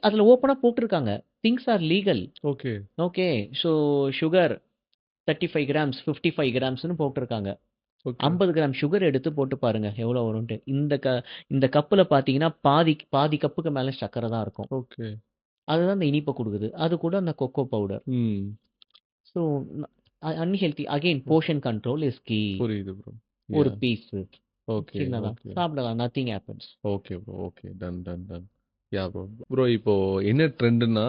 அதுல ஓப்பனா போட்டிருக்காங்க. Things are legal. Okay, okay. So sugar 35 grams, 55 கிராம்ஸ்னு போட்டிருக்காங்க. ஓகே, 50 கிராம் சுகர் எடுத்து போட்டு பாருங்க எவ்வளோ வரும்ன்ட்டு. இந்த கப்புல பார்த்தீங்கன்னா பாதி பாதி கப்புக்கு மேல சர்க்கரை தான் இருக்கும். ஓகே. அதுதான் அந்த இனிப்பை கொடுக்குது. அது கூட அந்த கொக்கோ பவுடர். ம். So unhealthy. Again portion control is key. புரியுது ப்ரோ. ஒரு யாஹ். பீஸ் ஓகே, சின்னதா ஓகே. சாப்பிடலாம். Nothing happens. Okay bro. Okay. Done, done, done. Yeah bro. Bro இப்போ என்ன ட்ரெண்டுன்னா,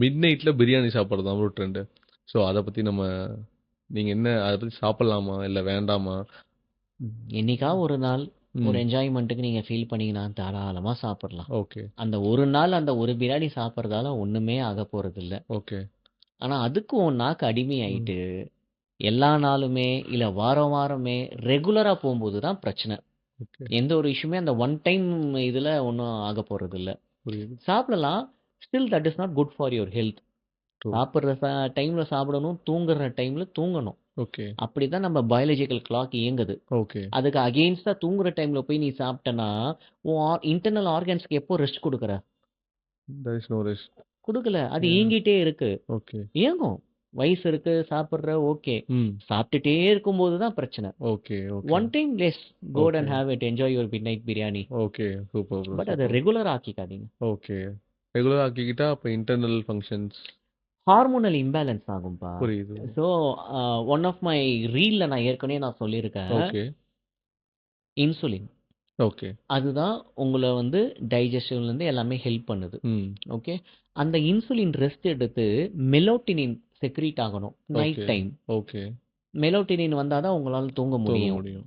மிட் நைட்ல பிரியாணி சாப்பிடுறது தான் ப்ரோ ட்ரெண்டு. ஸோ அத பத்தி நீங்க என்ன அத பத்தி சாப்பிடலாமா? இல்ல வேண்டாமா? என்னைக்கா ஒரு நாள் ஒரு ம். என்ஜாய்மெண்ட்டுக்கு நீங்க ஃபீல் பண்ணீங்கன்னா தாராளமா சாப்பிடலாம். ஓகே, அந்த ஒரு நாள் அந்த ஒரு பிரியாணி சாப்பிட்றதால ஒண்ணுமே ஆக போறதில்ல. ஓகே. ஆனா அதுக்கு உன் நாக்கு அடிமை ம். ஆயிட்டு எல்லா நாளுமே இல்ல வாரம் வாரமே ரெகுலரா போகும்போது தான் பிரச்சனை. ஓகே. எந்த ஒரு இஷ்யூமே அந்த ஒன் டைம் இதுல ஒன்றும் ஆக போறதில்ல. புரியுது. சாப்பிடலாம். Still that is not good for your health. True. சாப்பிட்ற டைம்ல சாப்பிடணும், தூங்குற டைம்ல தூங்கணும். ஓகே, அப்படிதான் நம்ம பயாலஜிக்கல் கிளாக் இயங்குது. ஓகே. அதுக்கு அகெயின்ஸ்டா தூங்குற டைம்ல போய் நீ சாப்பிட்டனா உன் இன்டர்னல் ஆர்கன்ஸ்க்கு எப்போ ரெஸ்ட் கொடுக்குற? There is no rest. கொடுக்கல. அது யாஹ். இயங்கிட்டே இருக்கு. ஓகே. இயங்கும். வயசு இருக்கு, சாப்பிடுற ஓகே. ம். சாப்பிட்டுட்டே இருக்கும்போது தான் பிரச்சனை. Okay, okay. One time let's go okay. And have it, enjoy your midnight biryani. Okay. Super bro. But அதை சூப்பர். ரெகுலர் ஆக்கிக்காதீங்க. ஓகே. ரெகுலரா ஆக்கிக்கிட்டா அப்ப இன்டர்னல் ஃபங்ஷன்ஸ் ஹார்மோனல் இம்பேலன்ஸ் ஆகும்பா. புரியுது. ஸோ ஒன் ஆஃப் மை ரீல்ல நான் ஏற்கனவே சொல்லியிருக்கேன். Okay, insulin. ஓகே. அதுதான் உங்களை டைஜஷன்லேருந்து எல்லாமே ஹெல்ப் பண்ணுது. ம். ஓகே. அந்த இன்சுலின் ரெஸ்ட் எடுத்து மெலோட்டினின் செக்ரீட் ஆகணும் நைட் ஓகே, டைம். ஓகே. மெலோட்டினின் வந்தால் தான் உங்களால் தூங்க தூங்க முடியும். முடியும்.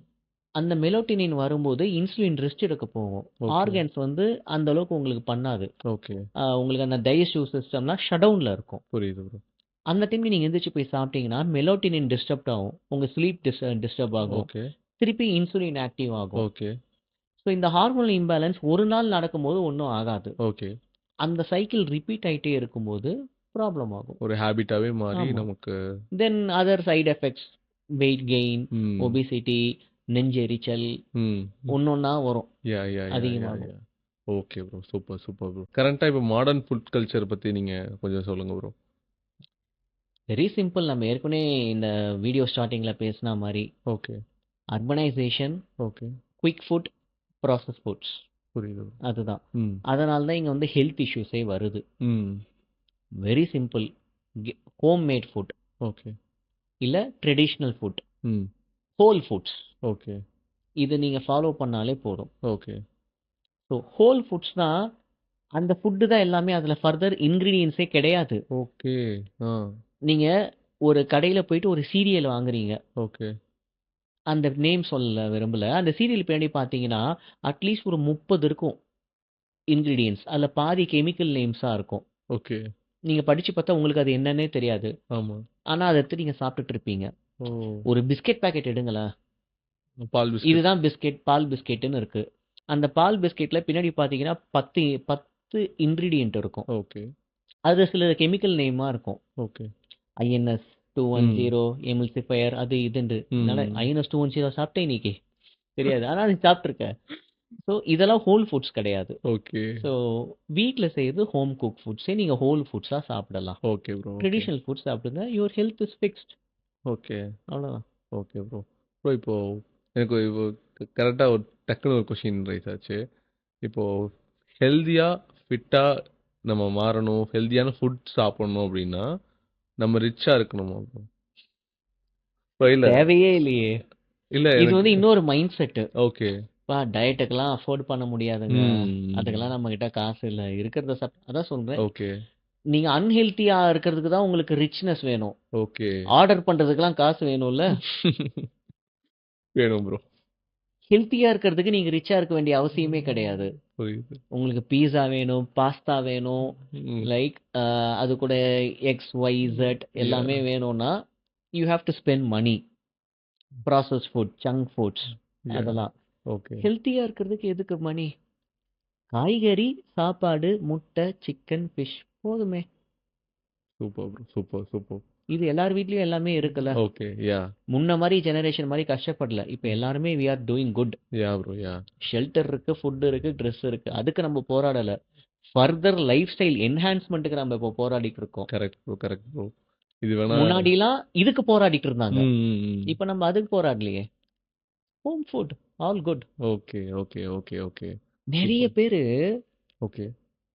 அந்த மெலோட்டினின் வரும்போது இன்சுலின் ரெஸ்ட் எடுக்க போகும். ஓகே, ஆர்கன்ஸ் அந்த அளவுக்கு உங்களுக்கு பண்ணாது. ஓகே. உங்களுக்கு அந்த டைஜஸ்டிவ் சிஸ்டம்லாம் ஷட் டவுனில் இருக்கும். புரியுது ப்ரோ. அந்த டைம்ல நீங்கள் எந்திரிச்சு போய் சாப்பிட்டீங்கன்னா மெலோட்டினின் டிஸ்டர்ப் ஆகும். உங்கள் ஸ்லீப் டிஸ்டர்ப் ஆகும். ஓகே, திருப்பி இன்சுலின் ஆக்டிவ் ஆகும். ஓகே, ஸோ இந்த ஹார்மோனல் இம்பேலன்ஸ் ஒரு நாள் நடக்கும்போது ஒன்றும் ஆகாது. ஓகே. அந்த சைக்கிள் ரிப்பீட் ஆயிட்டே இருக்கும்போது ப்ராப்ளம் ஆகும். ஒரு ஹேபிட்டாவே மாறி ஆமா. நமக்கு then other side effects, weight gain, ம். ஒபிசிட்டி, நெஞ்செரிச்சல் ம். ஒன்னொன்னா வரும். யா, யா, யா, யா, அதிகமாகும். Yeah. Okay bro. Super, super bro. கரண்ட்டா இப்போ மாடர்ன் ஃபுட் கல்ச்சர் பத்தி நீங்க கொஞ்சம் சொல்லுங்க ப்ரோ. Very simple. நம்ம ஏற்கனவே இந்த வீடியோ ஸ்டார்டிங்ல பேசின மாதிரி okay, urbanization, okay. Quick food, process foods. புரியுது ப்ரோ. அதுதான். ம். அதனால தான் இங்கே ஹெல்த் இஷ்யூஸே வருது. ம். Very simple. Home made food okay. இல்லை ட்ரெடிஷ்னல் ஃபுட், ம். ஹோல் ஃபுட்ஸ், ஓகே, இது நீங்கள் ஃபாலோ பண்ணாலே போதும். ஓகே. ஸோ ஹோல் ஃபுட்ஸ் தான். அந்த ஃபுட்டு தான் எல்லாமே. அதில் ஃபர்தர் இன்க்ரீடியன்ஸே கிடையாது. ஓகே. ஆ. நீங்கள் ஒரு கடையில் போயிட்டு ஒரு சீரியல் வாங்குறீங்க. ஓகே, அந்த நேம் சொல்ல விரும்பல. அந்த சீரியல் பின்னாடி பார்த்தீங்கன்னா அட்லீஸ்ட் ஒரு 30 இருக்கும் இன்க்ரீடியன்ஸ். அதில் பாதி கெமிக்கல் நேம்ஸாக இருக்கும். ஓகே. நீங்கள் படித்து பார்த்தா உங்களுக்கு அது என்னன்னே தெரியாது. ஆமா. ஆனால் அதை எடுத்து நீங்கள் சாப்பிட்டுட்டு இருப்பீங்க. ஓ! ஒரு பிஸ்கெட் பாக்கெட் எடுங்களேன். பால் பிஸ்கட். இதுதான் பிஸ்கெட், பால் பிஸ்கெட்டுன்னு இருக்கு. அந்த பால் பிஸ்கெட்ல பின்னாடி பார்த்தீங்கன்னா 10 இன்க்ரீடியன்ட் இருக்கும். ஓகே, அது சில கெமிக்கல் நேமாக இருக்கும். ஓகே. ஐஎன்எஸ் 210 எமில்சிஃபயர் அது இதுண்டு. அதனால ம். ஐஎன்எஸ் 210 சாப்பிட்டேன் இன்னைக்கு தெரியாது. ஆனால் நீ சாப்பிட்ருக்க. ஸோ இதெல்லாம் ஹோல் ஃபுட்ஸ் கிடையாது. ஓகே, ஸோ வீட்டில் செய்யறது ஹோம் குக் ஃபுட்ஸே நீங்கள் ஹோல் ஃபுட்ஸாக சாப்பிடலாம். Okay bro. Okay, traditional foods சாப்பிடுங்க. Your health is fixed. Okay, அவ்வளோதான். Okay bro. ப்ரோ இப்போ எனக்கு இப்போ கரெக்டா ஒரு டக்குன்னு ஒரு கொஷின் ரைஸ் ஆச்சு. இப்போ ஹெல்தியா ஃபிட்டா நம்ம மாறணும், ஹெல்தியான ஃபுட் சாப்பிடணும் அப்படின்னா நம்ம ரிச்சா இருக்கணுமா bro? இப்போ இல்ல தேவையே இல்லையே. இல்ல இது எனக்கு வந்து இன்னொரு மைண்ட் செட். ஓகே. டயட்டுக்கெல்லாம் அஃபோர்ட் பண்ண முடியாதுங்க. அதுக்கெல்லாம் நம்ம கிட்ட காசு இல்ல. இருக்கிறத அதான் சொல்றேன். ஓகே நீங்க அன்ஹெல்த்தியா இருக்கிறதுக்கு தான் உங்களுக்கு ரிச்னஸ் வேணும். ஓகே ஆர்டர் பண்றதுக்கெல்லாம் காசு வேணும்ல. வேணும் ப்ரோ. ஹெல்த்தியா இருக்கிறதுக்கு நீங்க ரிச்சா இருக்க வேண்டிய அவசியமே கிடையாது. புரியுது. உங்களுக்கு பீஸா வேணும், பாஸ்தா வேணும், ம். லைக் அது கூட எக்ஸ் ஒய் Z எல்லாமே வேணும்னா you have to spend money. Process food, junk foods Yeah. அதெல்லாம். ஓகே ஹெல்த்தியா இருக்கிறதுக்கு எதுக்கு மணி? காய்கறி, சாப்பாடு, முட்டை, சிக்கன், ஃபிஷ் போதுமே. Super bro, super super. இது எல்லார் வீட்லயும் எல்லாமே இருக்குல்ல. ஓகே யா முன்ன மாதிரி ஜெனரேஷன் மாதிரி கஷ்டப்படல. இப்போ எல்லாருமே we are doing good. Yeah bro yeah shelter இருக்கு, ஃபுட் இருக்கு, ட்ரெஸ் இருக்கு. அதுக்கு நம்ம போராடல. ஃபர்தர் லைஃப் ஸ்டைல் என்ஹான்ஸ்மெண்ட்டுக்கு நம்ம இப்போ போராடிட்டு இருக்கோம். Correct bro. இது வேணா முன்னாடிலாம் இதுக்கு போராடிட்டு இருந்தாங்க. ம். இப்போ நம்ம அதுக்கு போராடலையே. Home food all good. Okay okay okay okay நிறைய பேரு ஓகே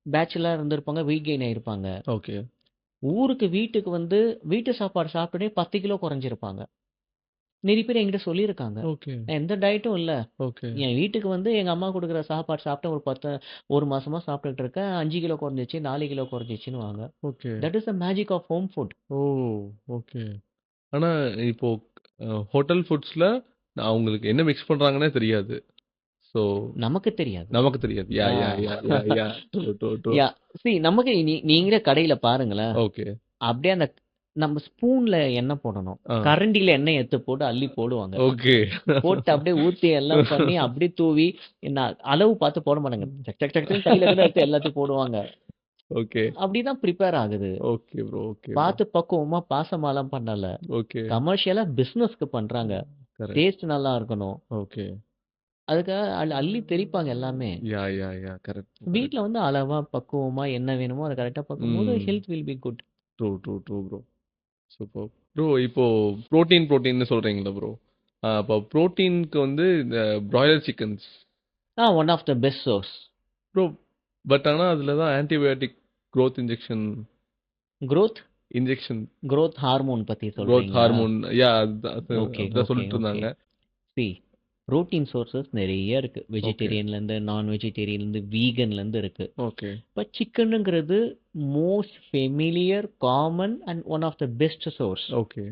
பேச்சுலர் இருந்திருப்பாங்க, வெயிட் கெயின் ஆயிருப்பாங்க. ஓகே ஊருக்கு வீட்டுக்கு வந்து வீட்டு சாப்பாடு சாப்பிட்டே 10 கிலோ குறைஞ்சிருப்பாங்க. நிறைய பேர் என்கிட்ட சொல்லியிருக்காங்க. ஓகே நான் எந்த டயட்டும் இல்ல. ஓகே என் வீட்டுக்கு வந்து எங்க அம்மா கொடுக்குற சாப்பாடு சாப்பிட்டேன். ஒரு மாசமா சாப்பிட்டுட்டு இருக்கேன். 5 கிலோ குறைஞ்சிச்சு, 4 கிலோ குறைஞ்சிச்சுன்னு வாங்க. Okay that is the magic of home food. Oh okay. ஆனா இப்போ ஹோட்டல் ஃபுட்ஸ்ல அவங்களுக்கு என்ன மிக்ஸ் பண்றாங்கன்னே தெரியாது. ஸோ நமக்கு தெரியாது. நமக்கு தெரியாது. யா யா யா யா யா ட்ரூ. யா நமக்கு நீங்களே கடையில பாருங்களேன். ஓகே அப்படியே அந்த நம்ம ஸ்பூன்ல எண்ணெய் போடணும். கரண்டில எண்ணெய் எடுத்து போட்டு அள்ளி போடுவாங்க. ஓகே போட்டு அப்படியே ஊத்தி எல்லாம் பண்ணி அப்படியே தூவி அளவு பார்த்து போட மாட்டாங்க. சக் சக் சக்னு கையில கூட எடுத்து எல்லாத்தையும் போடுவாங்க. ஓகே அப்படிதான் ப்ரிப்பேர் ஆகுது. ஓகே ப்ரோ ஓகே பார்த்து பக்குவமா பாசமாலாம் பண்ணல. ஓகே கமர்ஷியலா பிசினஸ்க்கு பண்றாங்க. கரெக்ட் டேஸ்ட் நல்லா இருக்கணும். ஓகே அதுக்காக அள்ளி தெளிப்பாங்க எல்லாமே. யா யா யா கரெக்ட் வீட்ல வந்து அளவா பக்குவமா என்ன வேணுமோ அதை கரெக்டா பார்க்கும்போது health will be good. True bro. Super bro. இப்போ புரோட்டீன் சொல்றீங்களா ப்ரோ? அப்போ புரோட்டீனுக்கு வந்து இந்த broiler chickens one of the best source. Bro. But ஆனா அதுல தான் antibiotic growth injection growth hormone பத்தி growth சொல்றீங்க. ஹார்மோன் யா ஓகே சொல்லிட்டு இருந்தாங்க. புரோட்டீன் சோர்சஸ் நிறைய இருக்கு. வெஜிடேரியன்ல இருந்து, நான் வெஜிடேரியன்ல இருந்து, வீகன்ல இருந்து இருக்கு. ஓகே இப்ப சிக்கனுங்கிறது most familiar, common and one of the best source. Okay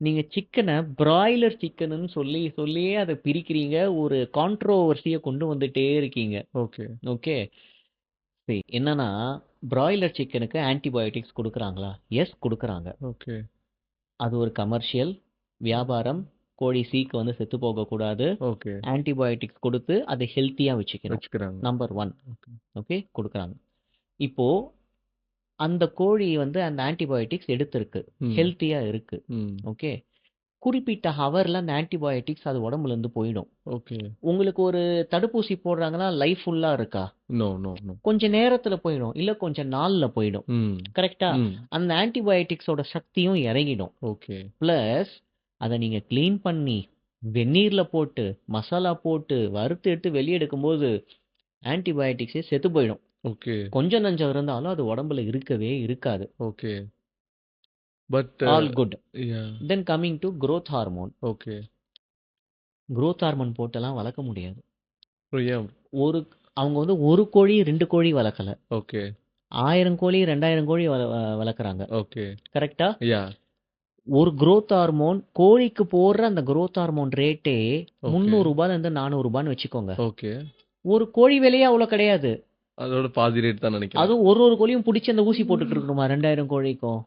நீங்க சிக்கனை பிராய்லர் சிக்கன்னு சொல்லியே அதை பிரிக்கிறீங்க. ஒரு கான்ட்ரோவர்சியை கொண்டு வந்துட்டே இருக்கீங்க. ஓகே ஓகே என்னன்னா பிராய்லர் சிக்கனுக்கு ஆன்டிபயோட்டிக்ஸ் கொடுக்குறாங்களா? எஸ் கொடுக்குறாங்க. ஓகே அது ஒரு கமர்ஷியல் வியாபாரம். கோழி சீக்கு வந்து செத்து போகக்கூடாது. ஓகே ஆன்டிபயோட்டிக்ஸ் கொடுத்து அதை ஹெல்த்தியா வச்சுக்கணும். வச்சுக்கிறாங்க. நம்பர் 1. ஓகே கொடுக்குறாங்க. இப்போ அந்த கோழி வந்து அந்த ஆன்டிபயோட்டிக்ஸ் எடுத்திருக்கு, ஹெல்த்தியா இருக்கு. ஓகே குறிப்பிட்ட ஹவர்ல அந்த ஆன்டிபயோட்டிக்ஸ் அது உடம்புல இருந்து போயிடும். ஓகே உங்களுக்கு ஒரு தடுப்பூசி போடுறாங்கன்னா லைஃப் ஃபுல்லா இருக்கா? நோ கொஞ்ச நேரத்துல போயிடும், இல்ல கொஞ்ச நாள்ல போயிடும். கரெக்டா? அந்த ஆன்டிபயோட்டிக்ஸோட சக்தியும் இறங்கிடும். ஓகே பிளஸ் அதை நீங்க க்ளீன் பண்ணி வெந்நீர்ல போட்டு மசாலா போட்டு வறுத்து எடுத்து வெளியே எடுக்கும்போது ஆன்டிபயோட்டிக்ஸே செத்து போயிடும். ஓகே கொஞ்சம் நஞ்சம் இருந்தாலும் அது உடம்புல இருக்கவே இருக்காது. Okay but all good. Yeah then coming to growth hormone. Okay growth hormone போட்டெல்லாம் வளர்க்க முடியாது. யா அவங்க வந்து ஒரு கோழி 2 கோழி வளர்க்கல. ஓகே 1000 கோழி 2000 கோழி வளர்க்குறாங்க. ஓகே கரெக்டா? யா ஒரு growth ஹார்மோன் கோழிக்கு போடுற அந்த growth ஹார்மோன் ரேட்டே 300 ரூபாயில இருந்து 400 ரூபான்னு வச்சுக்கோங்க. ஓகே ஒரு கோழி விலையே அவ்வளவு கிடையாது. அதோட பாதி ரேட் தான் நினைக்கிறேன். அதுவும் ஒரு கோழியும் பிடிச்சி அந்த ஊசி போட்டுட்டு இருக்கணுமா 2000 கோழிக்கும்?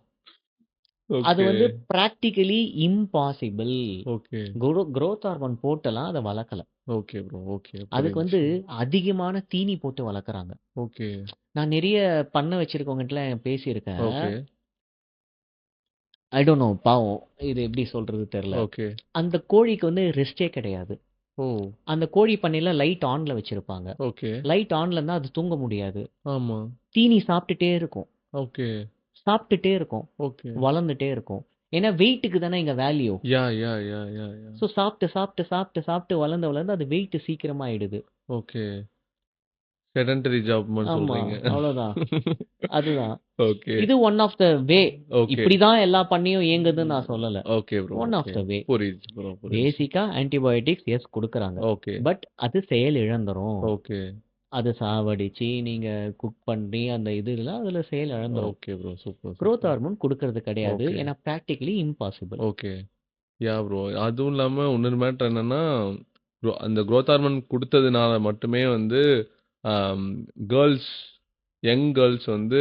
அது வந்து practically impossible. Okay growth hormone போட்டெல்லாம் அதை வளர்க்கல. ஓகே ப்ரோ ஓகே அதுக்கு வந்து அதிகமான தீனி போட்டு வளர்க்குறாங்க. ஓகே நான் நிறைய பண்ண வச்சிருக்கவங்ககிட்ட பேசியிருக்கேன். ஓகே ஐ டோன்ட் நோ பாவம் இது எப்படி சொல்றது தெரியல. ஓகே அந்த கோழிக்கு வந்து ரெஸ்டே கிடையாது. ஓ அந்த கோழி பண்ணையில லைட் ஆன்ல வச்சிருப்பாங்க. ஓகே லைட் ஆன்ல இருந்தா அது தூங்க முடியாது. ஆமா தீனி சாப்பிட்டுட்டே இருக்கும், ஓகே சாப்பிட்டுட்டே இருக்கும், ஓகே வளர்ந்துட்டே இருக்கும். ஏன்னா வெயிட்டுக்கு தானே இங்க வேல்யூ. யா ஸோ சாப்பிட்டு வளர்ந்து அது வெயிட் சீக்கிரமா ஆயிடுது. ஓகே. செடன்டரி ஜாப் ஆமா, சொல்றீங்க. அவ்வளவுதான். அதுதான். ஓகே. இது one of the way. Okay. இப்படிதான் எல்லா பண்ணியும் இயங்குதுன்னு நான் சொல்லல. Okay bro. One of the way. புரியுது ப்ரோ. புரியுது. பேசிக்கா ஆன்டிபயோட்டிக்ஸ் எஸ் குடுக்குறாங்க. ஓகே. பட் அது செயல் இழந்துரும். ஓகே. அது சாவடிச்சு நீங்க குக் பண்ணி அந்த இதுலாம் அதுல செயல் இழந்துரும். Okay bro. Super. growth hormone குடுக்கறது கிடையாது. Okay. ஏன்னா practically impossible. Okay. Yeah bro. அதுவும் இல்லாம இன்னொரு மேட்டர் என்னன்னா, அந்த growth ஹார்மோன் குடுத்ததுனால மட்டுமே வந்து கேர்ள்ஸ் யங் கேர்ள்ஸ் வந்து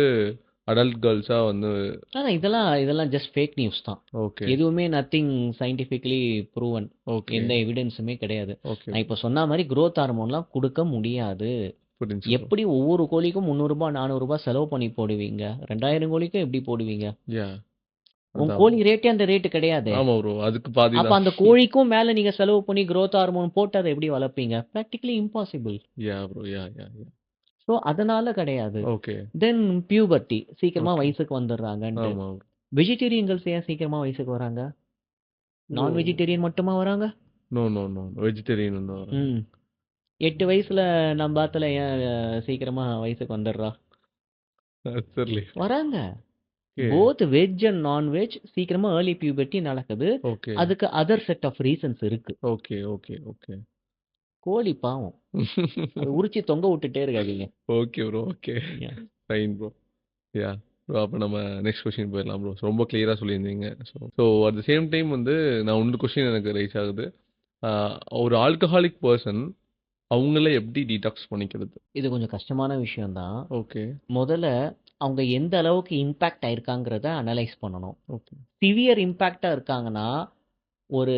அடல்ட் கேர்ள்ஸா வந்து ஆனா இதெல்லாம் ஜஸ்ட் ஃபேக் நியூஸ் தான். ஓகே. எதுவுமே நத்திங் சயின்டிஃபிக்கலி ப்ரூவன். ஓகே. எந்த எவிடன்ஸுமே கிடையாது. ஓகே. நான் இப்ப சொன்ன மாதிரி growth ஹார்மோன்லாம் கொடுக்க முடியாது. புரிஞ்சு bro. எப்படி ஒவ்வொரு கோழிக்கும் ரூ. 300 400 செலவு பண்ணி போடுவீங்க? 2000 கோழிக்கும் எப்படி போடுவீங்க? யா. உங்க அதான். கோழி ரேட்டே அந்த ரேட்டு கிடையாதே. ஆமா ப்ரோ. அதுக்கு பாதி அப்ப தான். அந்த கோழிக்கும் மேல நீங்க செலவு பண்ணி growth ஹார்மோன் போட்டு அதை எப்படி வளர்ப்பீங்க? Practically impossible. Yeah bro. Yeah. So அதனால கிடையாது. ஓகே. தென் பியூபர்ட்டி சீக்கிரமா Okay. வயசுக்கு வந்துடுறாங்கன்ட்டு. ஆமா. வெஜிடேரியன் கேர்ள்ஸ் ஏன் சீக்கிரமா வயசுக்கு வராங்க? நான் வெஜிடேரியன் மட்டுமா வராங்க? நோ. வெஜிடேரியன் தான் வரும். 8 வயசுல நம்ம பாத்துல ஏன் சீக்கிரமா வயசுக்கு வந்துடுறா? தெரியல. வராங்க. Okay. Both veg and nonveg சீக்கிரமா ஏர்லி பியூபர்ட்டி நடக்குது. ஓகே. அதுக்கு அதர் செட் ஆஃப் ரீசன்ஸ் இருக்கு. ஓகே. கோழி பாவம். அது உரிச்சு தொங்க விட்டுட்டே இருக்காதீங்க. Okay bro. Okay. Yeah. Fine bro. Yeah bro. அப்போ நம்ம நெக்ஸ்ட் கொஸ்டின் போயிடலாம் ப்ரோ. ரொம்ப கிளியராக சொல்லியிருந்தீங்க. So at the same time வந்து நான் இன்னொரு கொஸ்டின் எனக்கு ரைஸ் ஆகுது. ஒரு ஆல்கஹாலிக் பர்சன் அவங்கள எப்படி டீடாக்ஸ் பண்ணிக்கிறது? இது கொஞ்சம் கஷ்டமான விஷயம்தான். ஓகே. முதல்ல அவங்க எந்த அளவுக்கு இம்பாக்ட் ஆயிருக்காங்கிறத அனலைஸ் பண்ணணும். ஓகே. சிவியர் இம்பாக்டா இருக்காங்கன்னா ஒரு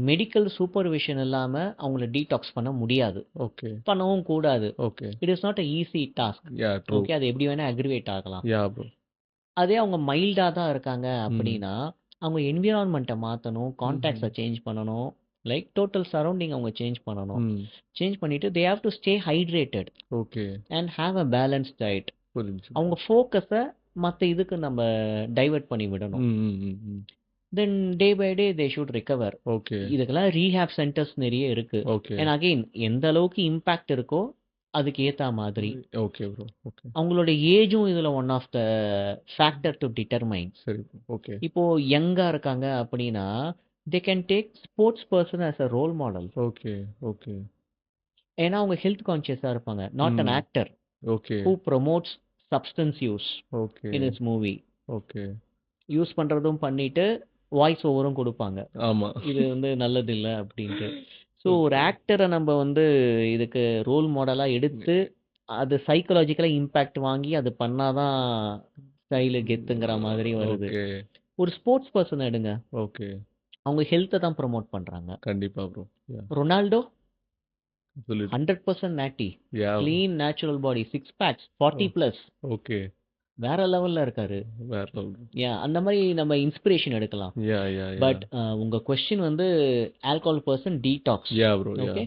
மெடிக்கல் சூப்பர்விஷன் இல்லாம அவங்கள டீடாக்ஸ் பண்ண முடியாது. ஓகே. பண்ணவும் கூடாது. Okay. It is not a easy task. Yeah true. Okay, அது எப்படி வேணா அக்ரிவேட் ஆகலாம். Yeah bro. அதே அவங்க மைல்டா தான் இருக்காங்க அப்படின்னா அவங்க என்விரான்மெண்ட்டை மாற்றணும், கான்டாக்ட்ஸை சேஞ்ச் பண்ணணும், லைக் டோட்டல் சரௌண்டிங் அவங்க சேஞ்ச் பண்ணணும். சேஞ்ச் பண்ணிட்டு they have to stay hydrated okay. And have a balance diet. புரிஞ்சு. அவங்க ஃபோக்கஸை மற்ற இதுக்கு நம்ம டைவர்ட் பண்ணி விடணும். Then day by day they should recover. Okay. இதுக்கெல்லாம் ரீஹேப் சென்டர்ஸ் நிறைய இருக்கு. ஓகே. அண்ட் அகெயின் எந்த அளவுக்கு இம்பாக்ட் இருக்கோ அதுக்கு ஏற்ற மாதிரி. Okay bro. ஓகே. அவங்களோட ஏஜும் இதில் one of the factor to determine. சரி. ஓகே. இப்போ யங்கா இருக்காங்க அப்படின்னா they can take sports person as a role model. Okay. Okay. ஏன்னா அவங்க ஹெல்த் கான்சியஸாக இருப்பாங்க. Not an actor okay. Who promotes substance use okay. In his movie. Okay. Use பண்ணுறதும் பண்ணிட்டு வாய்ஸ் ஓவரும் கொடுப்பாங்க. ஆமா. இது வந்து நல்லது இல்லை அப்படின்ட்டு. ஸோ ஒரு ஆக்டரை நம்ம வந்து இதுக்கு ரோல் மாடலாக எடுத்து அது சைக்கலாஜிக்கலாக இம்பேக்ட் வாங்கி அது பண்ணாதான் ஸ்டைலு கெத்துங்கிற மாதிரி வருது. ஓகே. ஒரு ஸ்போர்ட்ஸ் பர்சன் எடுங்க, ஓகே. அவங்க ஹெல்த்தை தான் ப்ரொமோட் பண்ணுறாங்க. கண்டிப்பா ப்ரோ. யா. ரொனால்டோ சொல்லிடு. 100% natty, yeah. Clean natural body, 6 packs, 40+, okay. வேற லெவல்ல இருக்காரு. வேற level. ஏன் அந்த மாதிரி நம்ம இன்ஸ்பிரேஷன் எடுக்கலாம். யா. பட் உங்க கொஸ்டின் வந்து ஆல்கஹால் பர்சன் டீடாக்ஸ். யா ப்ரோ. யா. ஓகே,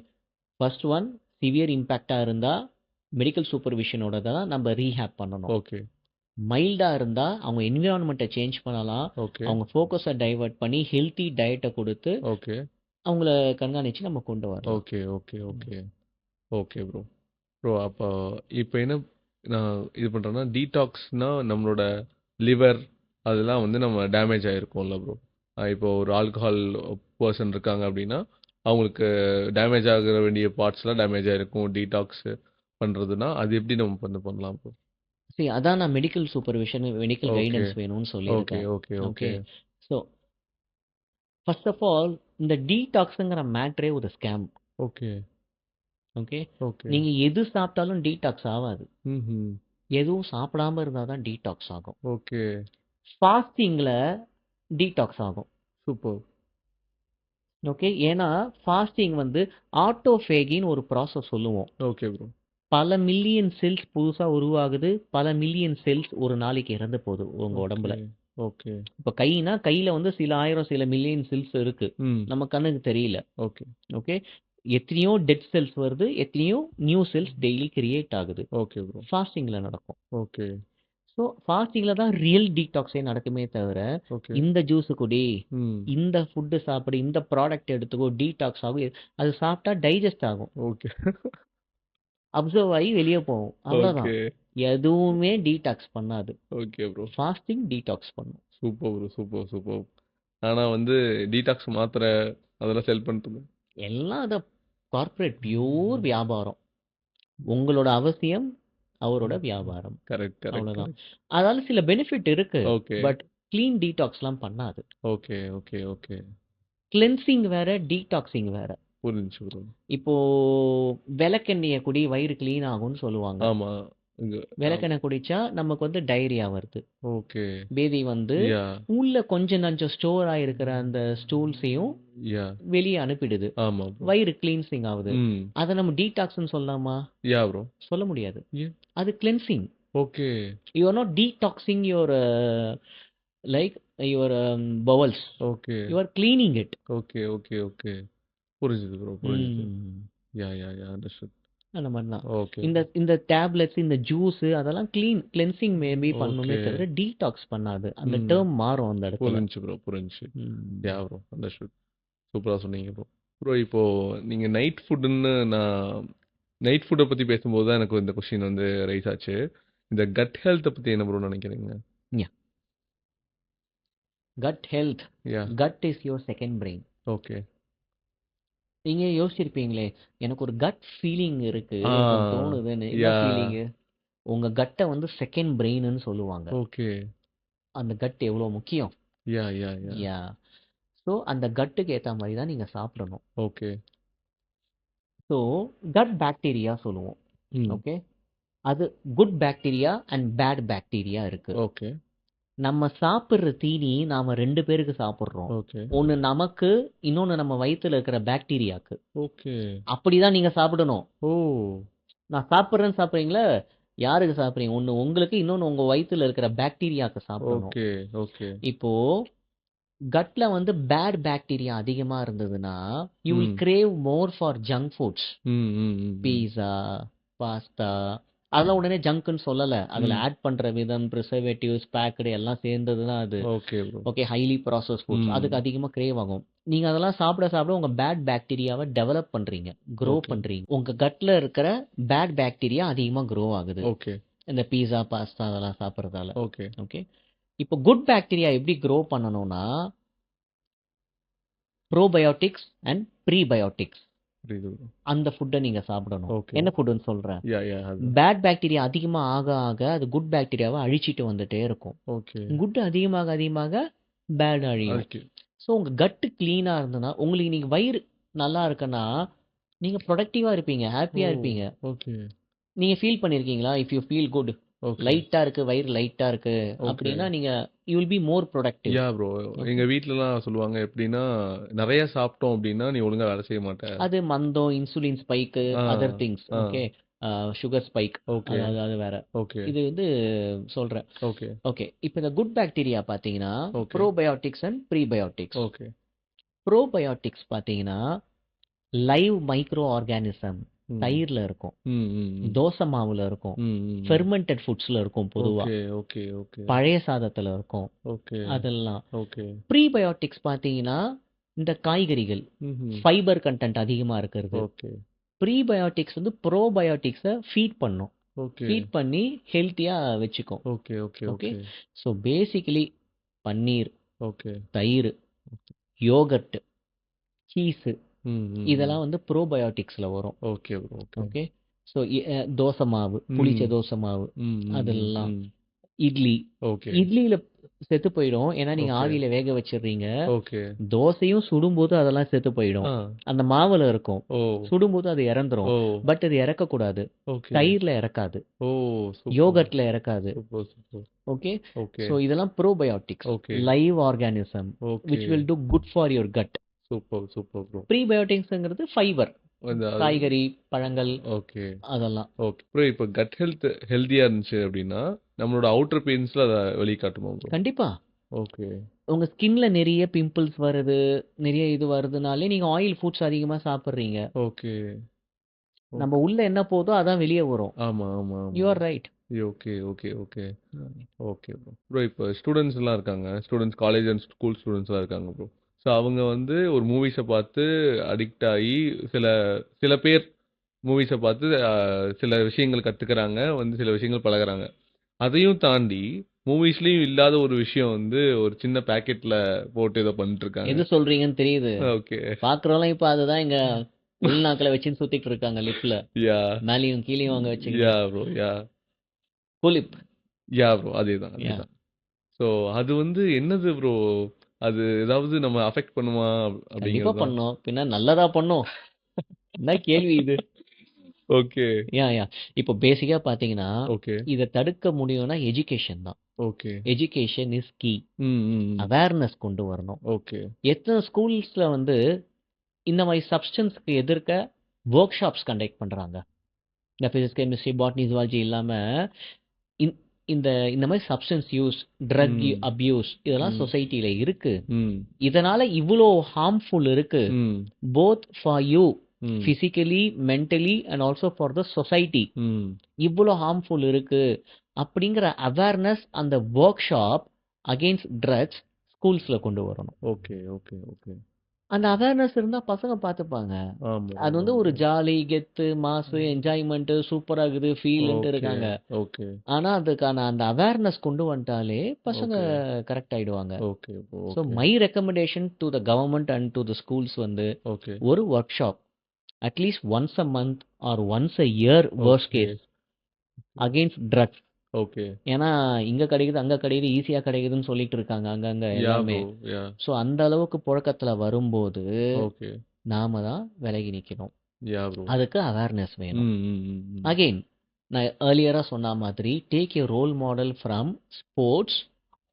ஃபர்ஸ்ட் ஒன் சிவியர் இம்பேக்டா இருந்தா மெடிக்கல் சூப்பர்விஷனோட தான் நம்ம ரீஹேப் பண்ணணும். ஓகே. மைல்டா இருந்தா அவங்க என்விரான்மெண்ட்டை சேஞ்ச் பண்ணலாம். ஓகே. அவங்க ஃபோக்கஸை டைவர்ட் பண்ணி ஹெல்த்தி டயட்டை கொடுத்து ஓகே. அவங்கள கண்காணிச்சு நம்ம கொண்டு வரலாம். Okay bro. அப்போ இப்போ என்ன நான் இது பண்ணுறேன்னா, டீடாக்ஸ்னா நம்மளோட லிவர் அதெல்லாம் வந்து நம்ம டேமேஜ் ஆகிருக்கோம்ல ப்ரோ. இப்போ ஒரு ஆல்கஹால் பர்சன் இருக்காங்க அப்படின்னா அவங்களுக்கு டேமேஜ் ஆக வேண்டிய பார்ட்ஸ்லாம் டேமேஜ் ஆகிருக்கும். டீடாக்ஸ் பண்ணுறதுனா அது எப்படி நம்ம பண்ணலாம் ப்ரோ? சரி, அதான் நான் medical supervision, medical Okay. Guidance வேணும்னு ஓகே. சொல்லியிருக்கேன். Okay. Okay, okay. So first of all இந்த டீடாக்ஸுங்கிற மேட்ரே ஒரு ஸ்கேம். ஓகே. Okay, okay. நீங்க எது சாப்பிட்டாலும் டீடாக்ஸ் ஆகாது. ம். எதுவும் சாப்பிடாம இருந்தால் தான் டீடாக்ஸ் ஆகும். ஓகே. ஃபாஸ்டிங்கில் டீடாக்ஸ் ஆகும். சூப்பர். ஓகே, ஏன்னா ஃபாஸ்டிங் வந்து ஆட்டோஃபேகின்னு ஒரு ப்ராசஸ் சொல்லுவோம். Okay bro. பல மில்லியன் செல்ஸ் புதுசாக உருவாகுது, பல மில்லியன் செல்ஸ் ஒரு நாளைக்கு இறந்து போகுது உங்க உடம்புல. ஓகே. இப்போ கைனா கையில் வந்து சில ஆயிரம் சில மில்லியன் செல்ஸ் இருக்கு, ம். நம்ம கண்ணுக்கு தெரியல. ஓகே. ஓகே, எத்தனையோ டெட் செல்ஸ் வருது, எத்தனையோ நியூ செல்ஸ் டெய்லி கிரியேட் ஆகுது. Okay bro. ஃபாஸ்டிங்கில் நடக்கும். ஓகே. ஸோ ஃபாஸ்டிங்கில் தான் ரியல் டீடாக்ஸே நடக்குமே தவிர ஓகே. இந்த ஜூஸ் குடி, ம். இந்த ஃபுட்டு சாப்பிடு, இந்த ப்ராடக்ட் எடுத்துக்கோ, டீடாக்ஸ் ஆகும். அது சாப்பிட்டா டைஜஸ்ட் ஆகும், ஓகே. அப்சர்வ் ஆகி வெளியே போகும், அவ்வளோதான். ஓகே. எதுவுமே டீடாக்ஸ் பண்ணாது. Okay bro. ஃபாஸ்டிங் டீடாக்ஸ் பண்ணும். Super bro. Super, super. ஆனா வந்து டீடாக்ஸ் மாத்திரை அதெல்லாம் செல் பண்ணிட்டு எல்லாம் அதை கார்ப்பரேட் பியூர் வியாபாரம். உங்களோட அவசியம் அவரோட வியாபாரம், கரெக்ட், கரெக்ட், அவ்வளோதான். கரெக்ட். அதால சில பெனிஃபிட் இருக்கு, ஓகே. பட் க்ளீன் டீடாக்ஸ்லாம் பண்ணாது. Okay, okay, okay. கிளென்சிங் வேற, டீடாக்சிங் வேற. புரிஞ்சுச்சு ப்ரோ. இப்போ விளக்கெண்ணெயை குடி வயிறு க்ளீன் ஆகும்னு சொல்லுவாங்க. ஆமா. இங்க விளக்கெண்ணெய் குடிச்சா நமக்கு வந்து டைரியா வருது, ஓகே. பேதி வந்து யா, உள்ள கொஞ்சம் நஞ்சம் ஸ்டோர் ஆயிருக்கிற அந்த ஸ்டூல்ஸையும் யா. வெளியே அனுப்பிடுது. ஆமா ப்ரோ. வயிறு கிளீன்சிங் ஆகுது. ம். அதை நம்ம டீடாக்ஸ்னு சொல்லலாமா? Yeah bro. சொல்ல முடியாது. ஏன்? அது cleansing. Okay. You are not detoxing your like your bowels, okay. You are cleaning it. Okay, okay, okay. புரிஞ்சுது ப்ரோ. புரிஞ்சுது. Yeah, yeah, yeah. அண்டர்ஸ்டுட். அந்த மாதிரி தான். ஓகே. இந்த டேப்லெட்ஸ், இந்த ஜூஸ் அதெல்லாம் கிளென்சிங் மேபி பண்ணுமே ஓகே. தவிர டீடாக்ஸ் பண்ணாது. அந்த ம். டேர்ம் மாறும் அந்த இடத்துல. புரிஞ்சுச்சு ப்ரோ. புரிஞ்சுச்சு. ம். Yeah bro. அண்டர்ஸ்டுட். சூப்பரா சொன்னீங்க ப்ரோ. ப்ரோ இப்போ நீங்க நைட் ஃபுட்ன்னு நைட் ஃபுட்டை பத்தி பேசும்போது தான் எனக்கு இந்த கொஸ்டின் வந்து ரைஸ் ஆச்சு. இந்த கட் ஹெல்த்தை பத்தி என்ன ப்ரோ நினைக்கிறீங்க? Cut health, yeah. Cut is your second brain. Okay. நீங்க யோசிச்சிருப்பீங்களே, எனக்கு ஒரு கட் ஃபீலிங் இருக்கு, ஆ. எனக்கு தோணுதுன்னு. என்ன யா. ஃபீலிங்? உங்க கட்டை வந்து செகண்ட் பிரெயின்னு சொல்லுவாங்க. ஓகே. அந்த கட் எவ்வளவு முக்கியம். யா, யா, யா. யா. ஸோ அந்த கட்டுக்கு ஏத்த மாதிரி தான் நீங்க சாப்பிடணும். ஓகே. ஸோ கட் பாக்டீரியா சொல்லுவோம். ம். ஓகே, அது good bacteria and bad bacteria இருக்கு. ஓகே. நம்ம சாப்பிடுற தீனி நாம 2 பேருக்கு சாப்பிடுறோம். ஓகே. ஒன்னு நமக்கு, இன்னொன்னு நம்ம வயித்துல இருக்கிற பாக்டீரியாக்கு. ஓகே. அப்படிதான் நீங்க சாப்பிடணும். ஓ. நான் சாப்பிடுறேன்னு சாப்பிடுறீங்களா, யாருக்கு சாப்பிடுறீங்க? ஒன்னு உங்களுக்கு, இன்னொன்னு உங்க வயித்துல இருக்கிற பாக்டீரியாக்கு சாப்பிடணும். ஓகே. ஓகே. இப்போ கட்ல வந்து பேட் பாக்டீரியா அதிகமா இருந்ததுன்னா you will hmm. Crave more for junk foods. ம், ம், ம், ம். பீஸா, பாஸ்தா, அதெல்லாம் உடனே ஜங்க்னு சொல்லல. அதுல ம். ஆட் பண்ற விதம், ப்ரிசர்வேட்டிவ்ஸ், பேக்கடு எல்லாம் சேர்ந்தது தான் அது. Okay bro. Okay, highly process foods, ம். அதுக்கு அதிகமா கிரேவ் ஆகும். நீங்க அதெல்லாம் சாப்பிட சாப்பிட உங்க பேட் பாக்டீரியாவை டெவலப் பண்றீங்க, க்ரோ ஓகே. பண்றீங்க. உங்க கட்ல இருக்கிற பேட் பாக்டீரியா அதிகமா க்ரோ ஆகுது ஓகே. இந்த பீஸா, பாஸ்தா அதெல்லாம் சாப்பிட்றதால. ஓகே. ஓகே, இப்போ குட் பாக்டீரியா எப்படி க்ரோ பண்ணணும்னா ப்ரோபயோட்டிக்ஸ் அண்ட் ப்ரீபயோட்டிக்ஸ், புரியுது ப்ரோ. அந்த ஃபுட்டை நீங்க சாப்பிடணும். ஓகே. என்ன ஃபுட்டுன்னு சொல்றேன். யா, யா. அது. பேட் பாக்டீரியா அதிகமா ஆக ஆக அது குட் பாக்டீரியாவை அழிச்சிட்டு வந்துட்டே இருக்கும். ஓகே. குட் அதிகமாக அதிகமாக பேட் அழியும். ஓகே. ஸோ உங்க கட்டு கிளீனா இருந்ததுன்னா, உங்களுக்கு இன்னைக்கு வயிறு நல்லா இருக்குன்னா நீங்க ப்ரொடக்டிவா இருப்பீங்க, ஹாப்பியா ஓ. இருப்பீங்க. ஓகே. நீங்க ஃபீல் பண்ணிருக்கீங்களா? If you feel good, okay. லைட்டா இருக்கு, வயிறு லைட்டா இருக்கு ஓகே. அப்படின்னா நீங்க you will be more productive. Yeah bro. எங்க வீட்லலாம் சொல்லுவாங்க எப்படின்னா, நிறைய சாப்பிட்டோம் அப்படின்னா நீ ஒழுங்கா வேலை செய்ய மாட்ட. அது மந்தம், insulin spike, ah. Other things. Ah. Okay, sugar spike, okay. அது வேற. ஓகே. இது வந்து சொல்றேன். ஓகே. ஓகே, இப்போ இந்த குட் பாக்டீரியா பார்த்தீங்கன்னா okay. Probiotics and prebiotics. Okay. Probiotics பார்த்தீங்கன்னா லைவ் மைக்ரோ ஆர்கானிசம் ம். தயிர்ல இருக்கும், ம், ம், ம். தோசை மாவுல இருக்கும், ம், ம், ம். ஃபெர்மெண்டட் ஃபுட்ஸ்ல இருக்கும், பொதுவா ஓகே. ஓகே. ஓகே. பழைய சாதத்துல இருக்கும், ஓகே. அதெல்லாம். ஓகே. ப்ரீபயோட்டிக்ஸ் பார்த்தீங்கன்னா இந்த காய்கறிகள், ம்ஹும். ஃபைபர் கண்டென்ட் அதிகமா இருக்கிறது. ஓகே. ப்ரீபயோட்டிக்ஸ் வந்து ப்ரோபயோட்டிக்ஸை ஃபீட் பண்ணும், ஓகே. ஃபீட் பண்ணி ஹெல்த்தியா வச்சுக்கும். Okay. Okay. Okay, okay. So basically paneer, okay. தயிர், யோகர்ட், சீஸு, ம், ம், ம். இதெல்லாம் வந்து ப்ரோபயோட்டிக்ஸ்ல வரும். Okay bro. Okay. Okay, so dosa மாவு, புளிச்ச ம். தோசை மாவு, ம், ம், ம், அதெல்லாம். ம். இட்லி, ஓகே. இட்லியில செத்து போயிடும், ஏன்னா நீங்க ஓகே. ஆவியில வேக வச்சிடுறீங்க. ஓகே. தோசையும் சுடும்போது அதெல்லாம் செத்து போயிடும், ஆ. அந்த மாவுல இருக்கும். ஓ. சுடும்போது அது இறந்துரும், ஓ. பட் அது இறக்க கூடாது. ஓகே. தயிர்ல இறக்காது, ஓ. சூப்பர். யோகர்ட்ல இறக்காது. Super, super. Okay, okay. So இதெல்லாம் probiotics, okay. Live organism okay. which will do good for your gut. Super, super bro. ப்ரீபயோட்டிக்ஸ்ங்கிறது ஃபைபர், அந்த காய்கறி, பழங்கள், ஓகே. அதெல்லாம். Okay bro. இப்போ கட் ஹெல்த்தியா இருந்துச்சு அப்படின்னா நம்மளோட அவுட்டர் அப்பியரன்ஸ்ல அதை வெளிக்காட்டுமா ப்ரோ? கண்டிப்பா. ஓகே. உங்க ஸ்கின்ல நிறைய பிம்பிள்ஸ் வருது, நிறைய இது வருதுனாலே நீங்க ஆயில் ஃபுட்ஸ் அதிகமா சாப்பிடுறீங்க. ஓகே. நம்ம உள்ள என்ன போதோ அதான் வெளியே வரும். ஆமா, ஆமா, யூ ஆமா. Are right. Okay, okay, okay. Okay bro. Bro இப்போ ஸ்டூடண்ட்ஸ்லாம் இருக்காங்க. காலேஜ் அண்ட் ஸ்கூல் ஸ்டூடண்ட்ஸ்லாம் இருக்காங்க ப்ரோ. ஸோ அவங்க வந்து ஒரு மூவிஸ பார்த்து அடிக்ட் ஆயி சில சில பேர் மூவிஸ பார்த்து சில விஷயங்கள் கத்துக்கிறாங்க. சில விஷயங்கள் பழகுறாங்க. அதையும் தாண்டி மூவிஸ்லயும் இல்லாத ஒரு விஷயம் ஒரு சின்ன பாக்கெட்ல போட்டு ஏதோ பண்ணிட்டு இருக்காங்க. எது சொல்றீங்கன்னு தெரியுது. ஓகே. பாக்குறவங்க இப்ப அதுதான் இங்க உள்நாக்கில வச்சுன்னு சுத்திட்டு இருக்காங்க லிப்ல. யா. மேலேயும் கீழேயும் அங்க வச்சுக்கின்னு. யா ப்ரோ. யா. குலிப். யா ப்ரோ. அதேதான், யா. அதேதான். ஸோ அது என்னது ப்ரோ? அது ஏதாவது நம்ம அஃபெக்ட் பண்ணுமா கண்டிப்பா அப்படிங்கிறது தான். பண்ணும். பின்ன நல்லதா பண்ணும். என்ன கேள்வி இது? ஓகே. யா. இப்போ பேசிக்கா பாத்தீங்கன்னா, ஓகே. இத தடுக்க முடியும்னா எஜுகேஷன் தான். ஓகே. Education is key. ம், ம், ம். அவேர்னஸ் கொண்டு வரணும். ஓகே. எத்தனை ஸ்கூல்ஸ்ல இந்த மாதிரி சப்ஸ்டன்ஸ்க்கு எதிர்க்க ஒர்க் ஷாப்ஸ் கண்டக்ட் பண்றாங்க. இந்த பிசிக்ஸ், கெமிஸ்ட்ரி, பாட்னி, ஜுவாலஜி இல்லாம இந் இந்த இந்த மாதிரி சப்ஸ்டன்ஸ் யூஸ், ட்ரக் ம். அபியூஸ் இதெல்லாம் ம். சொசைட்டில இருக்கு. ம். இதனால இவ்வளோ ஹார்ம்ஃபுல் இருக்கு. ம். போத் ஃபார் யூ ம். Physically, mentally and also for the society. ம். இவ்வளோ ஹார்ம்ஃபுல் இருக்கு அப்படிங்கிற அவேர்னஸ் அந்த ஒர்க் ஷாப் அகெயின்ஸ்ட் ட்ரக்ஸ் ஸ்கூல்ஸ்ல கொண்டு வரணும். Okay, okay, okay. அந்த அவேர்னஸ் இருந்தா பசங்க பார்த்துப்பாங்க. ஆமா, அது ஆமா, ஒரு ஆமா. ஜாலி, கெத்து, மாசு, என்ஜாய்மெண்ட், சூப்பரா இருக்குது, ஃபீல்ன்ட்டு ஓகே, இருக்காங்க. ஓகே, ஆனா அதுக்கான அந்த அவேர்னஸ் கொண்டு வந்துட்டாலே பசங்க ஓகே, கரெக்ட் ஆயிடுவாங்க. Okay bro. So okay, my recommendation to the government and to the schools okay, ஒரு workshop at least once a month or once a year worst okay, case against drugs. Okay. ஏன்னா இங்க கிடைக்குது, அங்க கிடைக்குது, ஈஸியா கிடைக்குதுன்னு சொல்லிட்டு இருக்காங்க அங்கங்க யா எல்லாமே. ப்ரோ. யா. ஸோ அந்த அளவுக்கு புழக்கத்துல வரும்போது ஓகே. நாம தான் விலகி நிக்கணும். யா ப்ரோ. அதுக்கு அவேர்னஸ் வேணும். ம், ம், ம், ம். அகெயின் நான் ஏர்லியரா சொன்ன மாதிரி take a role model from sports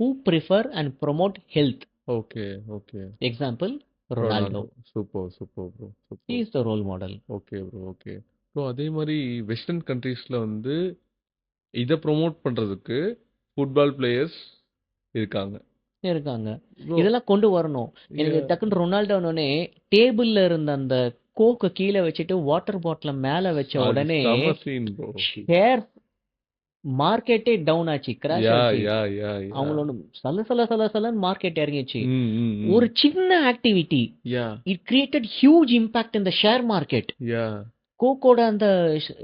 who prefer and promote health. Okay, okay. Example Ronaldo. Super, super bro. He super. Is the role model. Okay bro. Okay. Bro அதே மாதிரி வெஸ்டர்ன் கண்ட்ரீஸ்ல இத ப்ரொமோட் பண்றதுக்கு football players இருக்காங்க. இருக்காங்க. Bro. இதெல்லாம் கொண்டு வரணும். எனக்கு டக்குன்னு ரொனால்டோனே டேபிள்ல இருந்த அந்த கோக்க கீழே வச்சுட்டு வாட்டர் பாட்டில மேல வச்ச அது உடனே செம சீன் ப்ரோ. ஷேர் மார்க்கெட்டே டவுன் ஆச்சு, கிராஷ் யா, ஆச்சு. யா, யா, யா. அவங்களோட சலன்னு மார்க்கெட் இறங்கிச்சு. ம், ம், ம். ஒரு சின்ன activity yeah, it created huge impact in the share market. Yeah, கோக்கோட அந்த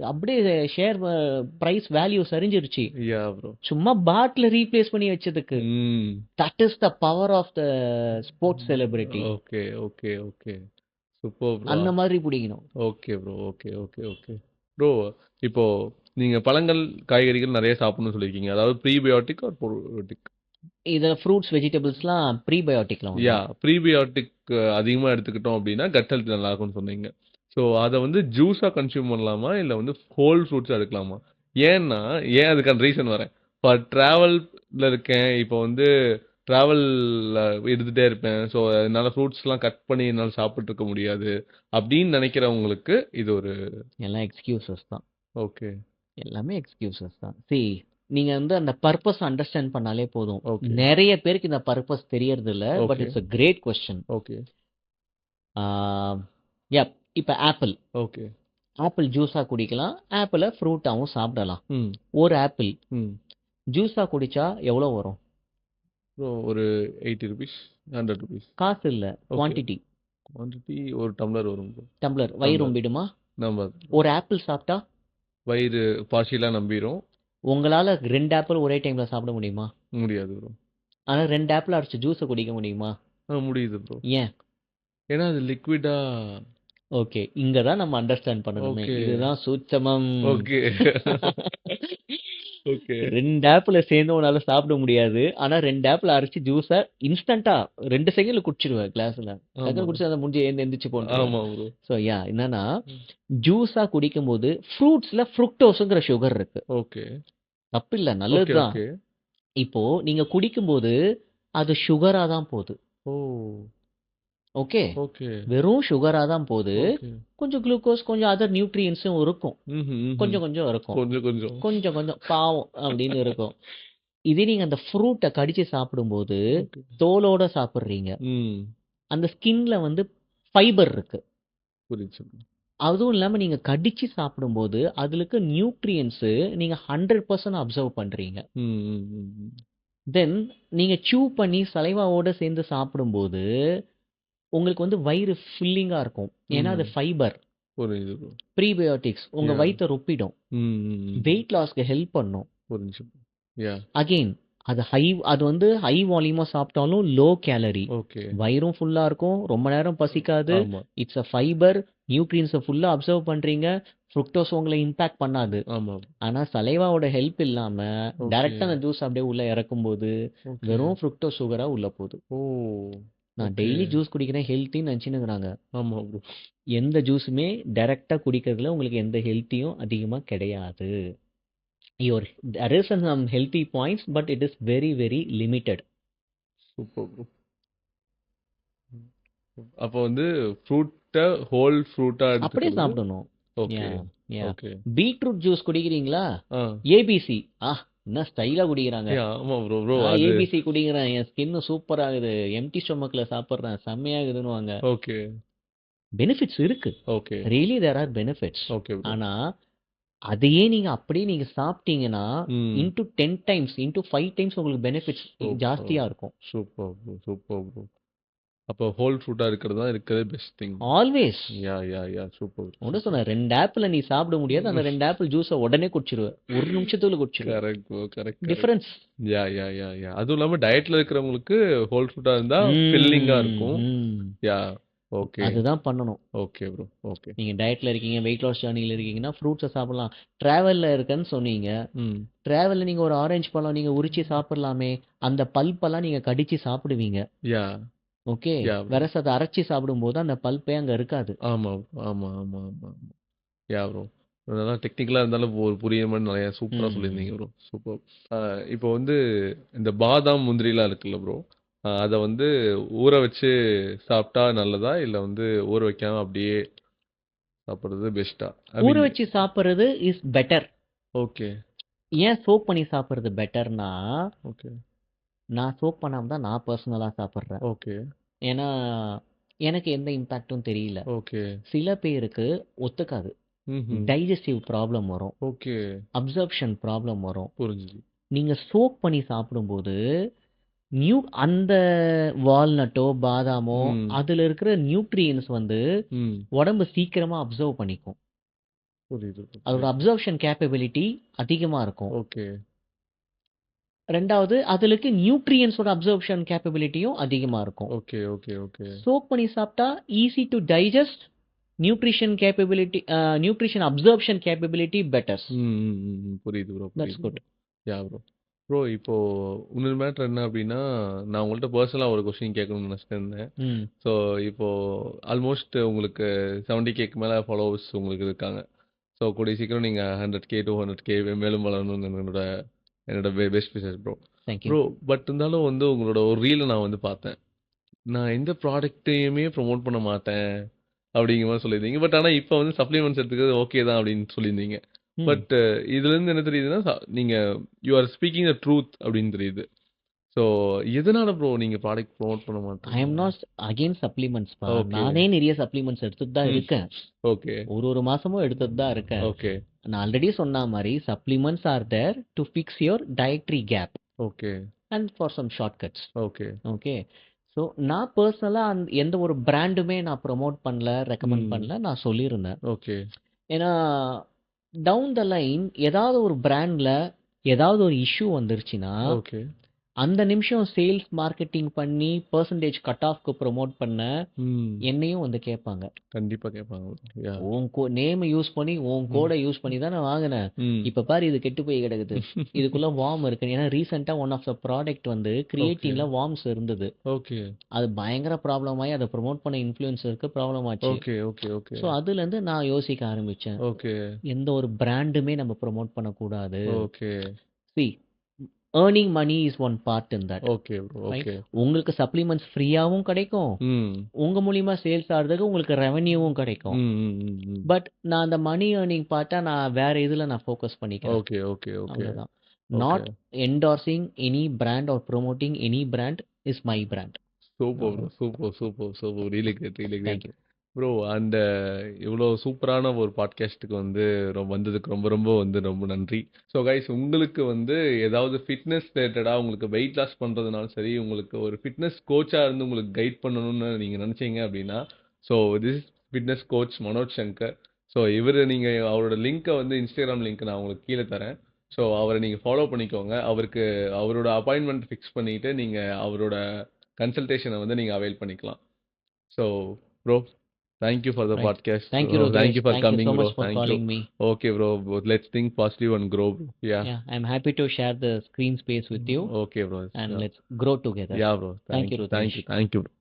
அப்படியே ஷேர் பிரைஸ் வேல்யூ சரிஞ்சிருச்சு. Yeah bro. சும்மா பாட்டில ரீப்ளேஸ் பண்ணி வச்சதுக்கு. ம். That is the power of the sports celebrity. Okay, okay, okay. Super bro. அந்த மாதிரி பிடிக்கணும். Okay bro. Okay, okay, okay. Bro இப்போ நீங்க பழங்கள், காய்கறிகள் நிறைய சாப்பிடணும்னு சொல்லியிருக்கீங்க. அதாவது ப்ரீபயோட்டிக் ஆர் ப்ரோபயோட்டிக்? இதுல ஃப்ரூட்ஸ், வெஜிடபிள்ஸ்லாம் ப்ரீபயோட்டிக்ல யா, வந்துரும். ப்ரீபயோட்டிக் அதிகமா எடுத்துக்கிட்டோம் அப்படின்னா கட் ஹெல்த் நல்லா இருக்கும்னு சொன்னீங்க. ஸோ அத ஜூஸா கன்சியூம் பண்ணலாமா? இல்ல ஹோல் ஃப்ரூட்ஸா எடுக்கலாமா? ஏன்னா, அதுக்கான ரீசன் வரேன். ஃபார் டிராவல்ல இருக்கேன். இப்போ டிராவல்ல இருந்துட்டே இருப்பேன். ஸோ அதனால ஃப்ரூட்ஸ்லாம் கட் பண்ணி என்னால சாப்பிட்டு இருக்க முடியாது. அப்படின்னு நினைக்கிறவங்களுக்கு இது ஒரு எல்லாம் எக்ஸ்கியூசஸ் தான். ஓகே, எல்லாமே எக்ஸ்கியூசஸ் தான். நீங்க அந்த பர்பஸ் அண்டர்ஸ்டாண்ட் பண்ணாலே போதும். ஓகே, நிறைய பேருக்கு இந்த பர்பஸ் தெரியறது இல்ல. But okay, it's a great question. Okay, இப்ப ஆப்பிள் ஓகே. ஆப்பிள் ஜூஸா குடிக்கலாம். ஆப்பிள ஃப்ரூட்டாவும் சாப்பிடலாம். ம், ஒரு ஆப்பிள் ம். ஜூஸா குடிச்சா எவ்வளவு வரும்? ஸோ ஒரு ₹80 ₹100. காசு இல்ல, ஓகே. குவான்டிட்டி. குவான்டிட்டி ஒரு டம்ளர் வரும் ப்ரோ. டம்ளர் வயிறு டம்ளர். ரொம்பிடுமா? நம்ம ஒரு ஆப்பிள் சாப்பிட்டா வயிறு பார்ஷியலா நம்பிரும். உங்களால 2 ஆப்பிள் ஒரே டைம்ல சாப்பிட முடியுமா? முடியாது ப்ரோ. ஆனா 2 ஆப்பிள் அடிச்சு ஜூஸ குடிக்க முடியுமா? முடியுது ப்ரோ. ஏன்? ஏன்னா அது லிக்விடா. ஓகே, இங்க தான் நம்ம அண்டர்ஸ்டாண்ட் பண்ணணுமே. ஓகே. இதுதான் சூட்சமம். ஓகே. ஓகே. 2 ஆப்பிள சேர்ந்து உன்னால சாப்பிட முடியாது. ஆனா 2 ஆப்பிள அரைச்சு ஜூஸா இன்ஸ்டன்ட்டா 2 செகண்ட்ல குடிச்சிடுவ கிளாஸ்ல. ஆமா. டக்குனு குடிச்சு அந்த மூஞ்சி எந்திரிச்சு போட்டுருவேன். ஆமா ப்ரோ. ஸோ என்னன்னா ம். ஜூஸா குடிக்கும்போது ஃப்ரூட்ஸ்ல ஃப்ருக்டோஸ்ங்கிற சுகர் இருக்கு. ஓகே. தப்பு இல்ல, ஓகே, நல்லதுதான். ஓகே. இப்போ நீங்க குடிக்கும்போது அது சுகரா தான் போகுது. ஓ! Okay, okay. வெறும் சுகரா தான் போகுது. ஓகே. கொஞ்சம் குளுக்கோஸ், கொஞ்சம் அதர் நியூட்ரியன்ஸும் இருக்கும். ம்ஹ்ம், ம்ஹ்ம். கொஞ்சம் கொஞ்சம் இருக்கும். கொஞ்சம், கொஞ்சம். கொஞ்சம் கொஞ்சம் பாவம் அப்படின்னு இருக்கும். இதே நீங்க அந்த ஃப்ரூட்டை கடிச்சு சாப்பிடும்போது ஓகே. தோலோட சாப்பிடுறீங்க. ம். அந்த ஸ்கின்ல ஃபைபர் இருக்கு. புரியுது. அதுவும் இல்லாம நீங்க கடிச்சு சாப்பிடும்போது, அதுல இருக்க நியூட்ரியன்ட்ஸ் நீங்க 100% அப்சர்வ் பண்றீங்க. ம், ம், ம், ம். தென் நீங்க சூ பண்ணி சலைவாவோட சேர்ந்து சாப்பிடும்போது, உங்களுக்கு வந்து வயிறு ஃபில்லிங்கா இருக்கும். ஏன்னா அது ம். ஃபைபர், புரியுது ப்ரோ. ப்ரீபயோட்டிக்ஸ் உங்க யா. வயித்த ரொப்பிடும். ம், ம், ம். வெயிட் லாஸ்க்கு ஹெல்ப் பண்ணும். புரிஞ்சுச்சு. யா. அகெயின் அது வந்து ஹை வால்யூமா சாப்பிட்டாலும் லோ கேலரி. ஓகே. வயிறும் ஃபுல்லா இருக்கும். ரொம்ப நேரம் பசிக்காது. ஆமா, இட்ஸ் அ ஃபைபர். நியூட்ரியன்ஸ ஃபுல்லா அப்சர்வ் பண்றீங்க. ஃப்ருக்டோஸ் உங்கள இம்பாக்ட் பண்ணாது. ஆமா. ஆனா சலைவாவோட ஹெல்ப் இல்லாம ஓகே, டைரக்ட்டா அந்த ஜூஸ் அப்படியே உள்ள இறக்கும்போது, ஓகே. வெறும் ஃப்ருக்டோஸ் சுகரா உள்ள போகுது. ஓ! நான் ஓகே. டெய்லி ஜூஸ் குடிக்கிறேன் ஹெல்த்தின்னு நினச்சுன்னுக்குறாங்க. ஆமா ப்ரோ. எந்த ஜூஸுமே டைரக்ட்டா குடிக்கிறதுல உங்களுக்கு எந்த ஹெல்த்தியும் அதிகமா கிடையாது. There is some healthy points but it is very very limited. Super bro. அப்போ வந்து ஃப்ரூட்ட ஹோல் ஃப்ரூட்டா அப்படியே எடுத்துக்கிறது. சாப்பிடணும். Okay, yeah yeah okay. Beetroot juice குடிக்கிறீங்களா? ஆ. ஏபிசி என்ன ஸ்டைலா குடிக்கிறாங்க. ஆமா ப்ரோ. ப்ரோ அது ஏபிசி குடிக்கிறேன் என் ஸ்கின் சூப்பர் ஆகுது, எம்டி ஸ்டொமக்ல சாப்பிட்றேன் செம்மையாகுதுன்னுவாங்க. ஓகே, பெனிஃபிட்ஸ் இருக்கு. Okay, really there are benefits. Okay bro. ஆனா அதையே நீங்க அப்படியே நீங்க சாப்பிட்டீங்கன்னா ம். இன்டூ 10 டைம்ஸ் இன்டூ 5 டைம்ஸ் உங்களுக்கு பெனிஃபிட்ஸ் சூப்பர், ஜாஸ்தியா இருக்கும். Super bro, super bro. அப்போ ஹோல் ஃப்ரூட்டா இருக்கிறது தான் இருக்கிறது பெஸ்ட் திங். ஆல்வேஸ் யா சூப்பர். ஒன்றும் சொன்னேன் 2 ஆப்பிள் நீ சாப்பிட முடியாது. அந்த 2 ஆப்பிள் ஜூஸை உடனே குடிச்சிருவேன். ஒரு நிமிஷத்துல குடிச்சிருவேன். Correct bro. Correct. Difference. Yeah. அதுவும் இல்லாம டயட்ல இருக்கிறவங்களுக்கு ஹோல் ஃப்ரூட்டா இருந்தா ஃபில்லிங்கா இருக்கும். யா. ஓகே. அதுதான் பண்ணணும். Okay bro. ஓகே. நீங்க டயட்ல இருக்கீங்க, வெயிட் லாஸ் ஜர்னில இருக்கீங்கன்னா ஃப்ரூட்ஸை சாப்பிடலாம். டிராவல்ல இருக்கேன்னு சொன்னீங்க. ம். டிராவல்ல நீங்க ஒரு ஆரஞ்சு பழம் நீங்க உரிச்சு சாப்பிடலாமே. அந்த பல்பெல்லாம் நீங்க கடிச்சு சாப்பிடுவீங்க. யா. ஓகே. Yeah bro. வேற அதை அரைச்சி சாப்பிடும்போது அந்த பல்பே அங்க இருக்காது. ஆமா, ஆமா, ஆமா, ஆமா. யா ப்ரோ. நல்லா டெக்னிக்கலா இருந்தாலும் ஒரு புரியுற மாதிரி நிறைய சூப்பரா சொல்லியிருந்தீங்க ப்ரோ. சூப்பர். இப்போ வந்து இந்த பாதாம் முந்திரிலாம் இருக்குல்ல ப்ரோ, அதை வந்து ஊற வச்சு சாப்பிட்டா நல்லதா இல்லை வந்து ஊற வைக்காம அப்படியே சாப்பிட்றது பெஸ்ட்டா? ஐ ஊற மீன். வச்சு சாப்பிடுறது இஸ் பெட்டர். ஓகே, ஏன் சோக் பண்ணி சாப்பிடுறது பெட்டர்னா, ஓகே, நான் சோக் பண்ணாம தான் நான் பர்சனலா சாப்பிடுறேன். ஓகே, ஏன்னா எனக்கு எந்த இம்பாக்டும் தெரியல. ஓகே. சில பேருக்கு ஒத்துக்காது. ம். டைஜஸ்டிவ் ப்ராப்ளம் வரும். ஓகே. அப்சர்ப்ஷன் ப்ராப்ளம் வரும். புரிஞ்சுது. நீங்க சோக் பண்ணி சாப்பிடும்போது அந்த வால்நட்டோ பாதாமோ ம். அதுல இருக்கிற நியூட்ரியன்ஸ் வந்து ம். உடம்பு சீக்கிரமா அப்சர்வ் பண்ணிக்கும். புரியுது. அதோட அப்சர்ப்ஷன் கேப்பபிலிட்டி அதிகமா இருக்கும். ஓகே, ரெண்டாவது அதுல இருக்க நியூட்ரியன்ஸோட அப்சர்ப்ஷன் கேப்பபிலிட்டியும் அதிகமா இருக்கும். Okay, okay, okay. சோக் பண்ணி சாப்பிட்டா easy to digest, nutrition absorption capability better. புரியுது bro. That's good. Yeah bro. Bro இப்போ இன்னொரு மேட்டர் என்ன அப்படின்னா, நான் உங்கள்கிட்ட பர்சனலாக ஒரு கொஸ்டின் கேட்கணும்னு நினச்சிட்டு இருந்தேன். ஸோ இப்போ ஆல்மோஸ்ட் உங்களுக்கு 70Kக்கு மேலே ஃபாலோவர்ஸ் உங்களுக்கு இருக்காங்க. ஸோ கூடிய சீக்கிரம் நீங்கள் 100K 200K மேலும் வளரணும்னு என்னோட best wishes bro. Thank you. Bro but இருந்தாலும் வந்து உங்களோட ஒரு ரீலை நான் வந்து பார்த்தேன். நான் எந்த ப்ராடக்ட்டையுமே ப்ரோமோட் பண்ண மாட்டேன் அப்படிங்கிற மாதிரி சொல்லியிருந்தீங்க. பட் ஆனால் இப்போ வந்து சப்ளிமெண்ட்ஸ் எடுத்துக்கிறது ஓகே தான் அப்படின்னு சொல்லியிருந்தீங்க. பட் இதுலேருந்து என்ன தெரியுதுன்னா, நீங்க you are speaking the truth அப்படின்னு தெரியுது. ஸோ எதனால ப்ரோ நீங்க ப்ராடக்ட் ப்ரோமோட் பண்ண ஐ மாட்டீங்க? Am not again supplements. Okay, நானே நிறைய சப்ளிமெண்ட்ஸ் எடுத்துட்டு தான் இருக்கேன். ஓகே, ஒரு மாசமும் எடுத்துட்டு தான் இருக்கேன். ஓகே, நான் ஆல்ரெடி சொன்ன மாதிரி supplements are there to fix your dietary gap okay, and for some shortcuts. Okay. Okay. So நான் பர்சனலாக எந்த ஒரு பிராண்டுமே நான் ப்ரொமோட் பண்ணல, ரெக்கமெண்ட் பண்ணல. நான் சொல்லியிருந்தேன். ஓகே, ஏன்னா டவுன் த லைன் ஏதாவது ஒரு பிராண்ட்ல ஏதாவது ஒரு இஷ்யூ வந்துருச்சுன்னா ஓகே. அந்த நிமிஷம் சேல்ஸ் மார்க்கெட்டிங் பண்ணி பர்சன்டேஜ் கட் ஆஃப்க்கு ப்ரொமோட் பண்ண என்னையும் வந்து கேட்பாங்க. கண்டிப்பா கேட்பாங்க. யா. உன் நேம் யூஸ் பண்ணி உன் கோடை யூஸ் பண்ணி தான் நான் வாங்கினேன். இப்ப பாரு இது கெட்டு போய் கிடக்குது. இதுக்குள்ள வார்ம் இருக்கு. ஏன்னா ரீசெண்டா ஒன் ஆஃப் த ப்ராடக்ட் வந்து கிரியேட்டின்ல வார்ம்ஸ் இருந்தது. ஓகே, அது பயங்கர ப்ராப்ளம் ஆகி அதை ப்ரொமோட் பண்ண இன்ஃப்ளூயன்சருக்கு ப்ராப்ளம் ஆச்சு. ஓகே, ஓகே, ஓகே, ஸோ அதுல இருந்து நான் யோசிக்க ஆரம்பிச்சேன். ஓகே, எந்த ஒரு பிராண்டுமே நம்ம ப்ரொமோட் பண்ணக்கூடாது. Okay, See, earning money is one part in that. Okay bro. Okay. உங்களுக்கு சப்ளிமெண்ட்ஸ் ஃப்ரீயாவும் கிடைக்கும். உங்க மூலியமா சேல்ஸ் ஆகிறதுக்கு உங்களுக்கு ரெவன்யூவும் கிடைக்கும். பட் நான் அந்த மணி ஏர்னிங் பார்ட்டா நான் வேற இதுல நான் ஃபோக்கஸ் பண்ணிக்கிறேன். Okay, okay, okay. அவ்வளவுதான். Not endorsing any brand or promoting any brand is my brand. Super bro. Super, super, super. Really great, really great. Thank you. Bro and இவ்வளோ சூப்பரான ஒரு பாட்காஸ்ட்டுக்கு வந்து வந்ததுக்கு ரொம்ப ரொம்ப வந்து ரொம்ப நன்றி. ஸோ கைஸ், உங்களுக்கு வந்து ஏதாவது ஃபிட்னஸ் ரிலேட்டடாக உங்களுக்கு வெயிட் லாஸ் பண்ணுறதுனாலும் சரி, உங்களுக்கு ஒரு ஃபிட்னஸ் கோச்சாக இருந்து உங்களுக்கு கைட் பண்ணணும்னு நீங்கள் நினச்சிங்க அப்படின்னா, so this is fitness coach Manoj Shankar. So இவர் நீங்கள் அவரோட லிங்க்கை வந்து இன்ஸ்டாகிராம் லிங்க் நான் உங்களுக்கு கீழே தரேன். ஸோ அவரை நீங்கள் ஃபாலோ பண்ணிக்கோங்க. அவரோட அப்பாயின்மெண்ட் ஃபிக்ஸ் பண்ணிவிட்டு நீங்கள் அவரோட கன்சல்டேஷனை வந்து நீங்கள் அவைல் பண்ணிக்கலாம். So bro, thank you for the Right. podcast. Thank you, Thank Rudrash. you for Thank you coming, so bro. much for Thank you. calling me. Okay, bro. Let's think positive and grow, bro. Yeah. Yeah, I'm happy to share the screen space with you Okay, bro. and Yeah. let's grow together. Yeah, bro. Thank you, Thank Rudrash. you. Thank you, bro.